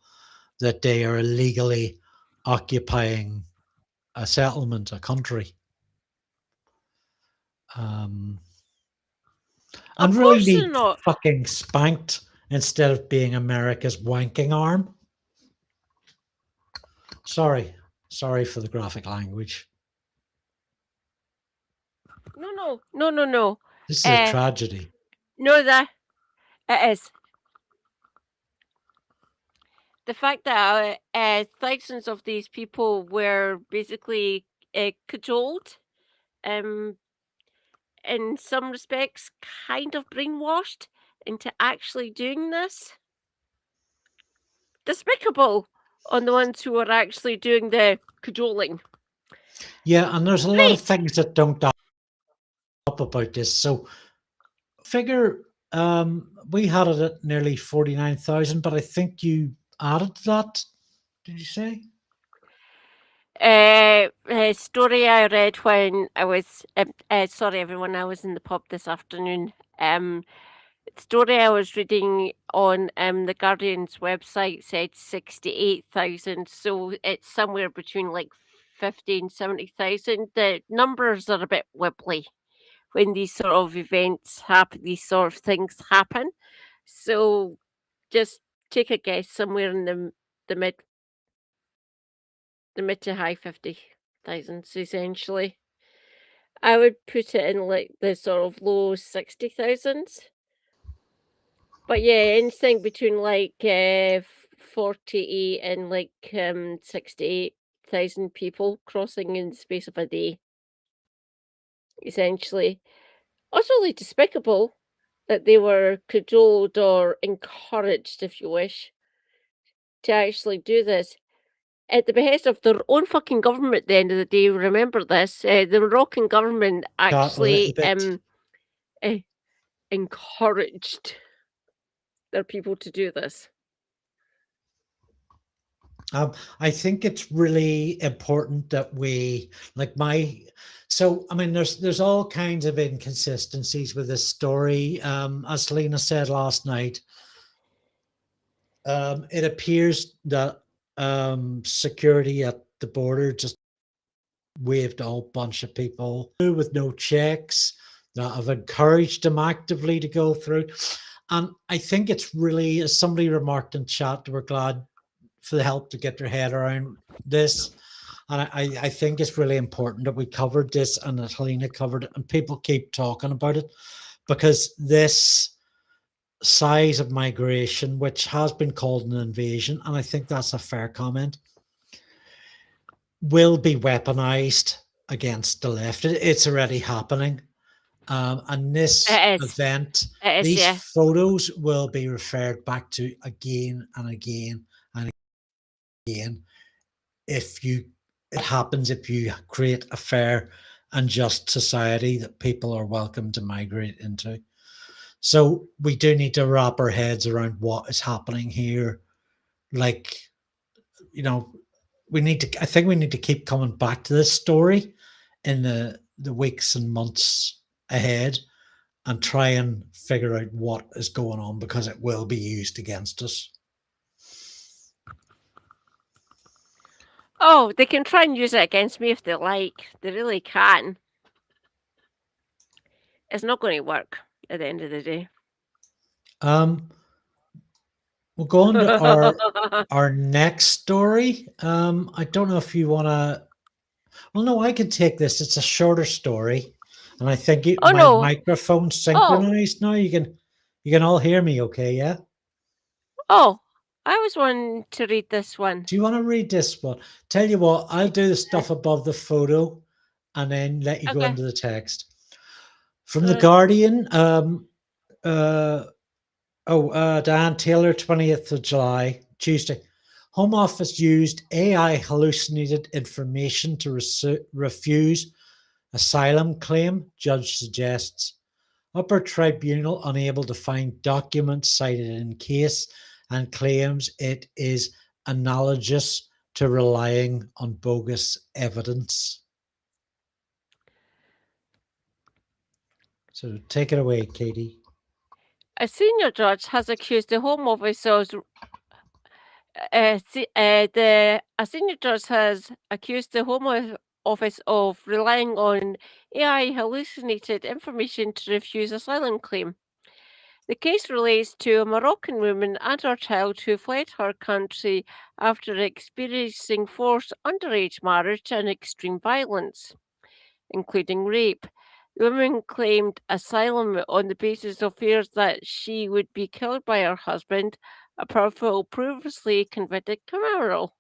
that they are illegally occupying a settlement, a country. And really need fucking spanked instead of being America's wanking arm. Sorry for the graphic language. No. This is a tragedy. No, that it is. The fact that thousands of these people were basically cajoled, in some respects, kind of brainwashed into actually doing this. Despicable on the ones who are actually doing the cajoling. Yeah, and there's a lot of things that don't add up about this. So, figure we had it at nearly 49,000, but I think you added that. Did you say? A story I read when I was sorry everyone, I was in the pub this afternoon. Story I was reading on the Guardian's website said 68,000, so it's somewhere between like 50 and 70,000. The numbers are a bit wibbly when these sort of events happen, these sort of things happen. So just take a guess, somewhere in the mid to high 50,000s, essentially. I would put it in like the sort of low 60,000s. But yeah, anything between like 48 and like 68 8,000 people crossing in the space of a day. Essentially, utterly despicable that they were cajoled or encouraged, if you wish, to actually do this at the behest of their own fucking government at the end of the day. Remember this, the Moroccan government actually encouraged their people to do this. I think it's really important that we so I mean there's all kinds of inconsistencies with this story. As Lena said last night, it appears that security at the border just waved a whole bunch of people with no checks, that have encouraged them actively to go through. And I think it's really, as somebody remarked in chat, we're glad for the help to get their head around this. And I think it's really important that we covered this and that Helena covered it and people keep talking about it, because this size of migration, which has been called an invasion, and I think that's a fair comment, will be weaponized against the left. It's already happening. And this event, these photos will be referred back to again and again and again if it happens if you create a fair and just society that people are welcome to migrate into. So we do need to wrap our heads around what is happening here. Like, I think we need to keep coming back to this story in the weeks and months ahead and try and figure out what is going on, because it will be used against us. Oh, they can try and use it against me if they like. They really can. It's not going to work at the end of the day. We'll go on to our next story. I don't know if you want to. Well, no, I can take this. It's a shorter story, and I think my microphone's synchronized now. You can all hear me, okay? Yeah. Oh, I was wanting to read this one. Do you want to read this one? Tell you what, I'll do the stuff above the photo, and then let you go into the text. From the Guardian. Diane Taylor, 20th of July, Tuesday. Home Office used AI hallucinated information to refuse asylum claim, judge suggests. Upper tribunal unable to find documents cited in case and claims it is analogous to relying on bogus evidence. So take it away, Katie. A senior judge has accused the Home Office of a senior judge has accused the Home Office of relying on AI hallucinated information to refuse asylum claim. The case relates to a Moroccan woman and her child who fled her country after experiencing forced underage marriage and extreme violence, including rape. The woman claimed asylum on the basis of fears that she would be killed by her husband, a powerful, previously convicted criminal.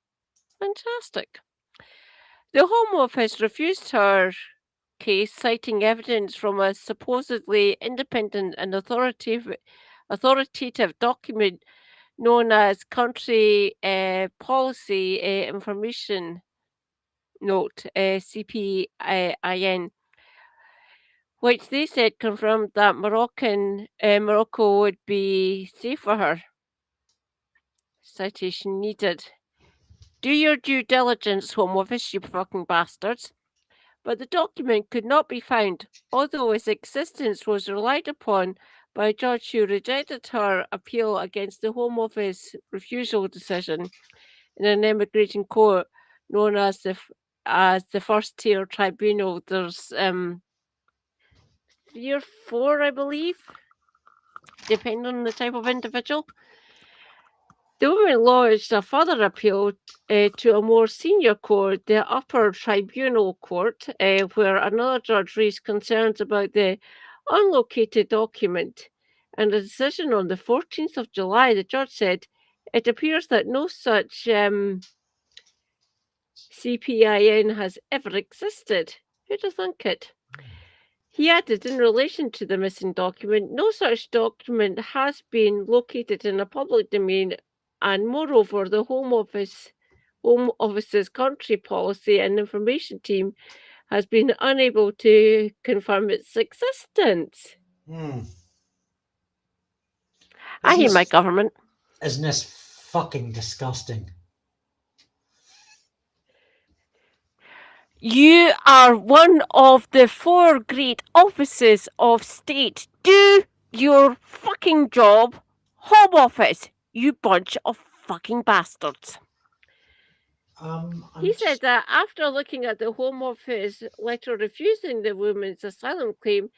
Fantastic. The Home Office refused her case, citing evidence from a supposedly independent and authoritative document known as Country Policy Information Note, CPIN, which they said confirmed that Morocco would be safe for her. Citation needed. Do your due diligence, Home Office, you fucking bastards. But the document could not be found, although its existence was relied upon by a judge who rejected her appeal against the Home Office refusal decision in an immigration court known as the first tier tribunal. There's 3 or 4, I believe, depending on the type of individual. The woman lodged a further appeal to a more senior court, the Upper Tribunal Court, where another judge raised concerns about the unlocated document. And a decision on the 14th of July, the judge said, it appears that no such CPIN has ever existed. Who'd have thunk it? He added, in relation to the missing document, no such document has been located in a public domain, and moreover, the Home Office's country policy and information team has been unable to confirm its existence. I hate my government. Isn't this fucking disgusting? You are one of the 4 great offices of state. Do your fucking job, Home Office, you bunch of fucking bastards. He said that after looking at the Home Office letter refusing the woman's asylum claim,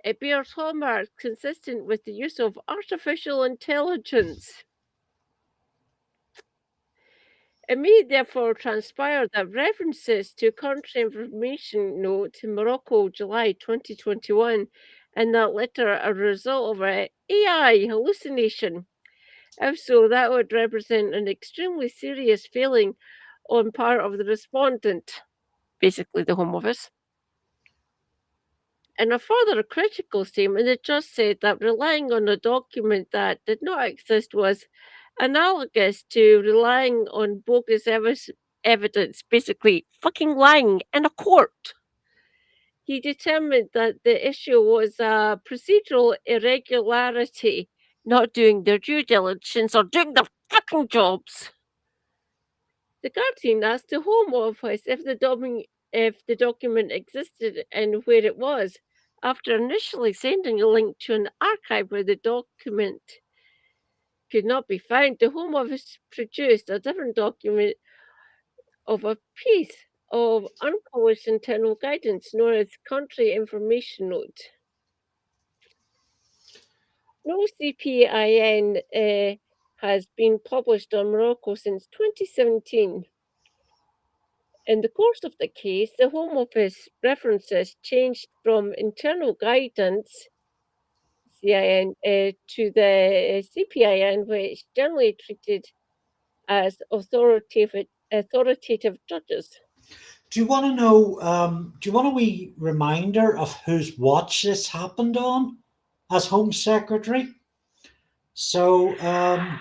it bears hallmarks consistent with the use of artificial intelligence. It may therefore transpire that references to country information note in Morocco, July 2021, and that letter are a result of an AI hallucination. If so, that would represent an extremely serious failing on part of the respondent, basically the Home Office. In a further critical statement, it just said that relying on a document that did not exist was analogous to relying on bogus evidence, basically fucking lying in a court. He determined that the issue was a procedural irregularity, not doing their due diligence or doing their fucking jobs. The Guardian asked the Home Office if the document existed and where it was, after initially sending a link to an archive where the document could not be found. The Home Office produced a different document of a piece of unpublished internal guidance known as Country Information Note. No CPIN has been published on Morocco since 2017. In the course of the case, the Home Office references changed from internal guidance CIN to the CPIN, which generally treated as authoritative judges. Do you want to know? Do you want a wee reminder of whose watch this happened on as Home Secretary? So, and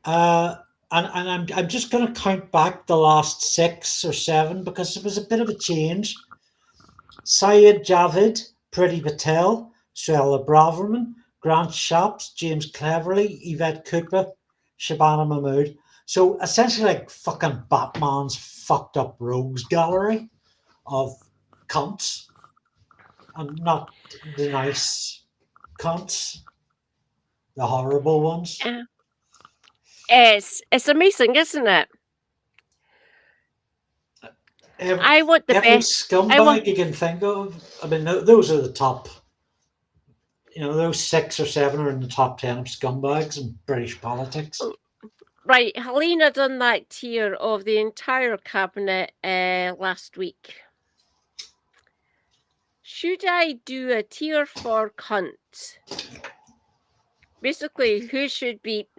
I'm just going to count back the last 6 or 7 because there was a bit of a change. Syed Javid, Priti Patel, Suella Braverman, Grant Shapps, James Cleverly, Yvette Cooper, Shabana Mahmood. So essentially like fucking Batman's fucked up rogues gallery of cunts. And not the nice cunts, the horrible ones. It's amazing, isn't it? I want the every best scumbag you can think of. I mean, those are the top. You know, those 6 or 7 are in the top 10 of scumbags in British politics. Right, Helena done that tier of the entire cabinet last week. Should I do a tier for cunts? Basically, who should be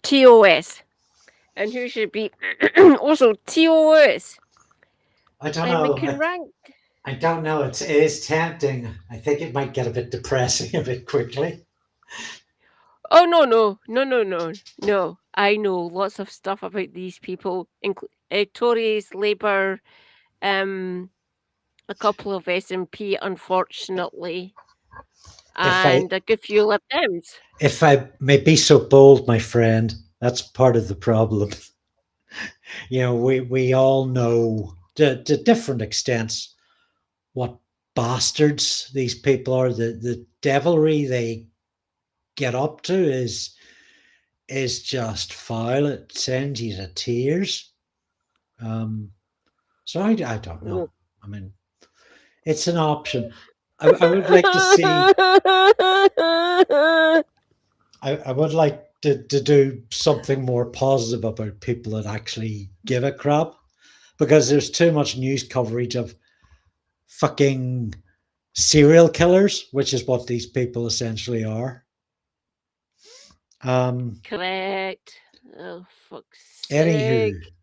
TOS and who should be also TOS? I don't know. Rank. I don't know. It is tempting. I think it might get a bit depressing a bit quickly. Oh no! I know lots of stuff about these people, Tories, Labour, a couple of SNP, unfortunately, and a good few Lib Dems. If I may be so bold, my friend, that's part of the problem. You know, we all know to different extents what bastards these people are. The devilry they get up to is just foul. It sends you to tears. So I don't know. I mean, it's an option. I would like to see. I would like to do something more positive about people that actually give a crap, because there's too much news coverage of fucking serial killers, which is what these people essentially are. Correct. Oh, fuck's anywho, sake.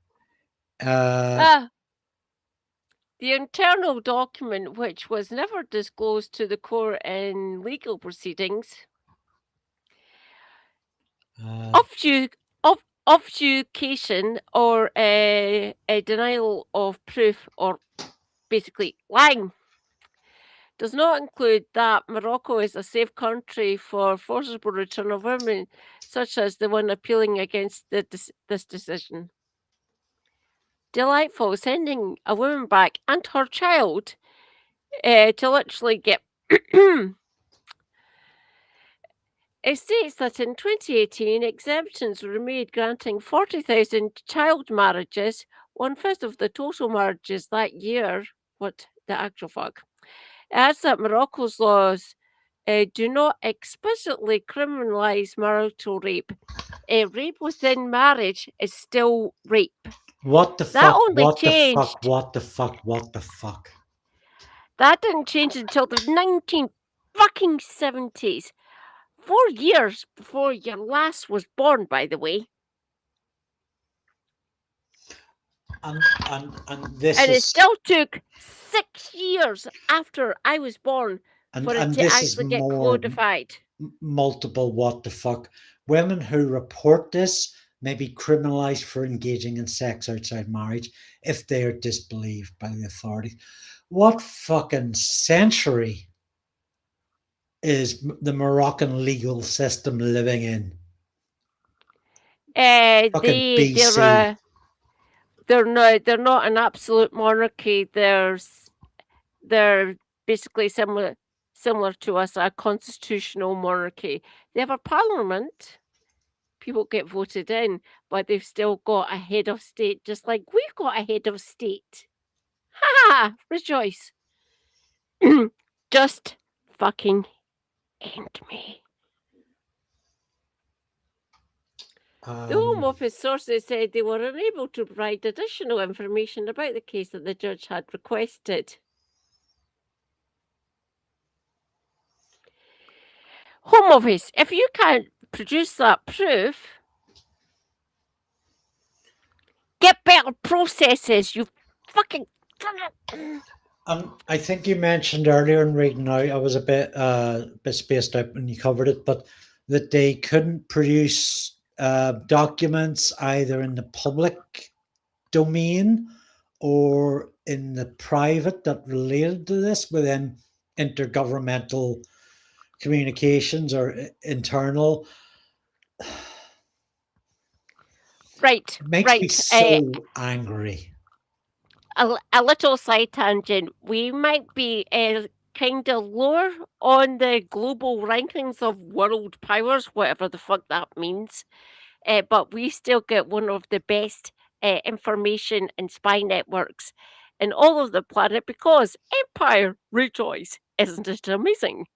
The internal document, which was never disclosed to the court in legal proceedings, obfuscation or a denial of proof, or basically lying, does not include that Morocco is a safe country for forcible return of women, such as the one appealing against this decision. Delightful, sending a woman back and her child to literally get. It states that in 2018, exemptions were made granting 40,000 child marriages, 1/5 of the total marriages that year. What the actual fuck? It adds that Morocco's laws do not explicitly criminalise marital rape. Rape within marriage is still rape. What the That fuck? only What the changed. fuck? What the fuck? What the fuck? That didn't change until the 1970s. 4 years before your lass was born, by the way. And this And is, it still took 6 years after I was born for it to actually get codified. Multiple what the fuck. Women who report this may be criminalized for engaging in sex outside marriage if they are disbelieved by the authorities. What fucking century is the Moroccan legal system living in? BC. They're not an absolute monarchy. They're basically similar to us, a constitutional monarchy. They have a parliament. People get voted in, but they've still got a head of state, just like we've got a head of state. Ha! Rejoice. Just fucking end me. The Home Office sources said they were unable to provide additional information about the case that the judge had requested. Home Office, if you can't produce that proof, get better processes, you fucking... I think you mentioned earlier in reading out, I was a bit spaced out when you covered it, but that they couldn't produce documents either in the public domain or in the private that related to this within intergovernmental communications or internal. Right. It makes me so angry. A little side tangent. We might be kind of lower on the global rankings of world powers, whatever the fuck that means. But we still get one of the best information and spy networks in all of the planet because Empire, rejoice. Isn't it amazing?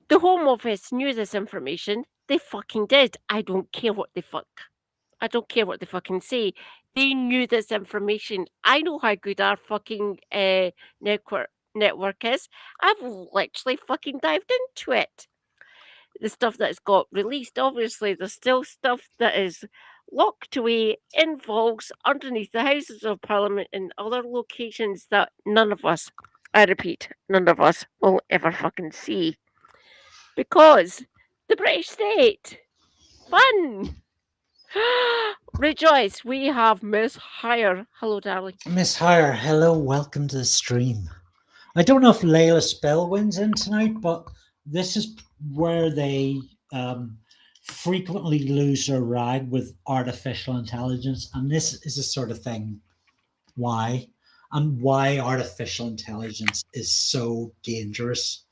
The Home Office knew this information. They fucking did. I don't care what they fucking say. They knew this information. I know how good our fucking network is. I've literally fucking dived into it. The stuff that's got released, obviously, there's still stuff that is locked away in vaults underneath the Houses of Parliament and other locations that none of us, I repeat, none of us will ever fucking see. Because the British state. Fun! Rejoice, we have Miss Hire. Hello, darling. Miss Hire, hello, welcome to the stream. I don't know if Layla Spellwind's in tonight, but this is where they frequently lose their rag with artificial intelligence, and this is the sort of thing why artificial intelligence is so dangerous.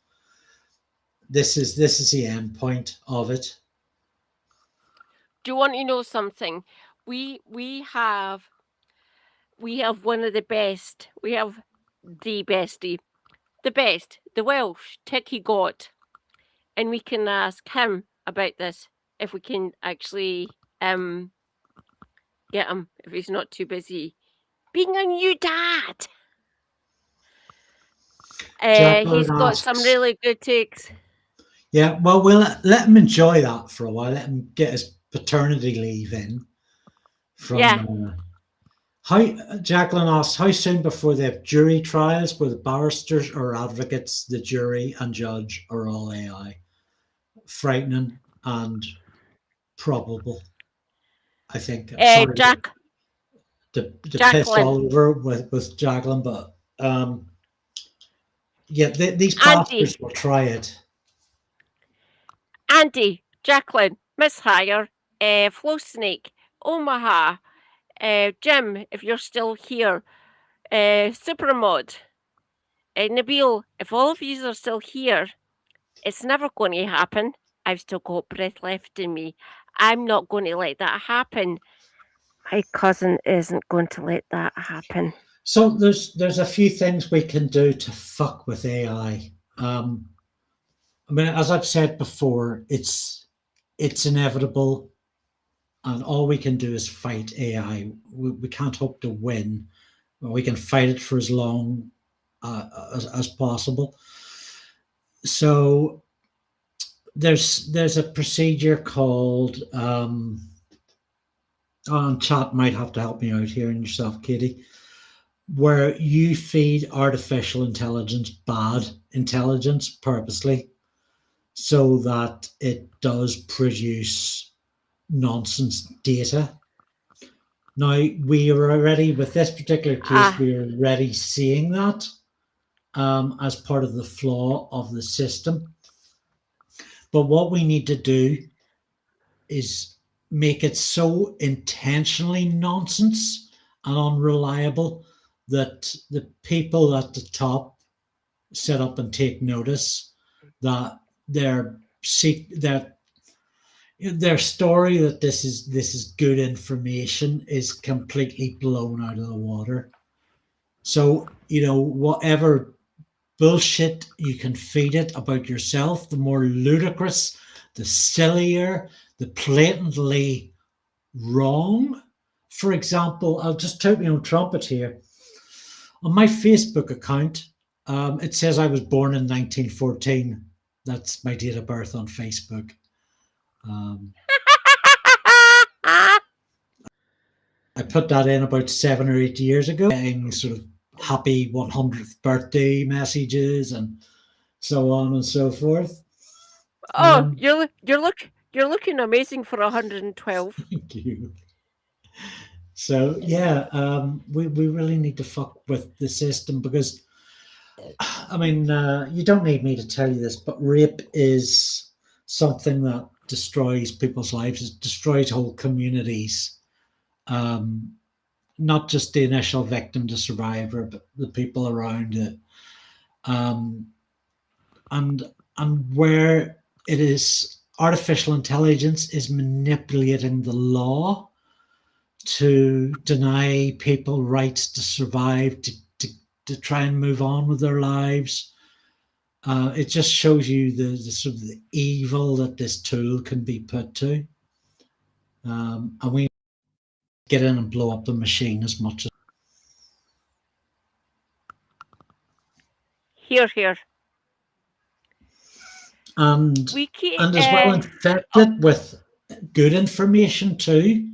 This is the end point of it. Do you want to know something? We have one of the best. We have the bestie, the best, the Welsh techie god, and we can ask him about this if we can actually get him if he's not too busy being a new dad. He's got some really good takes. Yeah, well, we'll let him enjoy that for a while. Let him get his paternity leave in. Jacqueline asks, how soon before they have jury trials where the barristers or advocates, the jury and judge are all AI? Frightening and probable, I think. I'm sorry to piss all over with Jacqueline, but yeah, these bastards will try it. Andy, Jacqueline, Miss Hire, Flow Snake, Omaha, Jim, if you're still here, Supermod, Nabil, if all of you are still here, it's never going to happen. I've still got breath left in me. I'm not going to let that happen. My cousin isn't going to let that happen. So there's a few things we can do to fuck with AI. I mean, as I've said before, it's inevitable, and all we can do is fight AI. We can't hope to win. We can fight it for as long as possible. So there's a procedure called chat might have to help me out here and yourself, Katie, where you feed artificial intelligence bad intelligence purposely so that it does produce nonsense data. Now, we are already, with this particular case, we are already seeing that as part of the flaw of the system. But what we need to do is make it so intentionally nonsense and unreliable that the people at the top sit up and take notice that their story that this is good information is completely blown out of the water. So, whatever bullshit you can feed it about yourself, the more ludicrous, the sillier, the blatantly wrong. For example, I'll just toot my own trumpet here. On my Facebook account, it says I was born in 1914. That's my date of birth on Facebook. I put that in about 7 or 8 years ago, getting sort of happy 100th birthday messages and so on and so forth. Oh, you're looking amazing for 112. Thank you. So yeah, we really need to fuck with the system because, I mean, you don't need me to tell you this, but rape is something that destroys people's lives. It destroys whole communities. Not just the initial victim, the survivor, but the people around it. And where it is artificial intelligence is manipulating the law to deny people rights to survive, to try and move on with their lives. It just shows you the sort of the evil that this tool can be put to. And we get in and blow up the machine as much as. Here. And as well infect it with good information too.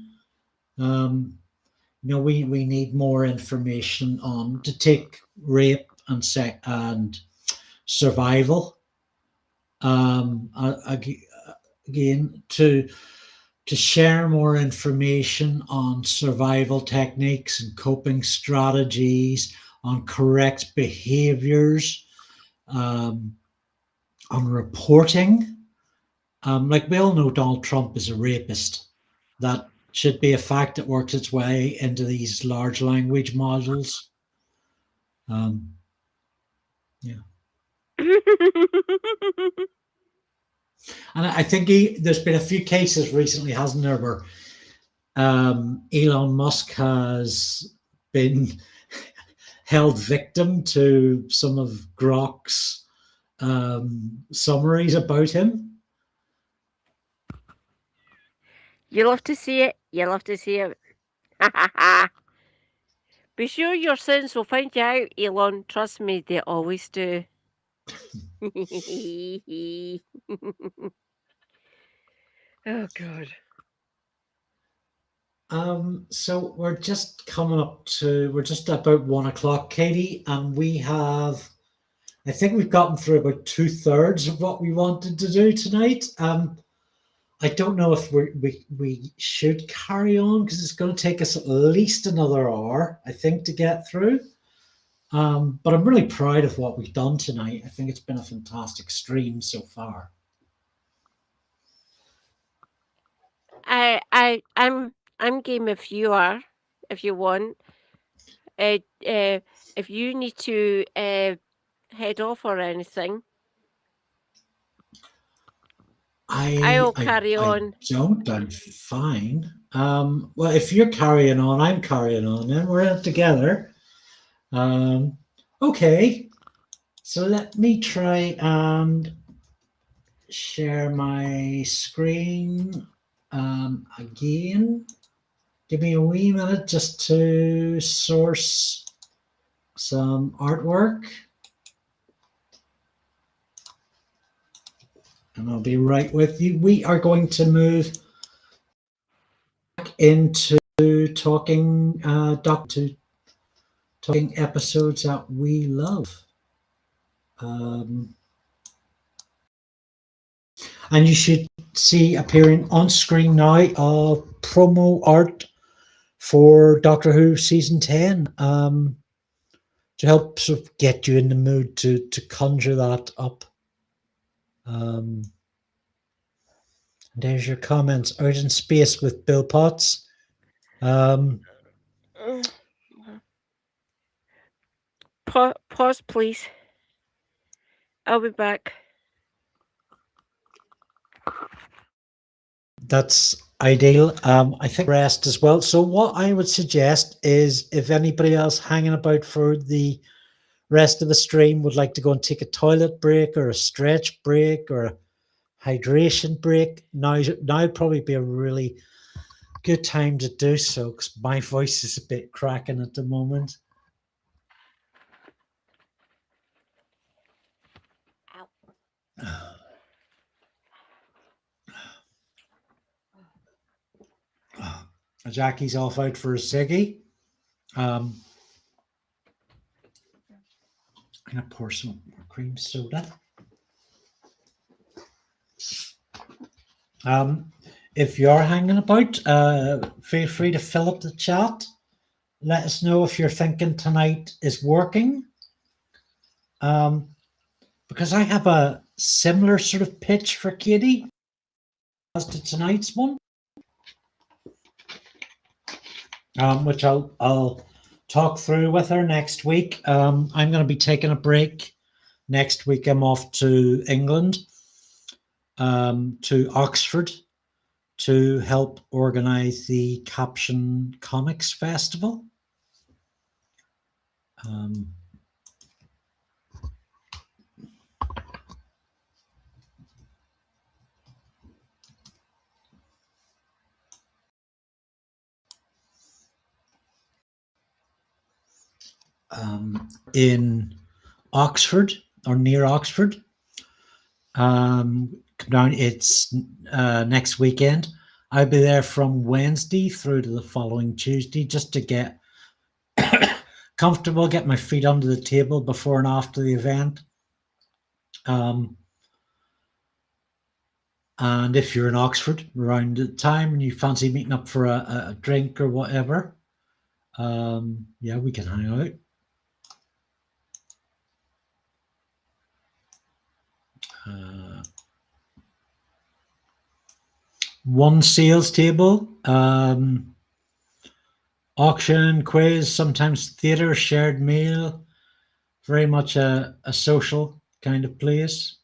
We need more information on to take rape and sex and survival. Again, to share more information on survival techniques and coping strategies, on correct behaviors, on reporting. Like we all know, Donald Trump is a rapist. That should be a fact that works its way into these large language models. Yeah. And I think there's been a few cases recently, hasn't there, where Elon Musk has been held victim to some of Grok's summaries about him. You love to see it. You love to see it. Be sure your sins will find you out, Elon. Trust me, they always do. Oh, God. So we're just coming up to, we're just about 1 o'clock, Katie, and I think we've gotten through about two-thirds of what we wanted to do tonight. I don't know if we should carry on because it's going to take us at least another hour, I think, to get through. But I'm really proud of what we've done tonight. I think it's been a fantastic stream so far. I'm game if you are, if you want. If you need to head off or anything, I'll carry I on. don't. I'm fine. Well, if you're carrying on, I'm carrying on. Then we're in it together. Okay. So let me try and share my screen again. Give me a wee minute just to source some artwork. And I'll be right with you. We are going to move back into talking talking episodes that we love. And you should see appearing on screen now promo art for Doctor Who season 10 to help sort of get you in the mood to conjure that up. There's your comments. Out in space with Bill Potts. Pause, please. I'll be back. That's ideal. I think rest as well. So what I would suggest is if anybody else hanging about for the rest of the stream would like to go and take a toilet break or a stretch break or a hydration break, now probably be a really good time to do so because my voice is a bit cracking at the moment. Jackie's off out for a ciggy. I'm gonna pour some more cream soda. If you're hanging about, feel free to fill up the chat. Let us know if you're thinking tonight is working. Because I have a similar sort of pitch for Katie as to tonight's one, which I'll talk through with her next week. I'm going to be taking a break next week. I'm off to England, to Oxford, to help organize the Caption Comics Festival. In Oxford or near Oxford. Come down. It's next weekend. I'll be there from Wednesday through to the following Tuesday just to get comfortable, get my feet under the table before and after the event. And if you're in Oxford around the time and you fancy meeting up for a drink or whatever, yeah, we can hang out. One sales table, auction, quiz, sometimes theatre, shared meal, very much a social kind of place.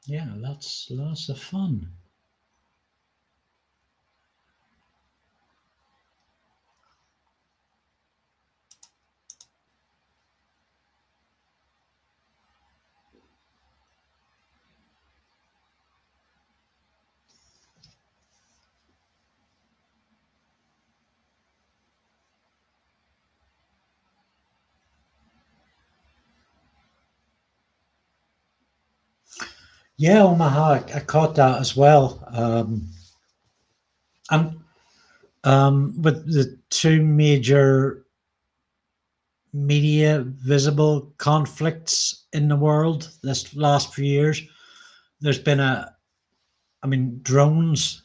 Yeah, lots of fun. Yeah, Omaha, I caught that as well. And with the two major media visible conflicts in the world this last few years, there's been I mean, drones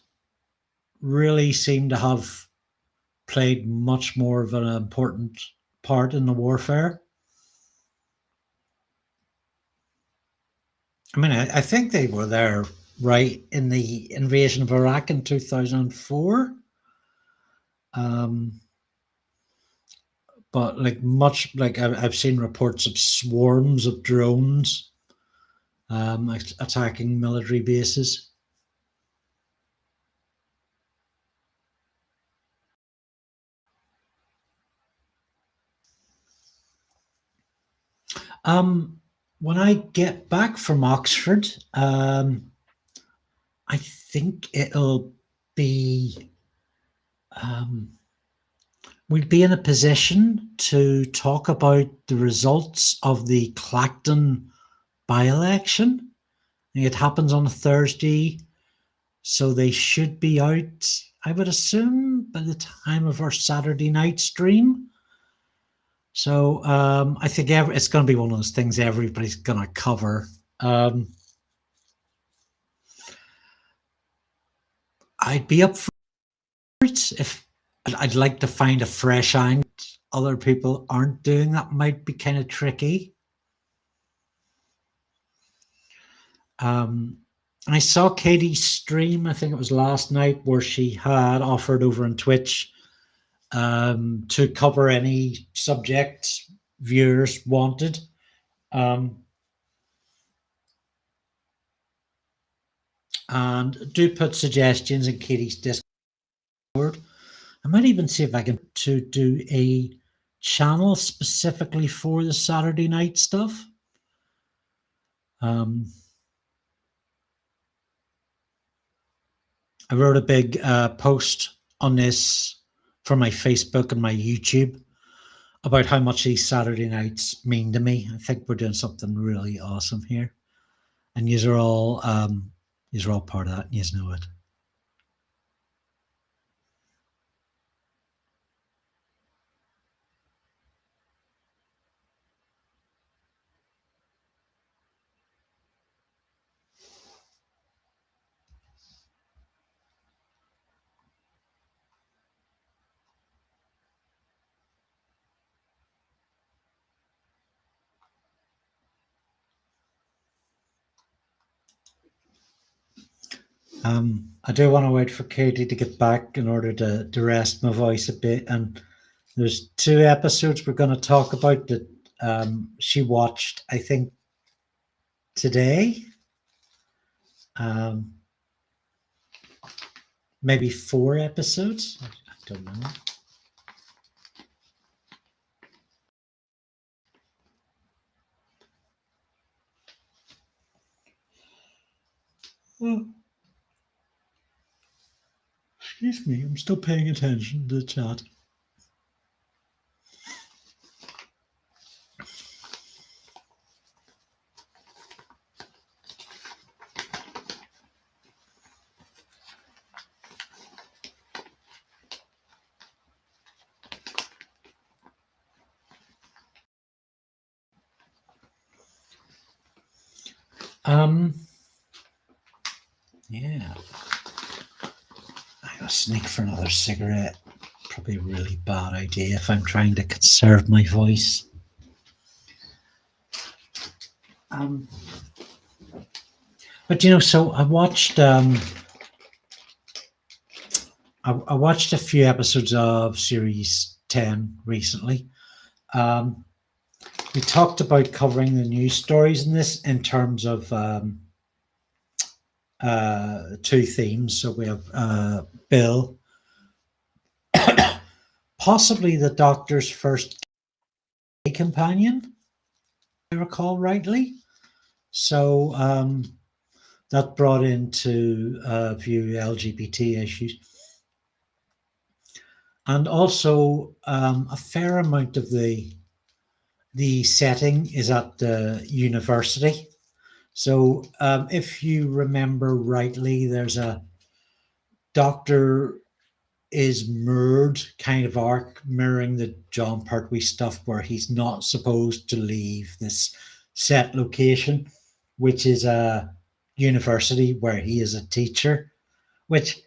really seem to have played much more of an important part in the warfare. I mean, I think they were there right in the invasion of Iraq in 2004. Um, but like much like I've seen reports of swarms of drones attacking military bases. When I get back from Oxford, I think it'll be we'll be in a position to talk about the results of the Clacton by-election. It happens on a Thursday, so they should be out, I would assume, by the time of our Saturday night stream. So I think it's going to be one of those things everybody's going to cover. I'd be up for it if I'd like to find a fresh angle other people aren't doing. That might be kind of tricky. I saw Katie's stream, I think it was last night, where she had offered over on Twitch to cover any subject viewers wanted. And do put suggestions in Katie's Discord. I might even see if I can to do a channel specifically for the Saturday night stuff. I wrote a big post on this for my Facebook and my YouTube about how much these Saturday nights mean to me. I think we're doing something really awesome here, and you're all part of that. And you know it. I do want to wait for Katie to get back in order to rest my voice a bit. And there's 2 episodes we're going to talk about that she watched, I think, today. Maybe 4 episodes. I don't know. Oh. Excuse me, I'm still paying attention to the chat. Yeah. I'm gonna sneak for another cigarette. Probably a really bad idea if I'm trying to conserve my voice. But so I watched I watched a few episodes of Series 10 recently. We talked about covering the news stories in this in terms of 2 themes. So we have Bill, possibly the Doctor's first gay companion, if I recall rightly. So that brought into view LGBT issues. And also a fair amount of the setting is at the university. So, if you remember rightly, there's a doctor is mirrored kind of arc mirroring the John Pertwee stuff where he's not supposed to leave this set location, which is a university where he is a teacher, which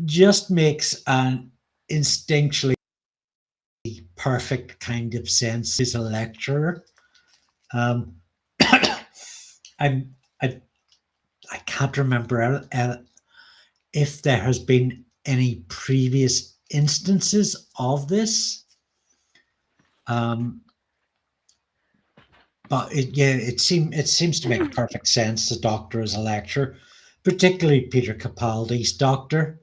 just makes an instinctually perfect kind of sense. He's a lecturer. Um, I'm I can't remember if there has been any previous instances of this. But it seems to make perfect sense. The doctor as a lecturer, particularly Peter Capaldi's doctor,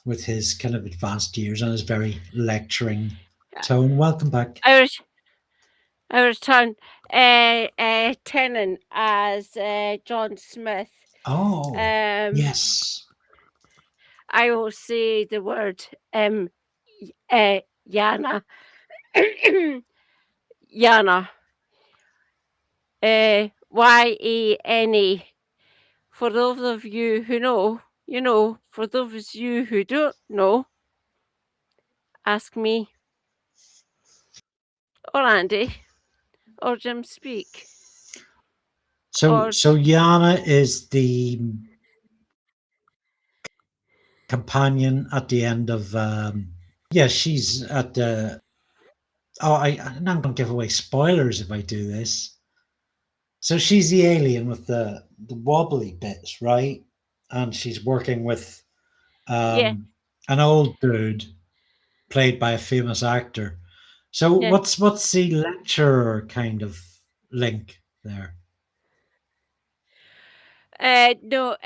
with his kind of advanced years and his very lecturing tone. Welcome back. Our turn. Tennant as John Smith. Oh, yes. I will say the word Yana. Yana. Yane. For those of you who know, you know. For those of you who don't know, ask me. Or Andy. Or Jim Speak. So Yana is the companion at the end of she's at the I'm going to give away spoilers if I do this. So she's the alien with the wobbly bits, right? And she's working with an old dude played by a famous actor. So what's the lecturer kind of link there? No,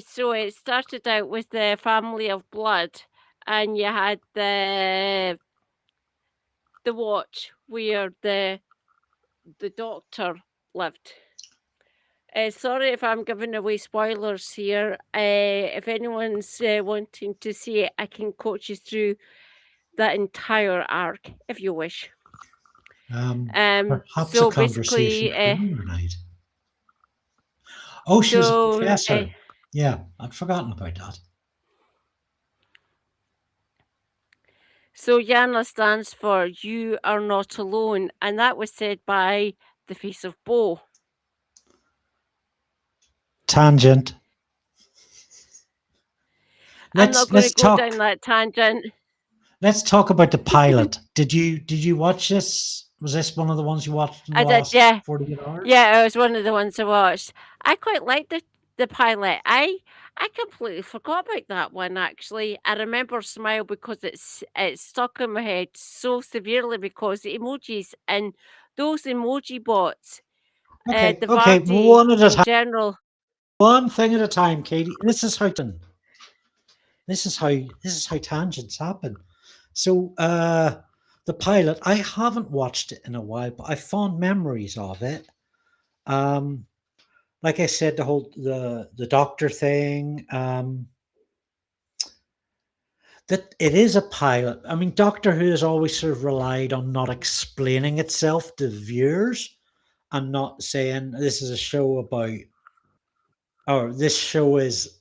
so it started out with the family of blood, and you had the watch where the doctor lived. Sorry if I'm giving away spoilers here. If anyone's wanting to see it, I can coach you through that entire arc if you wish. Perhaps so a conversation basically, for another night. Oh, she was a professor. Yeah, I'd forgotten about that. So Yana stands for You Are Not Alone, and that was said by the face of Bo. Tangent. I'm not going to go down that tangent. Let's talk about the pilot. Did you watch this? Was this one of the ones you watched in the last 48 hours? Yeah, it was one of the ones I watched. I quite liked the pilot. I completely forgot about that one actually. I remember Smile because it's stuck in my head so severely because the emojis and those emoji bots. Okay, the Vardy in general. One thing at a time, Katie. This is how tangents happen. So the pilot, I haven't watched it in a while, but I fond memories of it. Like I said, the doctor thing. That it is a pilot. I mean, Doctor Who has always sort of relied on not explaining itself to viewers and not saying this is a show about, or this show has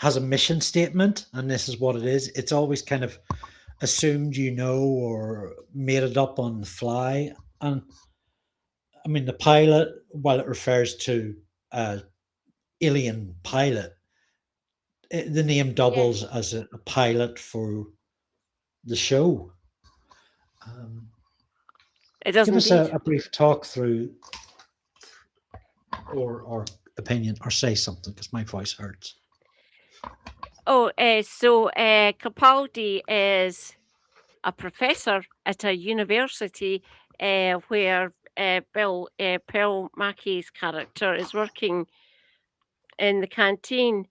a mission statement and this is what it is. It's always kind of assumed or made it up on the fly. And I mean, the pilot, while it refers to alien pilot, the name doubles as a pilot for the show. It does give indeed. us a brief talk through or opinion, or say something because my voice hurts. So Capaldi is a professor at a university where Pearl Mackey's character is working in the canteen,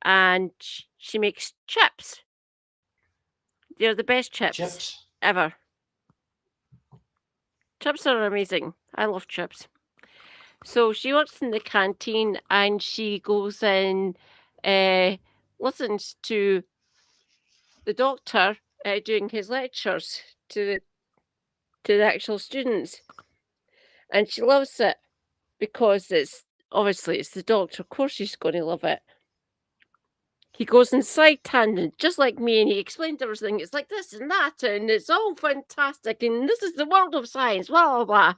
and she makes chips. They're the best chips ever. Chips are amazing. I love chips. So she works in the canteen and she goes and listens to the doctor doing his lectures to the actual students. and she loves it because it's the Doctor. Of course she's going to love it. He goes inside tangent, just like me, and he explains everything. It's like this and that, and it's all fantastic, and this is the world of science, blah, blah, blah.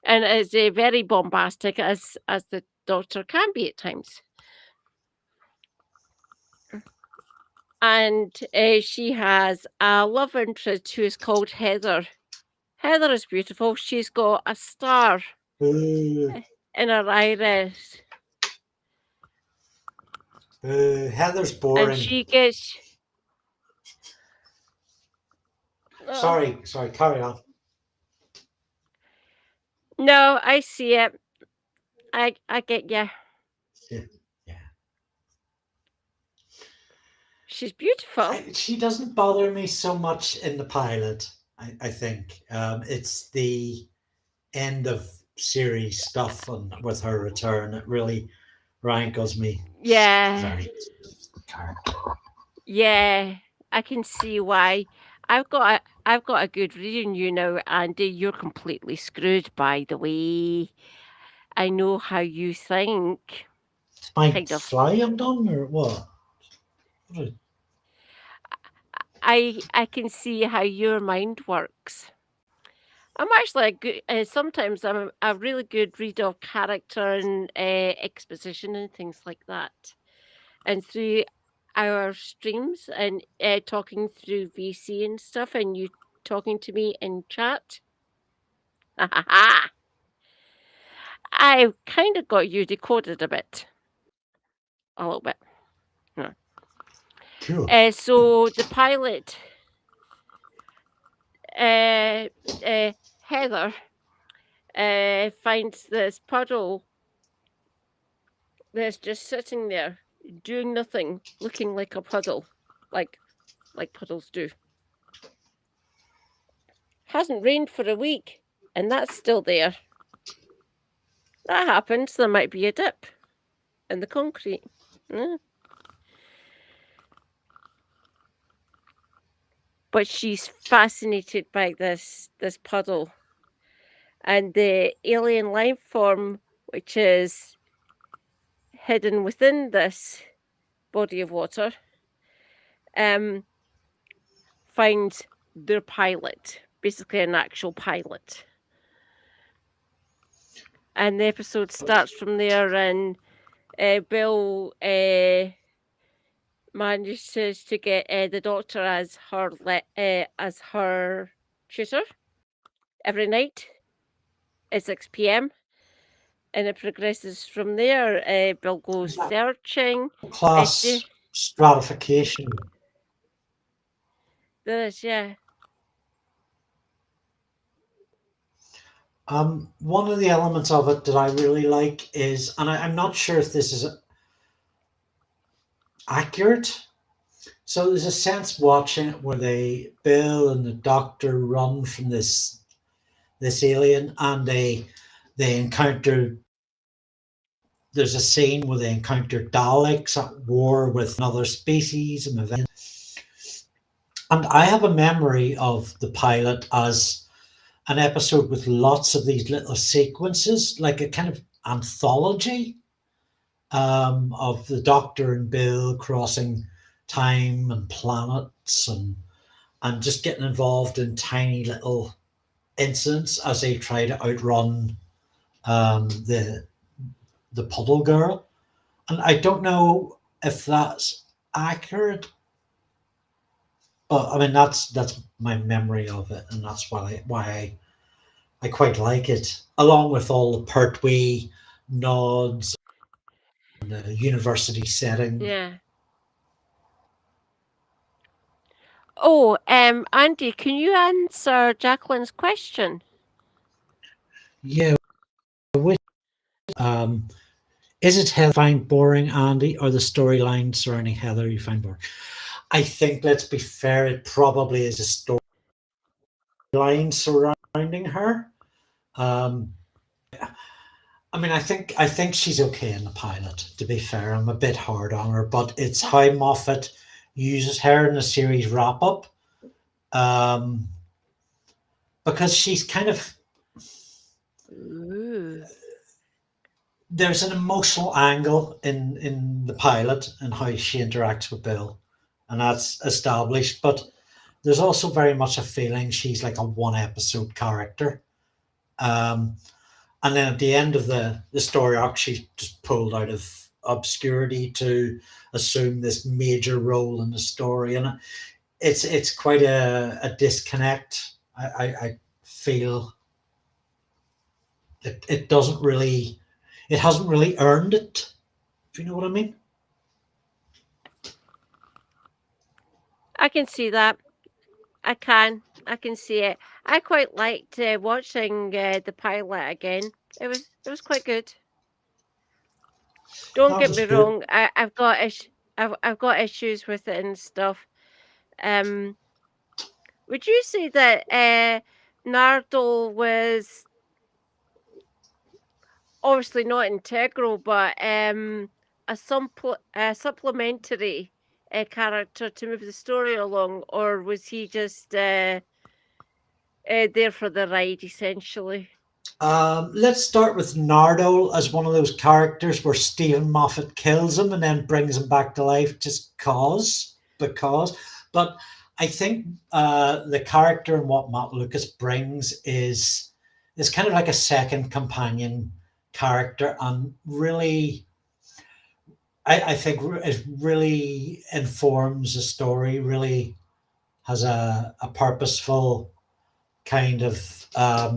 And it's very bombastic, as the Doctor can be at times. And she has a love interest who is called Heather. Heather is beautiful. She's got a star in her iris. Heather's boring. And she gets... Sorry, carry on. No, I see it. I get you. Yeah. She's beautiful. She doesn't bother me so much in the pilot, I think. It's the end of series stuff and with her return, it really rankles me. Yeah. Very. Yeah, I can see why. I've got a good reading you now, Andy. You're completely screwed, by the way. I know how you think. It's my fly undone or what? I can see how your mind works. I'm actually a good, sometimes I'm a really good reader of character and exposition and things like that. And through our streams and talking through VC and stuff, and you talking to me in chat, I kind of got you decoded a bit. A little bit. Yeah. Cool. So the pilot, Heather, finds this puddle that's just sitting there, doing nothing, looking like a puddle, like puddles do. Hasn't rained for a week, and that's still there. That happens. There might be a dip in the concrete. But she's fascinated by this puddle and the alien life form, which is hidden within this body of water, finds their pilot, basically an actual pilot. And the episode starts from there, and Bill manages to get the Doctor as her tutor every night at 6 p.m. And it progresses from there. Bill goes searching. Class stratification. There is, yeah. One of the elements of it that I really like is, and I'm not sure if this is accurate. So there's a sense watching it where Bill and the Doctor run from this alien, and they encounter. There's a scene where they encounter Daleks at war with another species and events. And I have a memory of the pilot as an episode with lots of these little sequences, like a kind of anthology of the Doctor and Bill crossing time and planets and just getting involved in tiny little incidents as they try to outrun the puddle girl. And I don't know if that's accurate, but I mean that's my memory of it, and that's why I quite like it, along with all the Pertwee nods and the university setting. Yeah. Oh, Andy, can you answer Jacqueline's question? Yeah. Is it Heather you find boring, Andy, or the storyline surrounding Heather you find boring? I think, let's be fair, it probably is a storyline surrounding her. I mean, I think she's okay in the pilot, to be fair. I'm a bit hard on her, but it's how Moffat uses her in the series wrap up. Because she's kind of, Ooh. There's an emotional angle in the pilot and how she interacts with Bill, and that's established. But there's also very much a feeling she's like a one episode character. Um, and then at the end of the story arc, she's just pulled out of obscurity to assume this major role in the story, and it's quite a disconnect. I feel it doesn't really, it hasn't really earned it. If you know what I mean. I can see that. I can see it. I quite liked watching the pilot again. It was quite good. Don't That get was me good. wrong. I've got issues with it and stuff. Um, would you say that Nardole was obviously not integral, but a supplementary character to move the story along, or was he just there for the ride essentially? Let's start with Nardo as one of those characters where Stephen Moffat kills him and then brings him back to life just because. But I think the character and what Matt Lucas brings is kind of like a second companion character, and really, I think it really informs the story. Really has a purposeful kind of. I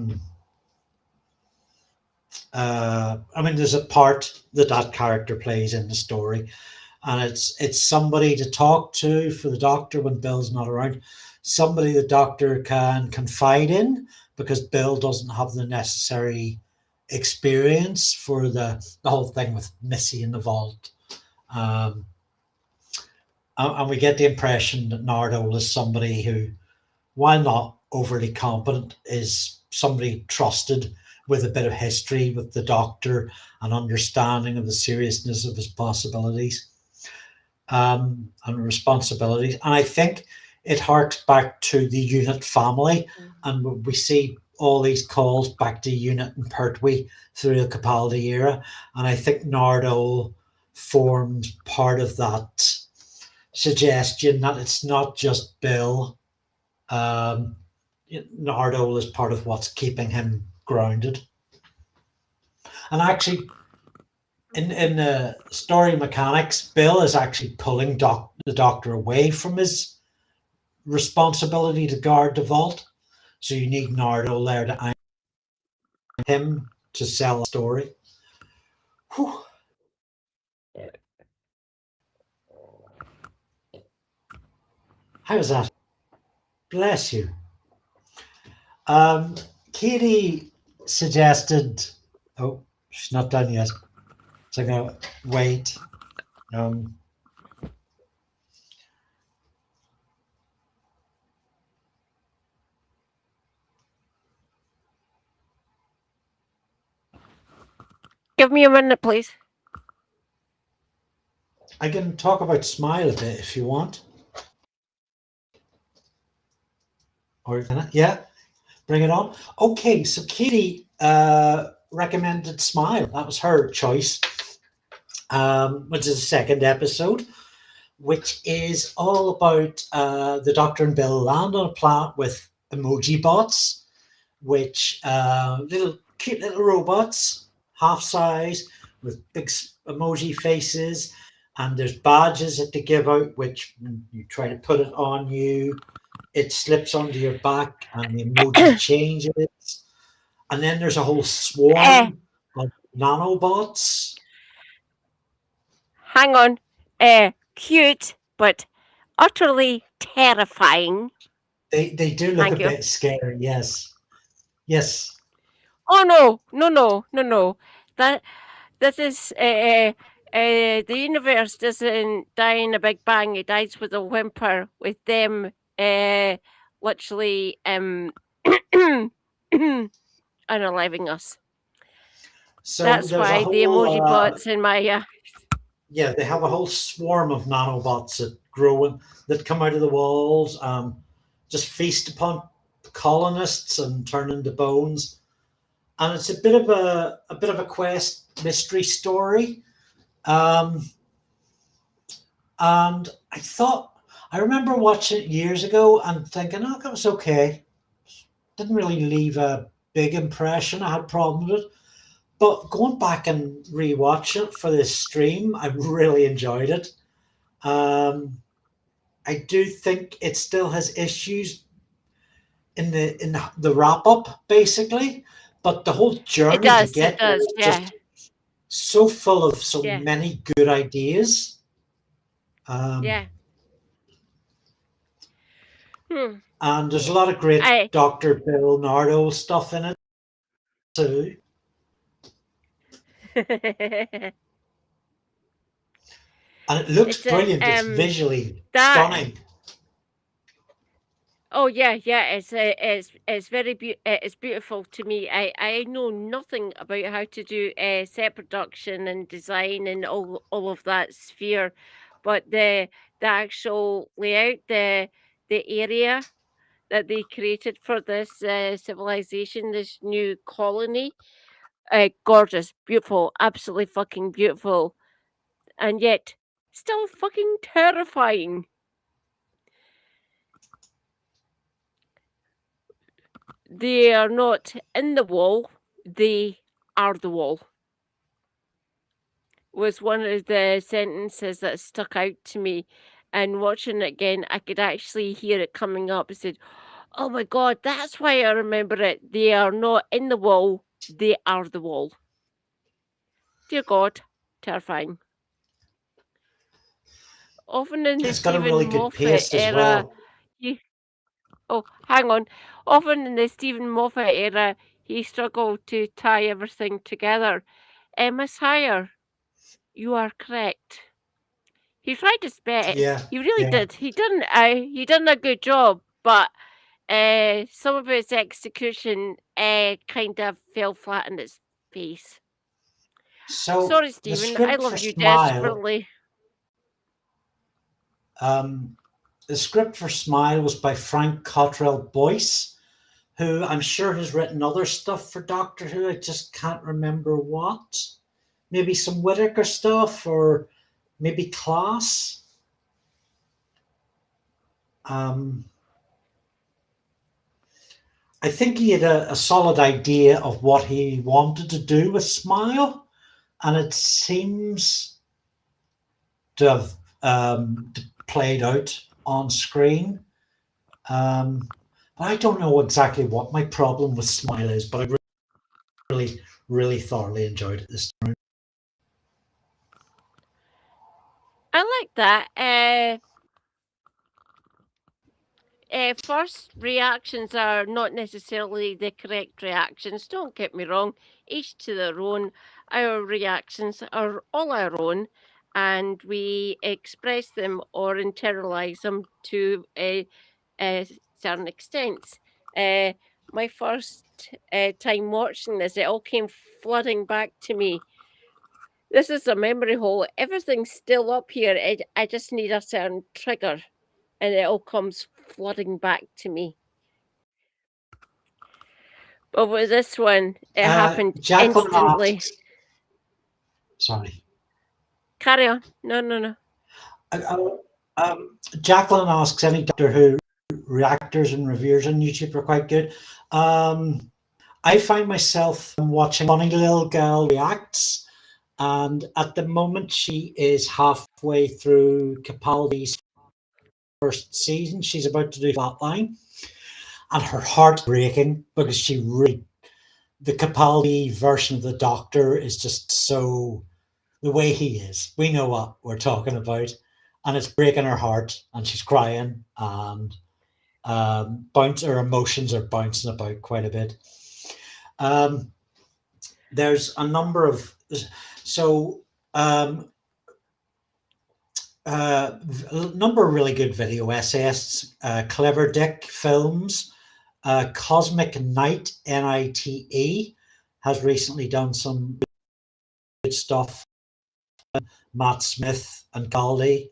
mean, there's a part that that character plays in the story, and it's somebody to talk to for the doctor when Bill's not around. Somebody the doctor can confide in because Bill doesn't have the necessary experience for the whole thing with Missy in the vault. Um, and we get the impression that Nardo is somebody who, while not overly competent, is somebody trusted with a bit of history with the doctor and understanding of the seriousness of his possibilities and responsibilities. And I think it harks back to the Unit family, and we see all these calls back to Unit and Pertwee through the Capaldi era. And I think Nardo forms part of that suggestion that it's not just Bill. Um, Nardo is part of what's keeping him grounded. And actually, in the story mechanics, Bill is actually pulling the doctor away from his responsibility to guard the vault. So you need Nardo there to anchor him to sell a story. Whew. How's that? Bless you. Katie suggested. Oh, she's not done yet. So I'm gonna wait. Um, Give me a minute, please. I can talk about Smile a bit if you want. Or yeah, bring it on. Okay, so Katie recommended Smile. That was her choice, which is the second episode, which is all about the Doctor and Bill land on a planet with emoji bots, which little cute little robots, half size, with big emoji faces. And there's badges that they give out, which when you try to put it on you, it slips onto your back and the emoji changes. And then there's a whole swarm of nanobots. Hang on. Cute, but utterly terrifying. They do look Thank a you. bit scary, yes. Yes. Oh no. That is the universe doesn't die in a big bang. It dies with a whimper. With them, literally, unaliving us. So That's there's a why the emoji whole bots in my yeah, they have a whole swarm of nanobots that grow and that come out of the walls, just feast upon colonists and turn into bones. and it's a bit of a quest mystery story. Um, and I remember watching it years ago and thinking, oh, that was okay. Didn't really leave a big impression. I had problems with it. But going back and rewatching it for this stream, I really enjoyed it. Um, I do think it still has issues in the wrap up, basically, but the whole journey to It get there does, is yeah, just so full of so yeah, many good ideas. Um, yeah. Hmm. and there's a lot of great I Dr. Bill Nardo stuff in it too. And it looks it's a brilliant. It's visually that stunning. oh yeah, it's very it's beautiful to me. I know nothing about how to do set production and design and all of that sphere, but the actual layout, the area that they created for this civilization, this new colony, gorgeous, beautiful, absolutely fucking beautiful, and yet still fucking terrifying. They are not in the wall, they are the wall. Was one of the sentences that stuck out to me. And watching it again, I could actually hear it coming up. I said, oh my God, that's why I remember it. They are not in the wall, they are the wall. Dear God, terrifying. Often in the It's got a Stephen really good Moffat pace as era, well. he, oh, hang on. Often in the Stephen Moffat era, he struggled to tie everything together. Miss Hire, you are correct. He tried his best. Yeah, He really yeah. did. He done a good job, but some of his execution kind of fell flat in its face. So Sorry, the Stephen. I script for love you Smile, desperately. um, the script for Smile was by Frank Cottrell Boyce, who I'm sure has written other stuff for Doctor Who. I just can't remember what. Maybe some Whittaker stuff or maybe Class. Um, I think he had a solid idea of what he wanted to do with Smile, and it seems to have played out on screen. But I don't know exactly what my problem with Smile is, but I really, really thoroughly enjoyed it this time. I like that. First reactions are not necessarily the correct reactions. Don't get me wrong, each to their own. Our reactions are all our own, and we express them or internalize them to a certain extent. Uh, my first time watching this, it all came flooding back to me. This is a memory hole. Everything's still up here. I just need a certain trigger and it all comes flooding back to me. But with this one, it happened Jacqueline instantly. asks, sorry. Carry on. No. Jacqueline asks, any Doctor Who reactors and reviewers on YouTube are quite good. I find myself watching Funny Little Girl Reacts, and at the moment she is halfway through Capaldi's first season. She's about to do Flatline, and her heart's breaking because she really, the Capaldi version of the Doctor is just so, the way he is. We know what we're talking about, and it's breaking her heart, and she's crying, and her emotions are bouncing about quite a bit. There's a number of so a number of really good video essayists. Clever Dick Films, Cosmic Night NITE has recently done some good stuff. Matt Smith and Capaldi.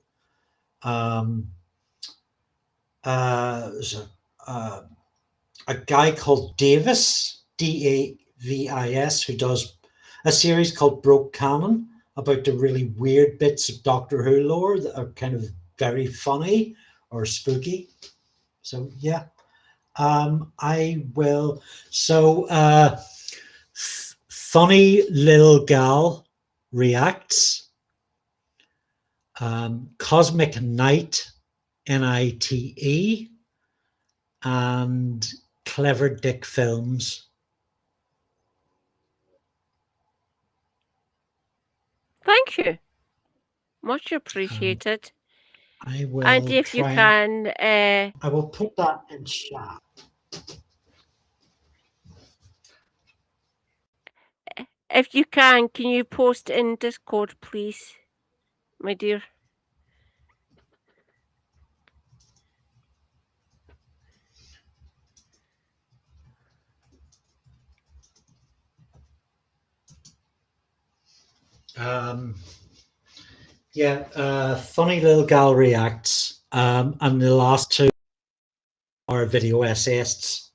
There's a guy called Davis, who does a series called Broke Canon about the really weird bits of Doctor Who lore that are kind of very funny or spooky. So yeah, I will. So funny little gal reacts. Cosmic Night, NITE, and Clever Dick Films. Thank you. Much appreciated. I will. And if you can, I will put that in chat. If you can you post in Discord, please, my dear? Yeah, funny little gal reacts, and the last two are video essayists.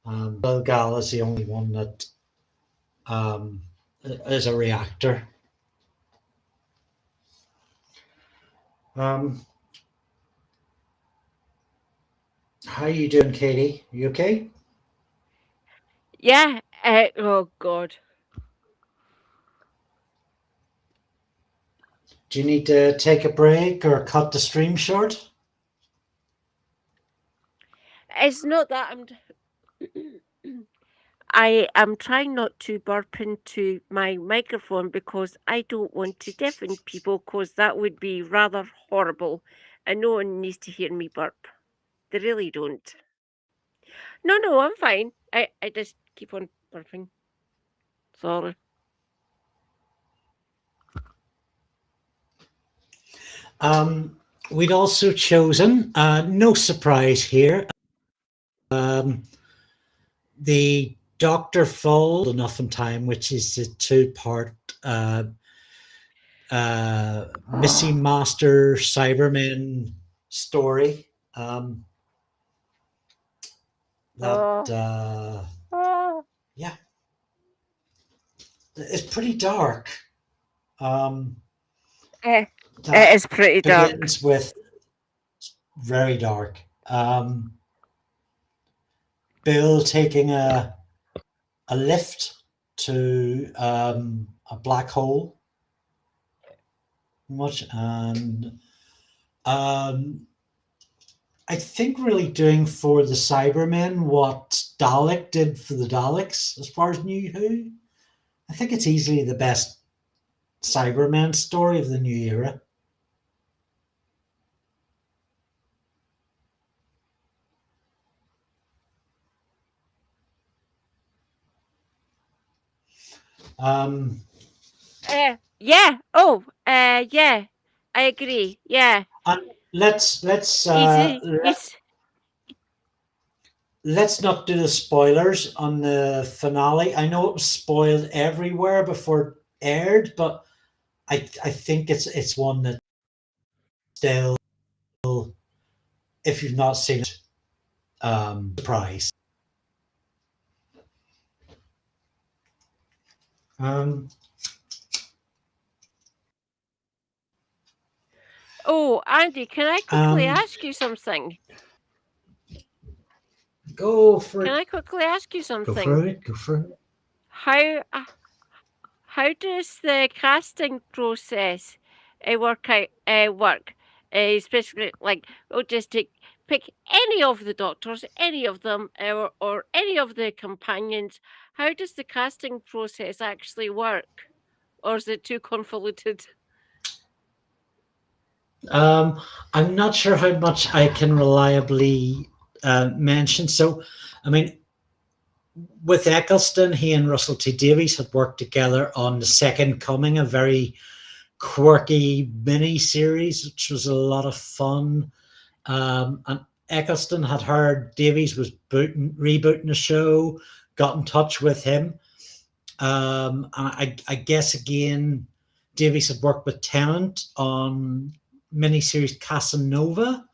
Little gal is the only one that is a reactor. How you doing, Katie? You okay? Yeah. Oh God. Do you need to take a break or cut the stream short? It's not that I am trying not to burp into my microphone because I don't want to deafen people, because that would be rather horrible, and no one needs to hear me burp. They really don't. No, I'm fine. I just keep on burping. Sorry. We'd also chosen, no surprise here, the Dr. Full Enough in Time, which is the two-part Missy Master Cybermen story. Yeah, it's pretty dark. It is pretty dark. Begins with very dark. Bill taking a lift to a black hole, much, and I think really doing for the Cybermen what Dalek did for the Daleks as far as New Who. I think it's easily the best Cybermen story of the new era. Yeah. Oh, yeah. I agree. Yeah. Let's not do the spoilers on the finale. I know it was spoiled everywhere before it aired, but I think it's one that still, if you've not seen it, surprise. Oh, Andy, can I quickly ask you something? Go for it. Can I quickly ask you something? Go for it. How does the casting process work? Especially, like, we'll just pick any of the doctors, any of them, or any of the companions. How does the casting process actually work, or is it too convoluted? I'm not sure how much I can reliably mention. So, I mean, with Eccleston, he and Russell T Davies had worked together on The Second Coming, a very quirky mini series, which was a lot of fun. And Eccleston had heard Davies was rebooting the show, got in touch with him. And I guess again, Davies had worked with Tennant on miniseries Casanova.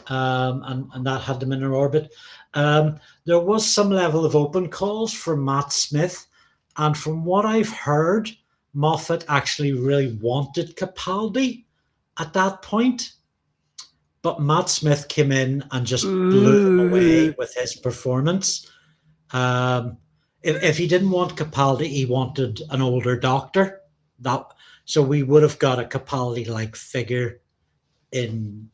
and that had them in their orbit. There was some level of open calls from Matt Smith, and from what I've heard, Moffat actually really wanted Capaldi at that point, but Matt Smith came in and just blew them away with his performance. If he didn't want Capaldi, he wanted an older Doctor. So we would have got a Capaldi-like figure in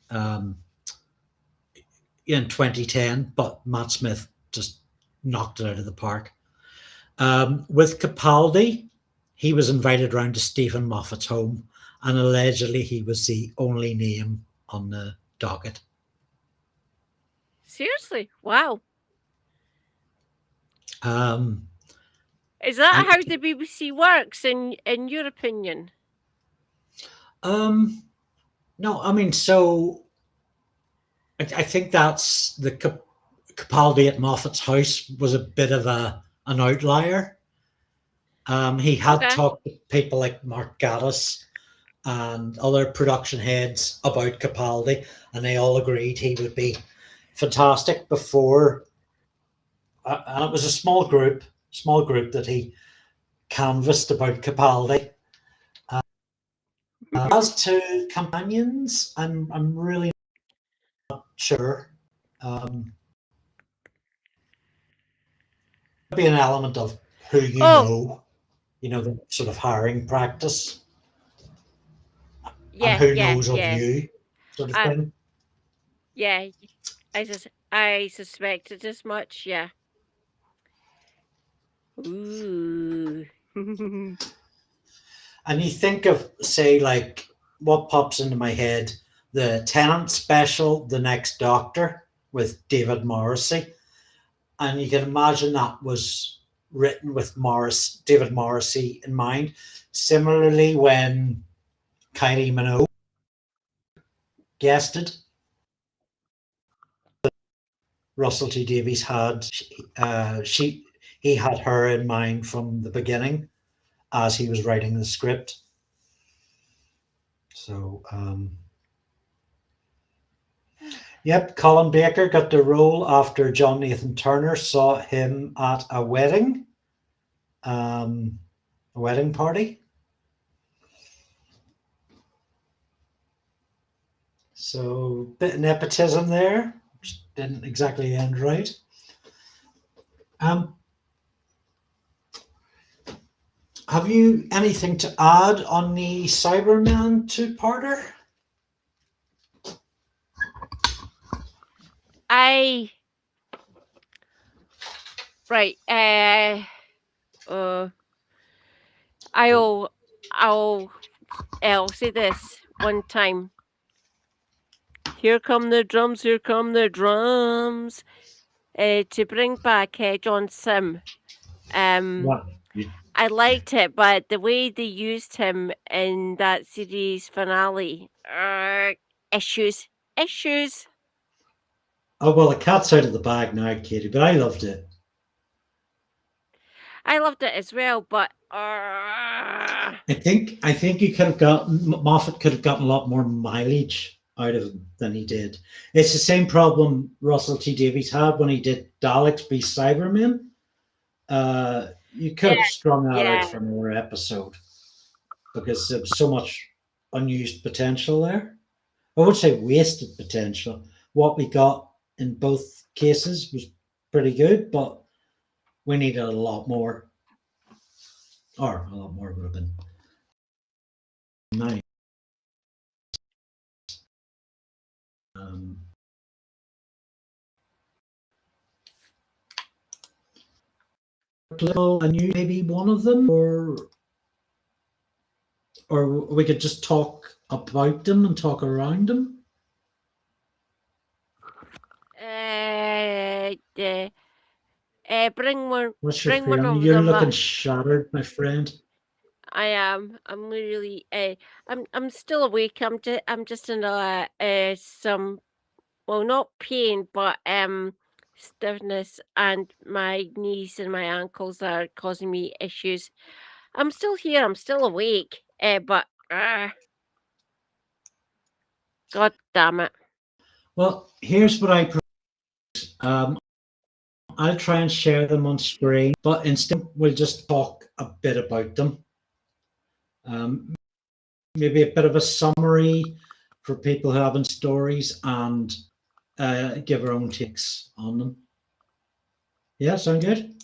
2010, but Matt Smith just knocked it out of the park. With Capaldi, he was invited round to Stephen Moffat's home, and allegedly he was the only name on the docket. Seriously? Wow. Um, Is that how the BBC works, in your opinion? No, I mean, so I think that's the Capaldi at Moffat's house was a bit of an outlier. He had talked to people like Mark Gatiss and other production heads about Capaldi, and they all agreed he would be fantastic before. And it was a small group that he canvassed about Capaldi. As to companions, I'm really not sure. Be an element of who know, the sort of hiring practice. Yeah, and who knows of you, sort of thing. Yeah, I suspected as much. Yeah. Ooh. And you think of, say, like what pops into my head, the Tennant special, The Next Doctor, with David Morrissey, and you can imagine that was written with David Morrissey in mind. Similarly, when Kylie Minogue guested, Russell T Davies had he had her in mind from the beginning as he was writing the script. So yep, Colin Baker got the role after John Nathan Turner saw him at a wedding party. So bit of nepotism there, which didn't exactly end right. Have you anything to add on the Cyberman two-parter? Right. I'll say this one time. Here come the drums, here come the drums. To bring back John Sim. I liked it, but the way they used him in that series finale, issues. Oh well, the cat's out of the bag now, Katie, but I loved it. I loved it as well, but I think you could have gotten Moffat could have gotten a lot more mileage out of him than he did. It's the same problem Russell T Davies had when he did Daleks v Cybermen. You could have strung that out for more episode because there was so much unused potential there. I would say wasted potential. What we got in both cases was pretty good, but we needed a lot more. Or a lot more would have been nice. I knew maybe one of them, or we could just talk about them and talk around them. Bring one. What's your bring one of You're them looking up. shattered, my friend. I am. I'm really. I'm still awake. I'm just in some. Well, not pain, but stiffness, and my knees and my ankles are causing me issues. I'm still here. I'm still awake. But God damn it. Well, here's what I propose. I'll try and share them on screen, but instead we'll just talk a bit about them. Maybe a bit of a summary for people who haven't stories and give our own takes on them. Yeah, sound good?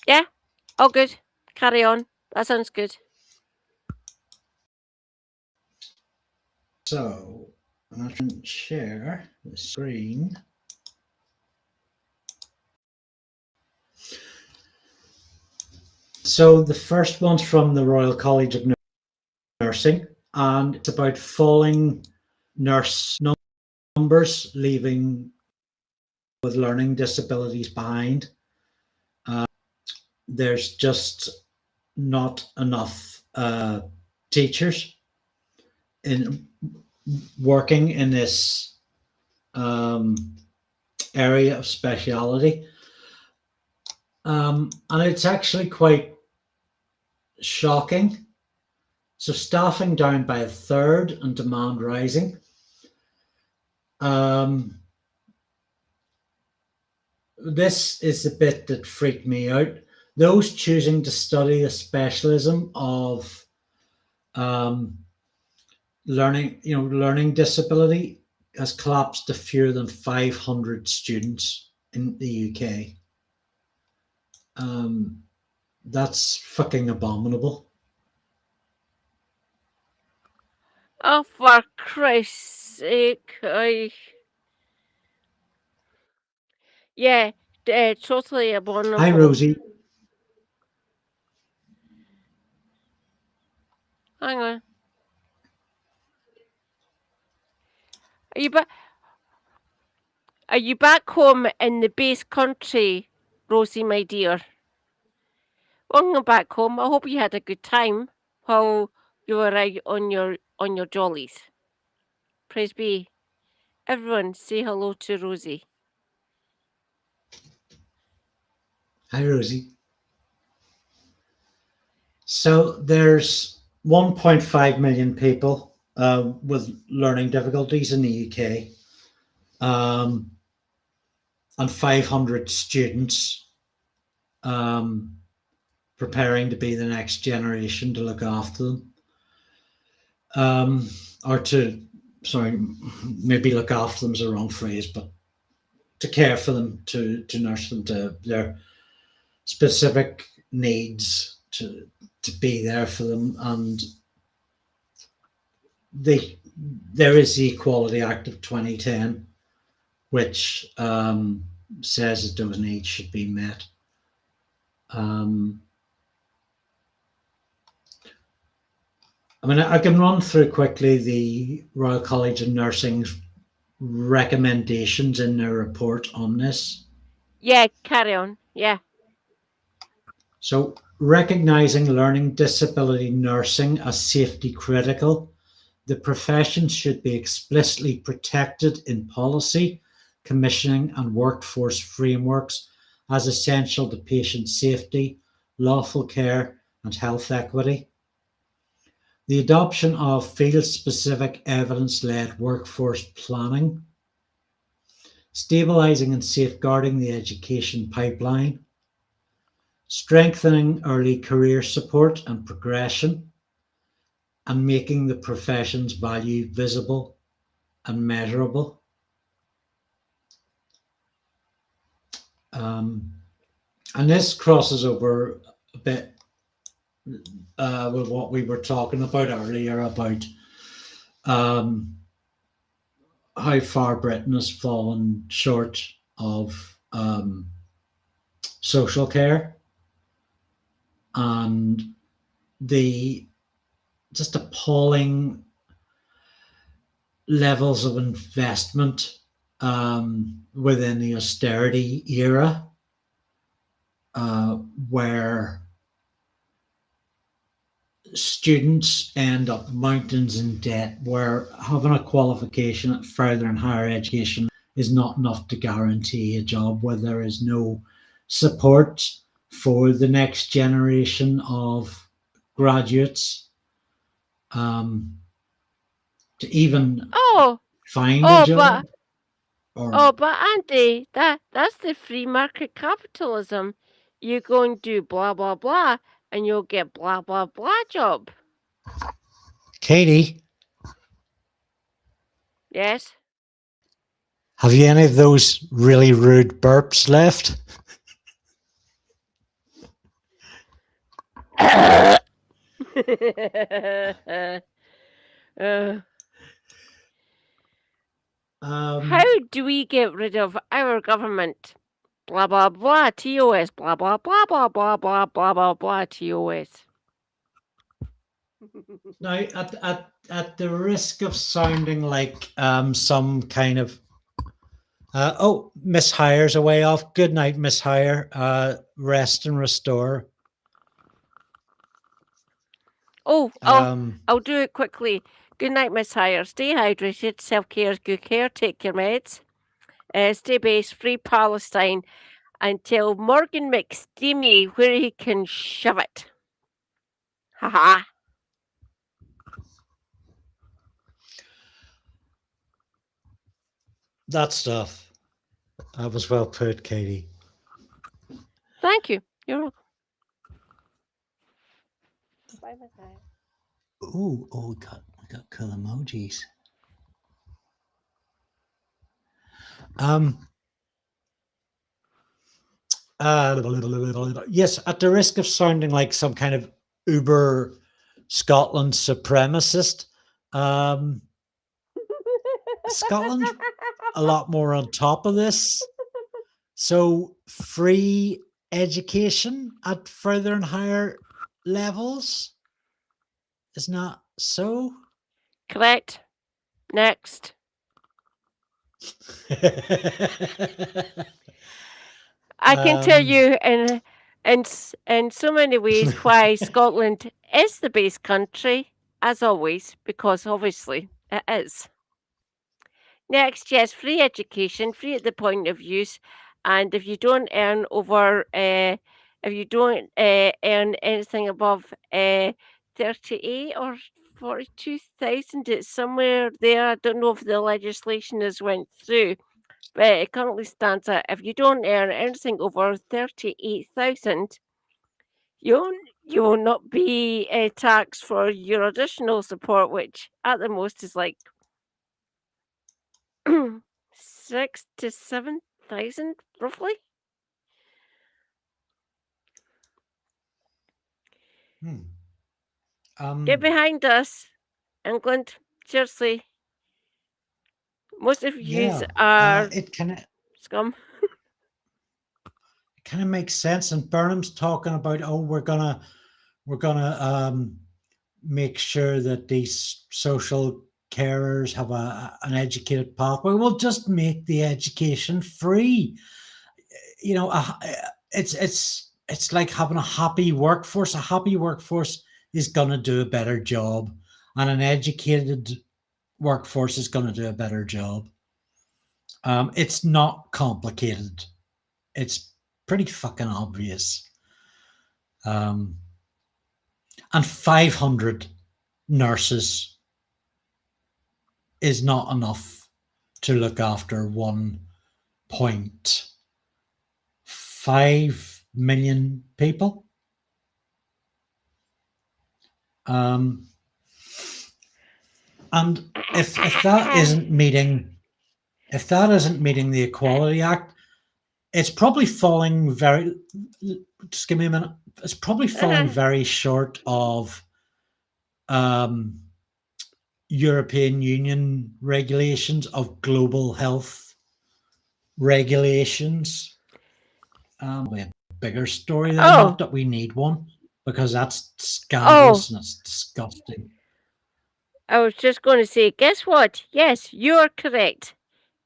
Yeah, all good. Carry on. That sounds good. So I can share the screen. So the first one's from the Royal College of Nursing, and it's about falling nurse numbers leaving with learning disabilities behind. There's just not enough teachers in working in this area of speciality. And it's actually quite shocking. So staffing down by a third and demand rising. This is the bit that freaked me out. Those choosing to study a specialism of learning disability has collapsed to fewer than 500 students in the UK. That's fucking abominable. Oh, for Christ's sake! Yeah, totally abominable. Hi, Rosie. Hang on. Are you back? Are you back home in the base country, Rosie, my dear? Welcome back home. I hope you had a good time while you were out on your jollies. Praise be. Everyone, say hello to Rosie. Hi, Rosie. So there's 1.5 million people with learning difficulties in the UK, and 500 students preparing to be the next generation to look after them, or to, sorry, maybe look after them is the wrong phrase, but to care for them, to nurse them, to their specific needs, to be there for them. And there is the Equality Act of 2010, which says that those needs should be met. I mean, I can run through quickly the Royal College of Nursing's recommendations in their report on this. Yeah, carry on. Yeah. So, recognising learning disability nursing as safety critical, the profession should be explicitly protected in policy, commissioning, and workforce frameworks as essential to patient safety, lawful care, and health equity. The adoption of field-specific evidence-led workforce planning, stabilising and safeguarding the education pipeline, strengthening early career support and progression, and making the profession's value visible and measurable. And this crosses over a bit with what we were talking about earlier about how far Britain has fallen short of social care, and the just appalling levels of investment within the austerity era, where students end up mountains in debt, where having a qualification at further and higher education is not enough to guarantee a job, where there is no support for the next generation of graduates. to even Oh, find a job? but Andy, that's the free market capitalism. You go and do blah blah blah, and you'll get blah blah blah job. Katie, Yes. have you any of those really rude burps left? How do we get rid of our government? Blah blah blah TOS. Blah blah blah blah blah blah blah blah blah TOS. Now, at the risk of sounding like some kind of Miss Hire's away off. Good night, Miss Hire. Rest and restore. I'll do it quickly. Good night, Miss Hire. Stay hydrated. Self-care is good care. Take your meds. Stay base. Free Palestine. And tell Morgan McSteamy where he can shove it. Haha. That stuff. That was well put, Katie. Thank you. You're welcome. Bye, Miss Hire. Oh, we got cool emojis. Yes, at the risk of sounding like some kind of uber Scotland supremacist, Scotland a lot more on top of this. So free education at further and higher levels is not so. Correct. Next. I can tell you in so many ways why Scotland is the base country, as always, because obviously it is. Next, yes, free education, free at the point of use, and if you don't earn earn anything above 38 or 42,000, it's somewhere there. I don't know if the legislation has went through. But it currently stands at if you don't earn anything over 38,000, you will not be taxed for your additional support, which at the most is like 6 to 7,000 roughly. Get behind us, England. Seriously. Most of you are scum. It kind of makes sense. And Burnham's talking about, we're gonna make sure that these social carers have an educated pathway. We'll just make the education free. You know, it's like having a happy workforce. A happy workforce is going to do a better job, and an educated workforce is going to do a better job. It's not complicated. It's pretty fucking obvious. And 500 nurses is not enough to look after 1.5 million people. And if that isn't meeting the Equality Act, it's probably falling very. Just give me a minute. It's probably falling very short of European Union regulations, of global health regulations. A bigger story there. Not that we need one, because that's scandalous and it's disgusting. I was just going to say, guess what? Yes, you're correct.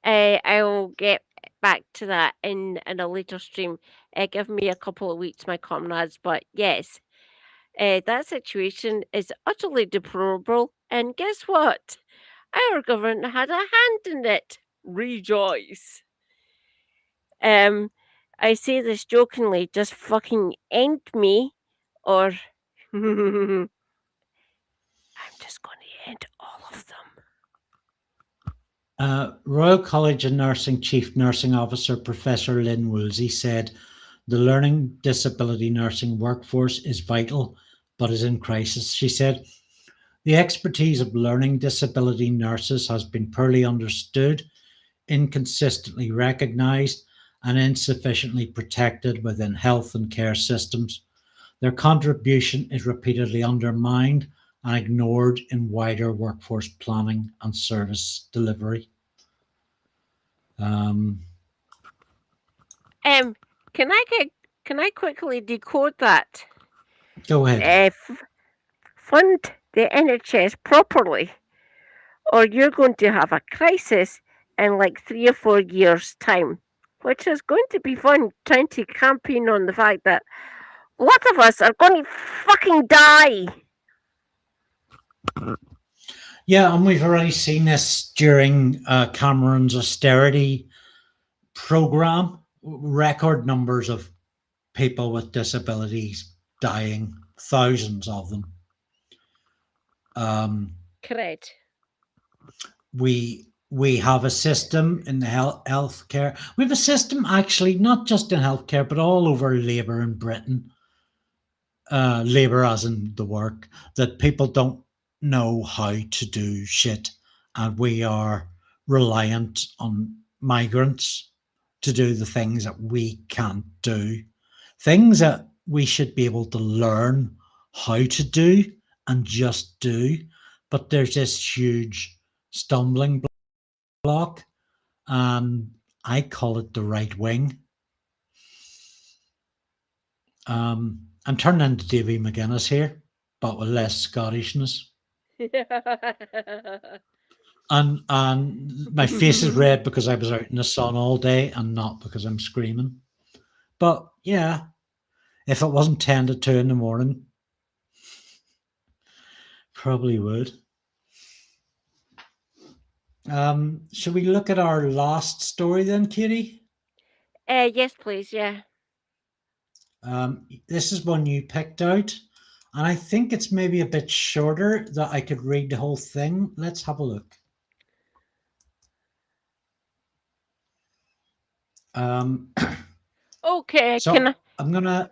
I will get back to that in a later stream. Give me a couple of weeks, my comrades. But yes, that situation is utterly deplorable. And guess what? Our government had a hand in it. Rejoice. I say this jokingly, just fucking end me, or I'm just going to end all of them. Royal College of Nursing Chief Nursing Officer Professor Lynn Woolsey said the learning disability nursing workforce is vital but is in crisis. She said the expertise of learning disability nurses has been poorly understood, inconsistently recognised, and insufficiently protected within health and care systems. Their contribution is repeatedly undermined and ignored in wider workforce planning and service delivery. Can I quickly decode that? Go ahead. Fund the NHS properly, or you're going to have a crisis in like 3 or 4 years' time, which is going to be fun trying to campaign on the fact that lots of us are going to fucking die. Yeah, and we've already seen this during Cameron's austerity program. Record numbers of people with disabilities dying, thousands of them. Correct. We have a system in the healthcare. We have a system actually not just in healthcare, but all over Labour in Britain. Labour as in the work, that people don't know how to do shit, and we are reliant on migrants to do the things that we can't do, things that we should be able to learn how to do and just do, but there's this huge stumbling block, and I call it the right wing. I'm turning into Davy McGuinness here, but with less Scottishness. And my face is red because I was out in the sun all day and not because I'm screaming. But yeah, if it wasn't 10 to 2 in the morning, probably would. Should we look at our last story then, Katie? Yes, please. Yeah. This is one you picked out, and I think it's maybe a bit shorter that I could read the whole thing. Let's have a look. Okay. So I'm gonna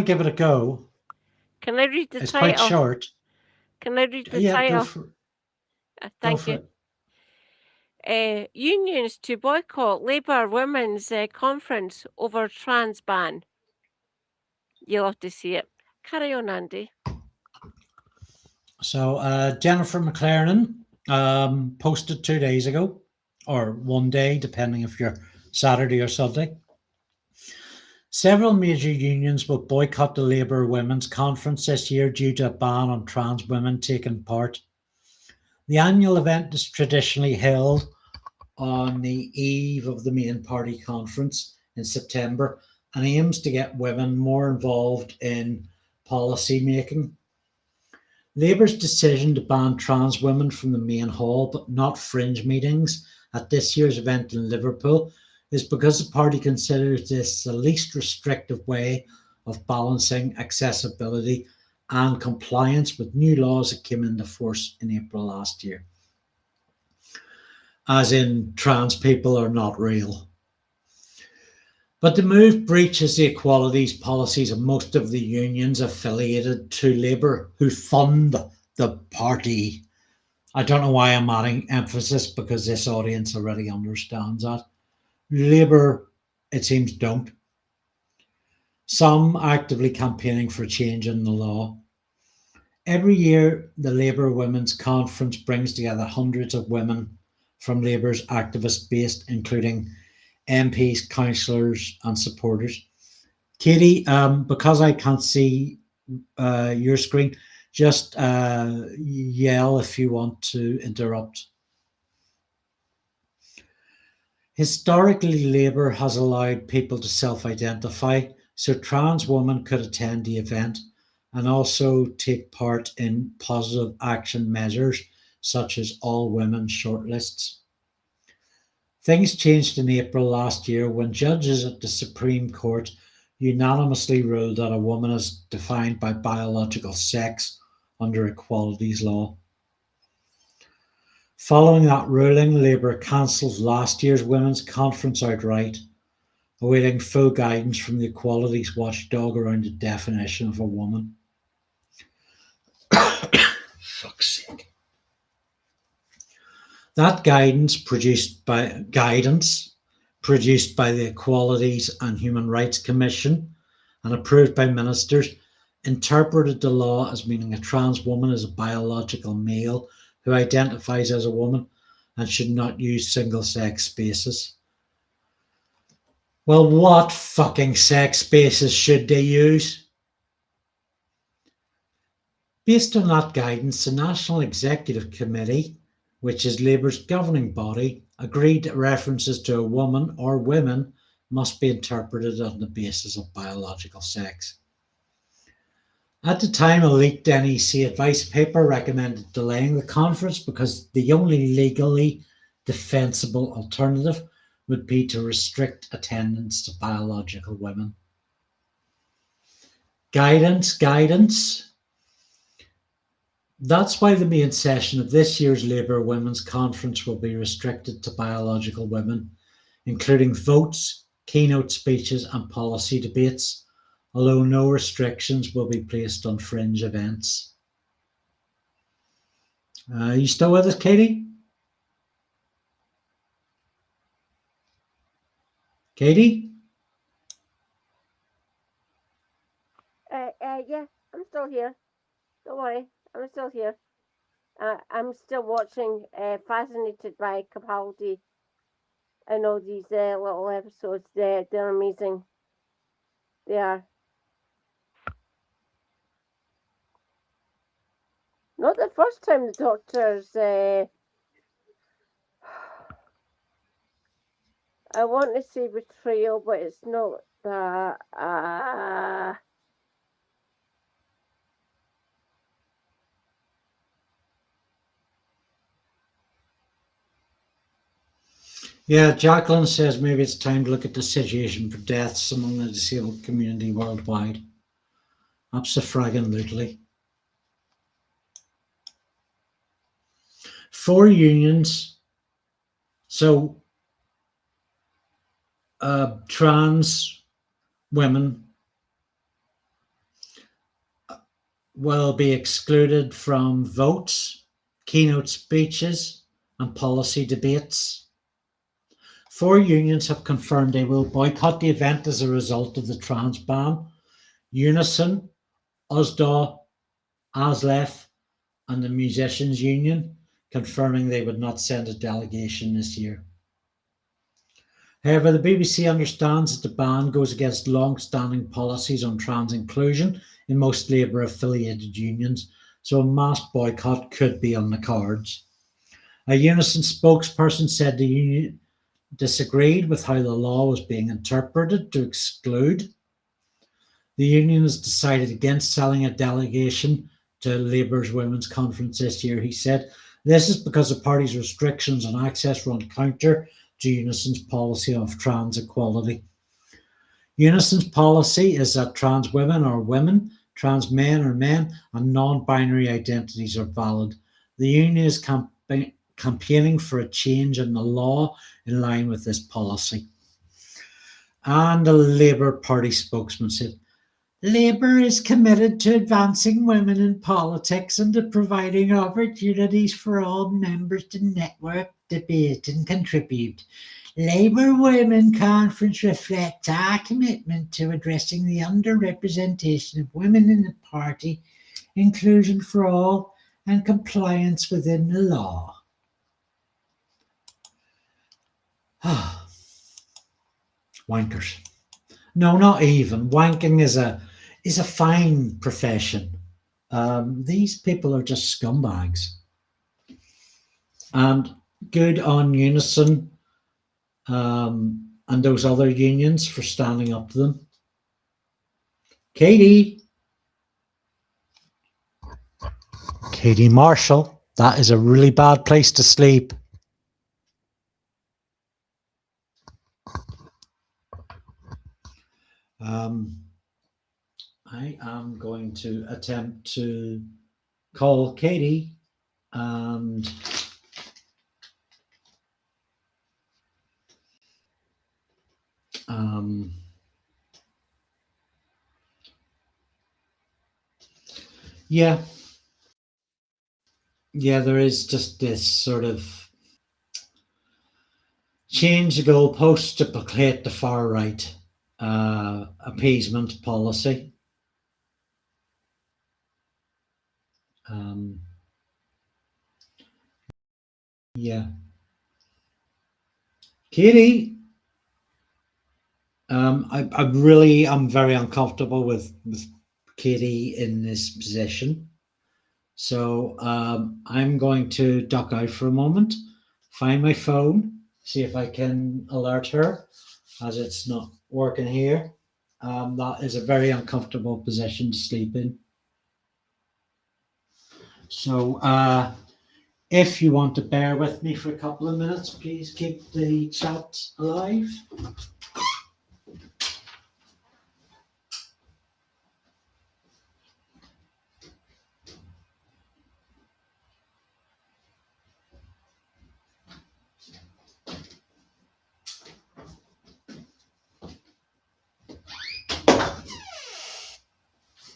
give it a go. Can I read the It's title? quite short. Can I read the Yeah, title? go for it. Thank you. Unions to boycott Labour Women's Conference over trans ban. You'll have to see it. Carry on, Andy. So Jennifer McLaren posted 2 days ago, or one day, depending if you're Saturday or Sunday. Several major unions will boycott the Labour Women's Conference this year due to a ban on trans women taking part. The annual event is traditionally held on the eve of the main party conference in September and aims to get women more involved in policy making. Labour's decision to ban trans women from the main hall but not fringe meetings at this year's event in Liverpool is because the party considers this the least restrictive way of balancing accessibility and compliance with new laws that came into force in April last year. As in, trans people are not real. But the move breaches the equalities policies of most of the unions affiliated to Labour who fund the party. I don't know why I'm adding emphasis because this audience already understands that. Labour, it seems, don't. Some actively campaigning for a change in the law. Every year, the Labour Women's Conference brings together hundreds of women from Labour's activist base, including MPs, councillors, and supporters. Katie, because I can't see your screen, just yell if you want to interrupt. Historically, Labour has allowed people to self-identify, so trans women could attend the event and also take part in positive action measures such as all women shortlists. Things changed in April last year when judges at the Supreme Court unanimously ruled that a woman is defined by biological sex under equalities law. Following that ruling, Labour cancelled last year's Women's Conference outright, awaiting full guidance from the Equalities Watchdog around the definition of a woman. Fuck's sake. That guidance produced by the Equalities and Human Rights Commission and approved by ministers interpreted the law as meaning a trans woman is a biological male who identifies as a woman and should not use single-sex spaces. Well, what fucking sex spaces should they use? Based on that guidance, the National Executive Committee, which is Labour's governing body, agreed that references to a woman or women must be interpreted on the basis of biological sex. At the time, a leaked NEC advice paper recommended delaying the conference because the only legally defensible alternative would be to restrict attendance to biological women. Guidance. That's why the main session of this year's Labour Women's Conference will be restricted to biological women, including votes, keynote speeches and policy debates, although no restrictions will be placed on fringe events. You still with us, Katie? Katie? Yeah, I'm still here. Don't worry, I'm still here. I'm still watching, fascinated by Capaldi and all these little episodes. They're amazing. They are. Not the first time the Doctor's. I want to say betrayal, but it's not that. Yeah, Jacqueline says maybe it's time to look at the situation for deaths among the disabled community worldwide. Abso-fraggin-lutely. 4 unions. So, trans women will be excluded from votes, keynote speeches, and policy debates. 4 unions have confirmed they will boycott the event as a result of the trans ban. Unison, USDA, ASLEF, and the Musicians Union confirming they would not send a delegation this year. However, the BBC understands that the ban goes against long-standing policies on trans inclusion in most Labour-affiliated unions, so a mass boycott could be on the cards. A Unison spokesperson said the union disagreed with how the law was being interpreted to exclude. The union has decided against selling a delegation to Labour's Women's Conference this year, he said. This is because the party's restrictions on access run counter to Unison's policy of trans equality. Unison's policy is that trans women are women, trans men are men, and non-binary identities are valid. The union is campaigning for a change in the law in line with this policy. And the Labour Party spokesman said, Labour is committed to advancing women in politics and to providing opportunities for all members to network, debate and contribute. Labour Women Conference reflects our commitment to addressing the underrepresentation of women in the party, inclusion for all, and compliance within the law. Wankers. No, not even. Wanking is a fine profession. These people are just scumbags. And good on Unison and those other unions for standing up to them. Katie Marshall, that is a really bad place to sleep. I am going to attempt to call Katie and Um, yeah, there is just this sort of change the goalposts to placate the far right appeasement policy. Yeah. Katie, I'm very uncomfortable with Katie in this position. So I'm going to duck out for a moment, find my phone, see if I can alert her, as it's not working here. That is a very uncomfortable position to sleep in. So if you want to bear with me for a couple of minutes, please keep the chat alive.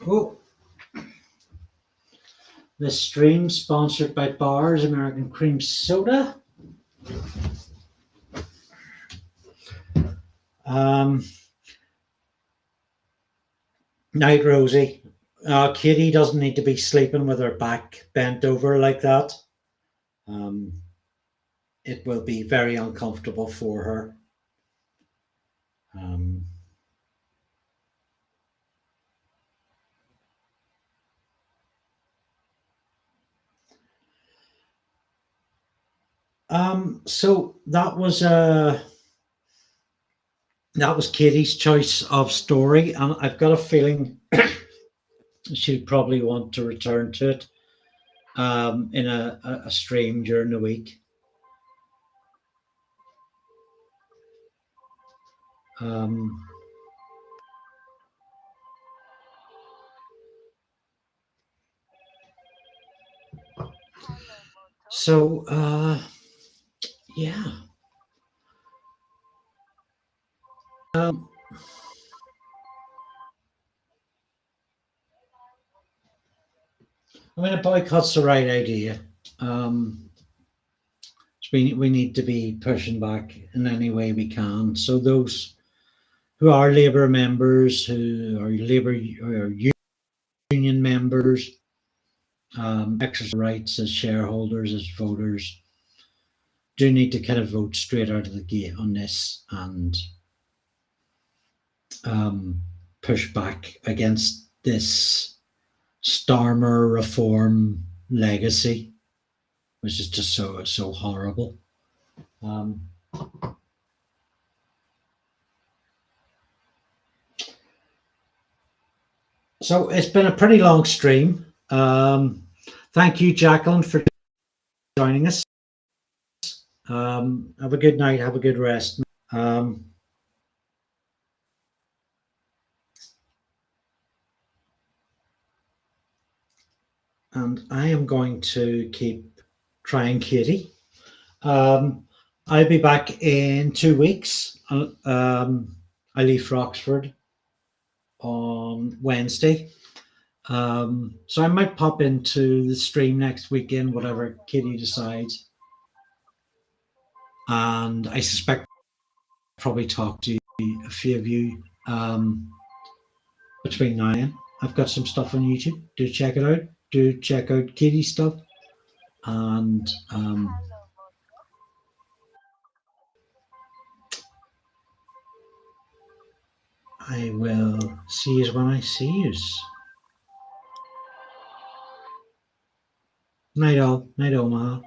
Oh, this stream sponsored by Bars American Cream Soda. Night, Rosie. Katie doesn't need to be sleeping with her back bent over like that. It will be very uncomfortable for her. So that was Katie's choice of story, and I've got a feeling she'll probably want to return to it in a stream during the week. So yeah. I mean, a boycott's the right idea. We need to be pushing back in any way we can. So those who are Labour members, who are Labour or union members, exercise rights as shareholders, as voters, do need to kind of vote straight out of the gate on this and push back against this Starmer reform legacy, which is just so horrible. So it's been a pretty long stream. Thank you, Jacqueline, for joining us. Have a good night. Have a good rest. And I am going to keep trying Katie. I'll be back in 2 weeks. I leave for Oxford on Wednesday. So I might pop into the stream next weekend, whatever Katie decides. And I suspect I'll probably talk to a few of you between now and then. I've got some stuff on YouTube. Do check it out. Do check out Katie's stuff. And I will see you when I see you. Night all. Night, Omaha.